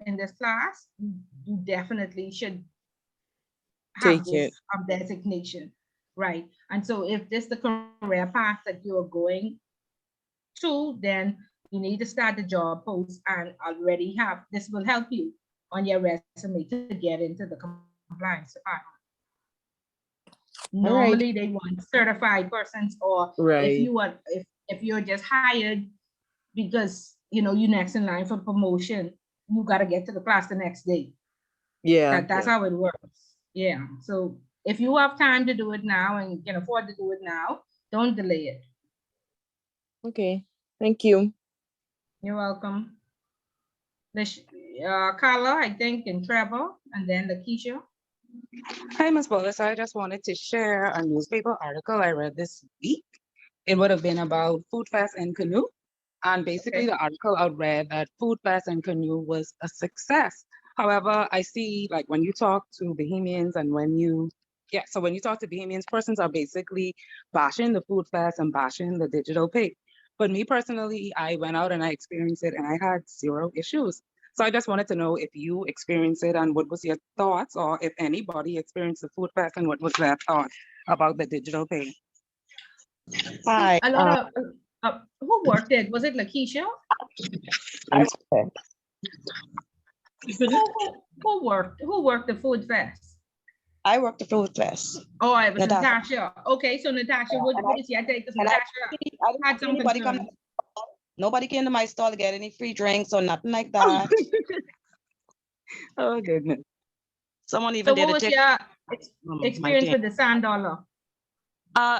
in this class, you definitely should have Take it. this designation, right? And so if this is the career path that you are going to, then you need to start the job post and already have, this will help you on your resume to get into the compliance department. Normally they want certified persons, or if you are, if you're just hired because you next in line for promotion, you got to get to the class the next day. That's how it works. Yeah. So if you have time to do it now and you can afford to do it now, don't delay it. Okay. Thank you. You're welcome. Carla, I think, and Trevor, and then Lakeisha. Hi, Ms. Bolus. I just wanted to share a newspaper article I read this week. It would have been about Food Fest and Canoe. And basically the article I read that Food Fest and Canoe was a success. However, I see like when you talk to Bahamians and when you talk to Bahamians, persons are basically bashing the Food Fest and bashing the digital pay. But me personally, I went out and I experienced it and I had 0 issues. So I just wanted to know if you experienced it and what was your thoughts, or if anybody experienced the Food Fest and what was their thought about the digital pay. Hi. A lot of who worked it? Was it Lakeisha? Who worked the Food Fest? I worked the Food Fest. Oh, it was Natasha. Okay, so Natasha, what is your take? Because Natasha had some concerns. Nobody came to my stall to get any free drinks or nothing like that. Oh goodness. Someone even did what was your experience with the $100?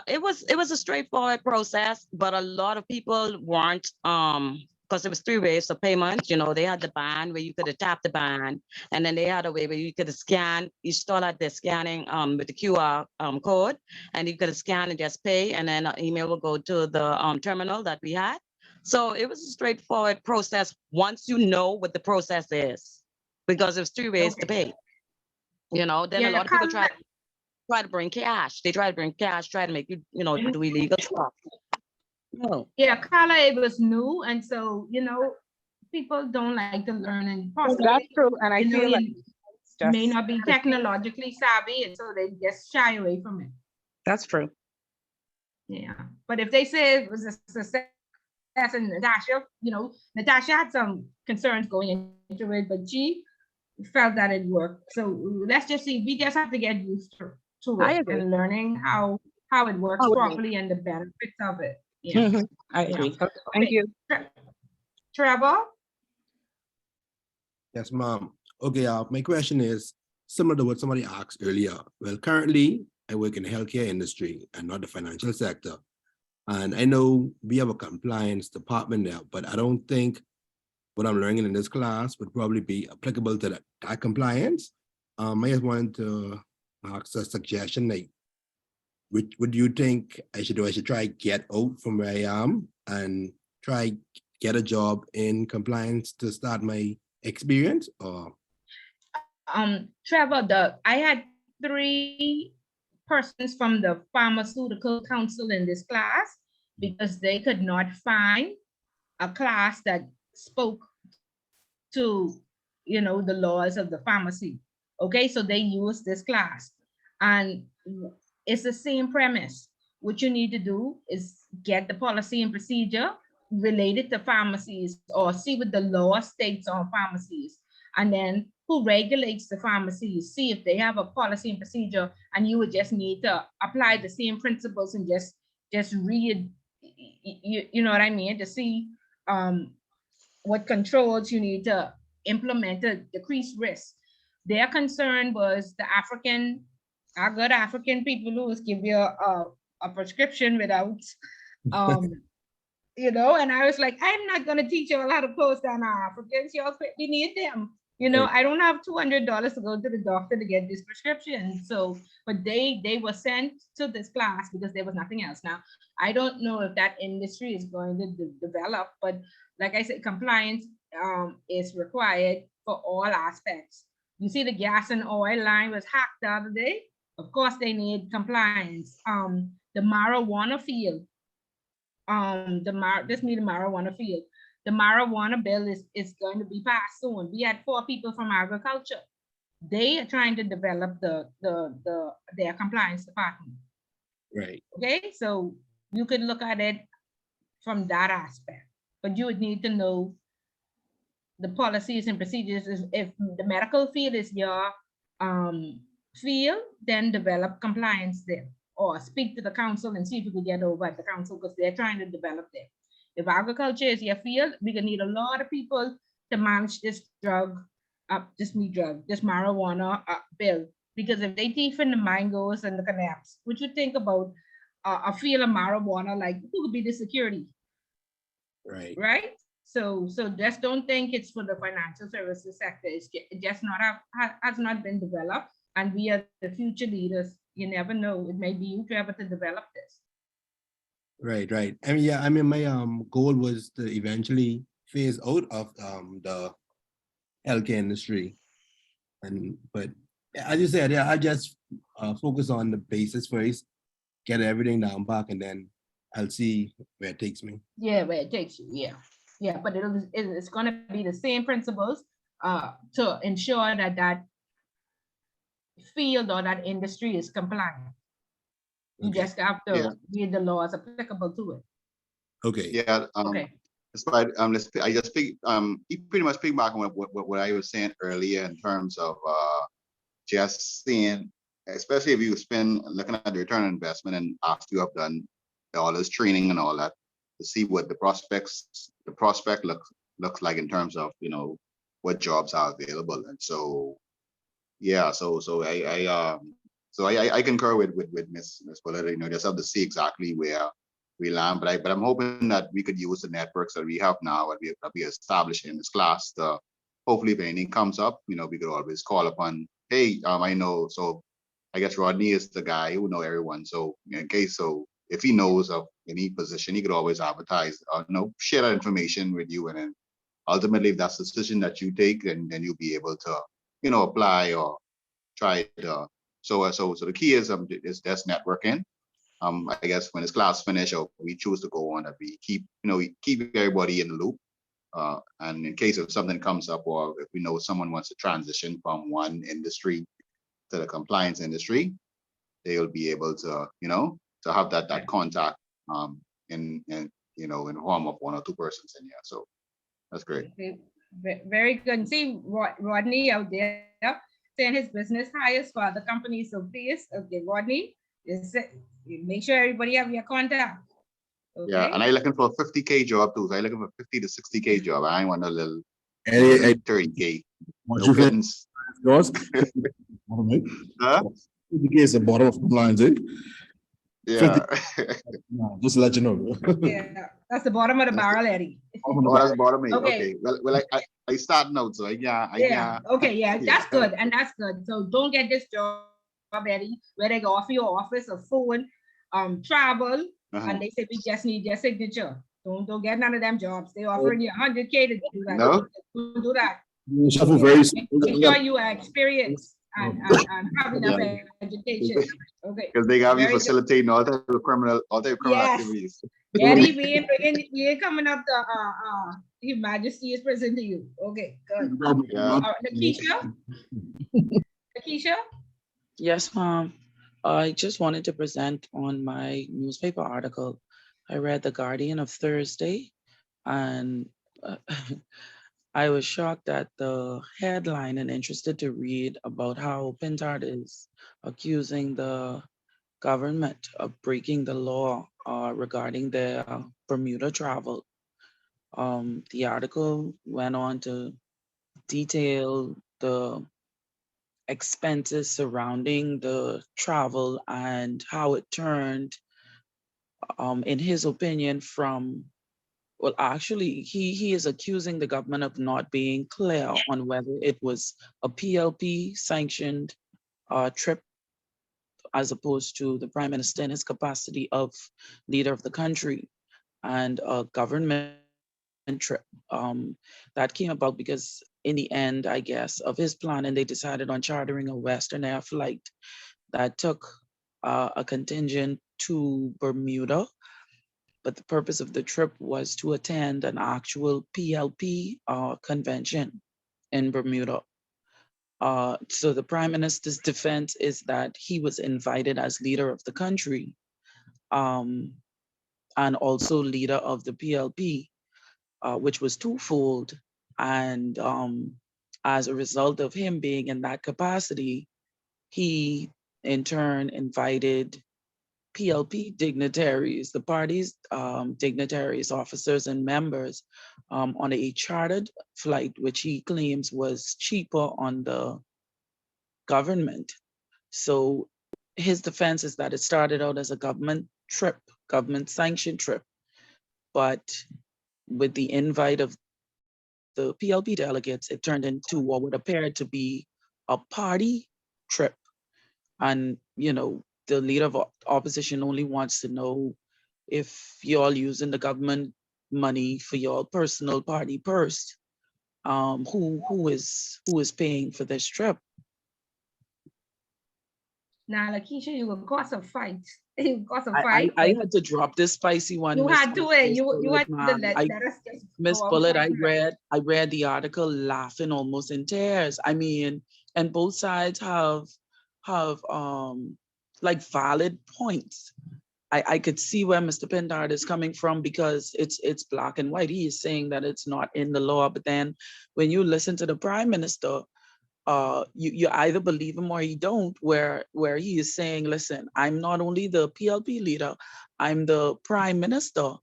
It was a straightforward process, but a lot of people weren't because it was 3 ways of payment. They had the band where you could have tapped the band, and then they had a way where you could have scanned. Each stall had their scanning with the QR code, and you could have scanned and just pay, and then an email will go to the terminal that we had. So it was a straightforward process once you know what the process is, because there's 3 ways to pay. Then a lot of people try to bring cash. They try to bring cash, try to make you, do illegal stuff. No. Yeah, Carla, it was new, and so people don't like to learn, and possibly that's true. And I feel like may not be technologically savvy, and so they just shy away from it. That's true. Yeah, but if they say it was a success, and Natasha had some concerns going into it, but she felt that it worked. So let's just see. We just have to get used to it and learning how it works properly and the benefits of it. Yeah, I agree. Okay. Thank you. Trevor? Yes, ma'am. Okay, my question is similar to what somebody asked earlier. Well, currently I work in the healthcare industry and not the financial sector. And I know we have a compliance department there, but I don't think what I'm learning in this class would probably be applicable to that compliance. I just wanted to ask a suggestion, like, what do you think I should do? I should try get out from where I am and try get a job in compliance to start my experience, or? Trevor, I had 3 persons from the Pharmaceutical Council in this class because they could not find a class that spoke to, the laws of the pharmacy. Okay, so they used this class, and it's the same premise. What you need to do is get the policy and procedure related to pharmacies, or see what the law states on pharmacies, and then who regulates the pharmacies, see if they have a policy and procedure, and you would just need to apply the same principles and just read, you know what I mean, to see what controls you need to implement to decrease risk. Their concern was our good African people who was give you a prescription without, and I was like, I'm not going to teach you all how to post on our Africans. We need them. You know, Right. I don't have $200 to go to the doctor to get this prescription. So, but they were sent to this class because there was nothing else. Now, I don't know if that industry is going to develop, but like I said, compliance is required for all aspects. You see, the gas and oil line was hacked the other day. Of course, they need compliance. The marijuana field, this means the marijuana field. The marijuana bill is going to be passed soon. We had 4 people from agriculture. They are trying to develop their compliance department. Right. Okay, so you could look at it from that aspect, but you would need to know the policies and procedures. If the medical field is your field, then develop compliance there, or speak to the council and see if you can get over at the council because they're trying to develop there. If agriculture is your field, we're gonna need a lot of people to manage this this marijuana bill. Because if they thief in the mangoes and the canapes, what you think about a field of marijuana, like who could be the security? Right. Right? So just don't think it's for the financial services sector. It just has not been developed, and we are the future leaders. You never know. It may be you, Trevor, to develop this. Right, right. I mean, yeah, I mean, my goal was to eventually phase out of the healthcare industry, but as you said, yeah, I just focus on the basics first, get everything down back, and then I'll see where it takes me. Yeah, where it takes you. Yeah. But it's going to be the same principles to ensure that field or that industry is compliant. You Okay. just have Yeah. to read the laws applicable to it. Okay. Yeah. Okay. Despite I just speak you pretty much piggyback on what I was saying earlier in terms of just seeing, especially if you spend looking at the return on investment and after you have done all this training and all that, to see what the prospect looks like in terms of, you know, what jobs are available. And so yeah, so I concur with Miss Pauletta, you know, just have to see exactly where we land. But I'm hoping that we could use the networks that we have now, that we established in this class, to hopefully if anything comes up, you know, we could always call upon, hey, I know, so I guess Rodney is the guy who know everyone. So in case, so if he knows of any position, he could always advertise, you know, share that information with you. And then ultimately, if that's the decision that you take, then you'll be able to, you know, apply or try it. So the key is that's networking. I guess when this class finish or we choose to go on, that we keep everybody in the loop. And in case if something comes up, or if we know someone wants to transition from one industry to the compliance industry, they'll be able to, you know, to have that contact in you know, in form of 1 or 2 persons in here. So that's great. Okay, very good. See Rodney out there saying his business hires for other companies. So please, okay, Rodney, make sure everybody have your contact. Okay? Yeah, and I looking for a 50K job too. So I looking for 50 to 60K job. I ain't want a little Hey, 30K. what No you think? pittance. Yours? Huh? The case of bottom of compliance, eh? Yeah. No, just to let you know. Yeah, that's the bottom of the barrel, Eddie. Oh, that's bottom of me. Okay. Okay. Well, I starting out, so Yeah. Okay. Yeah, that's good, and that's good. So don't get this job, Eddie, where they offer you office or food, travel, and they say we just need your signature. Don't get none of them jobs. They offering you 100K to do that. No. Don't do that. You shuffle very soon. Make sure you are experienced and have enough education. Okay. Because they got me Very good. facilitating all type of criminal Yes. activities. Eddie, we ain't coming up to His Majesty's prison to you. Okay, good. Yeah. Nakisha? Yes, ma'am. I just wanted to present on my newspaper article. I read The Guardian of Thursday, and I was shocked at the headline and interested to read about how Pintard is accusing the government of breaking the law regarding their Bermuda travel. The article went on to detail the expenses surrounding the travel and how it turned, in his opinion, from Well, actually, he is accusing the government of not being clear on whether it was a PLP sanctioned trip as opposed to the prime minister in his capacity of leader of the country and a government trip. That came about because in the end, I guess, of his plan, and they decided on chartering a Western Air flight that took a contingent to Bermuda. But the purpose of the trip was to attend an actual PLP convention in Bermuda. So the prime minister's defense is that he was invited as leader of the country and also leader of the PLP, which was twofold. And as a result of him being in that capacity, he in turn invited PLP dignitaries, the party's dignitaries, officers, and members on a chartered flight, which he claims was cheaper on the government. So his defense is that it started out as a government trip, government sanctioned trip, but with the invite of the PLP delegates, it turned into what would appear to be a party trip. And, you know, the leader of opposition only wants to know if you're using the government money for your personal party purse. Who is paying for this trip? Now, Lakeisha, you will cause a fight. You cause a I fight. had to drop this spicy one. You Miss- had to Miss- wait. Miss You Bullet, had to ma'am. let us just Miss go Bullet, outside. I read the article laughing almost in tears. I mean, and both sides have like valid points. I could see where Mr. Pindard is coming from because it's black and white. He is saying that it's not in the law, but then when you listen to the prime minister, you either believe him or you don't, where he is saying, listen, I'm not only the PLP leader, I'm the prime minister.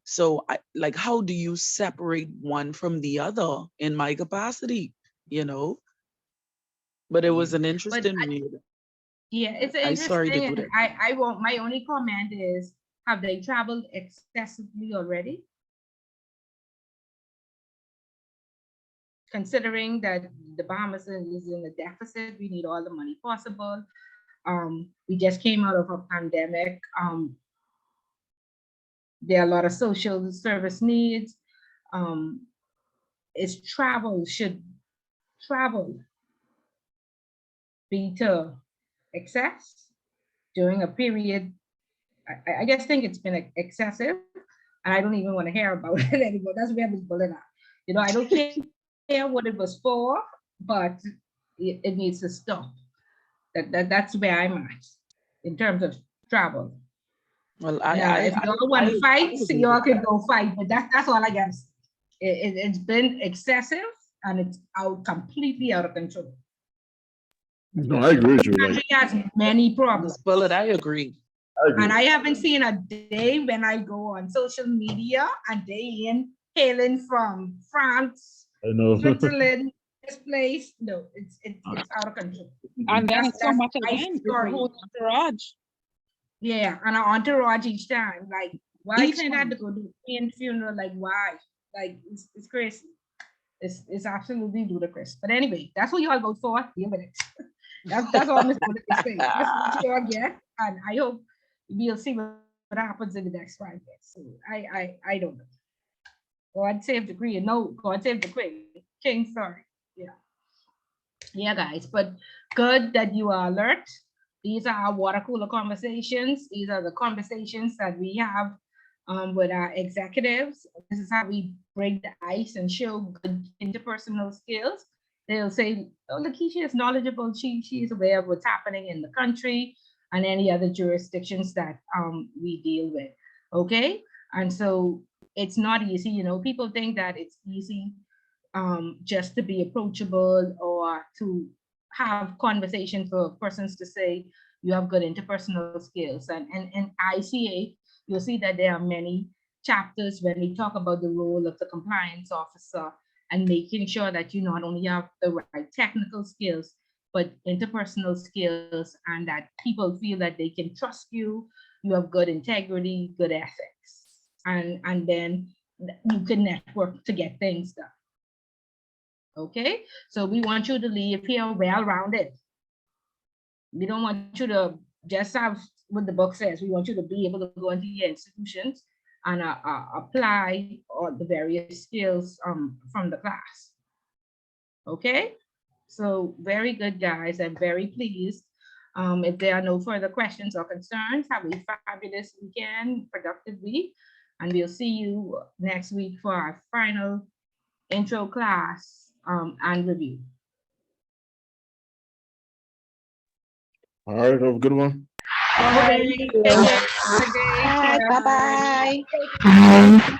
So like, how do you separate one from the other in my capacity, you know? But it was an interesting read. Yeah, it's I'm sorry to interesting. do And that. I won't, my only comment is, have they traveled excessively already? Considering that the Bahamas is in a deficit, we need all the money possible. We just came out of a pandemic. There are a lot of social service needs. Should travel be to excess during a period? I just think it's been excessive, and I don't even want to hear about it anymore. That's where we pull it out. You know, I don't care what it was for, but it needs to stop. That's where I'm at in terms of travel. Well, Now, if y'all want to fight, y'all can go fight, but that's all I got to say. It's been excessive and it's completely out of control. No, I agree with you. Country has many problems. Bullet, I agree. And I haven't seen a day when I go on social media and they hailing from France, I know. Switzerland, this place. No, it's out of control. And then it's so much my again. It's a story. whole entourage. Yeah, and an entourage each time. Like, why Each can't I time. have to go to a funeral? Like, why? Like, it's crazy. It's absolutely ludicrous. But anyway, that's what you all vote for. Deal with it. That's all Ms. Bullet is saying. That's what you all get. And I hope we'll see what happens in the next 5 years. So I don't know. God save the queen. No, God save the queen. King, sorry. Yeah, guys. But good that you are alert. These are our water cooler conversations. These are the conversations that we have with our executives. This is how we break the ice and show good interpersonal skills. They'll say, oh, Lakeisha is knowledgeable. She is aware of what's happening in the country and any other jurisdictions that we deal with. Okay. And so it's not easy. You know, people think that it's easy just to be approachable or to have conversation for persons to say you have good interpersonal skills. And in ICA, you'll see that there are many chapters when we talk about the role of the compliance officer and making sure that you not only have the right technical skills, but interpersonal skills, and that people feel that they can trust you, you have good integrity, good ethics. And then you can network to get things done. Okay, so we want you to leave here well-rounded. We don't want you to just have what the book says. We want you to be able to go into your institutions and apply all the various skills from the class. Okay, so very good, guys. I'm very pleased. If there are no further questions or concerns, have a fabulous weekend, productive week, and we'll see you next week for our final intro class and review. All right, have a good one. Okay, take care. Have a great Bye. care. Bye-bye. Bye.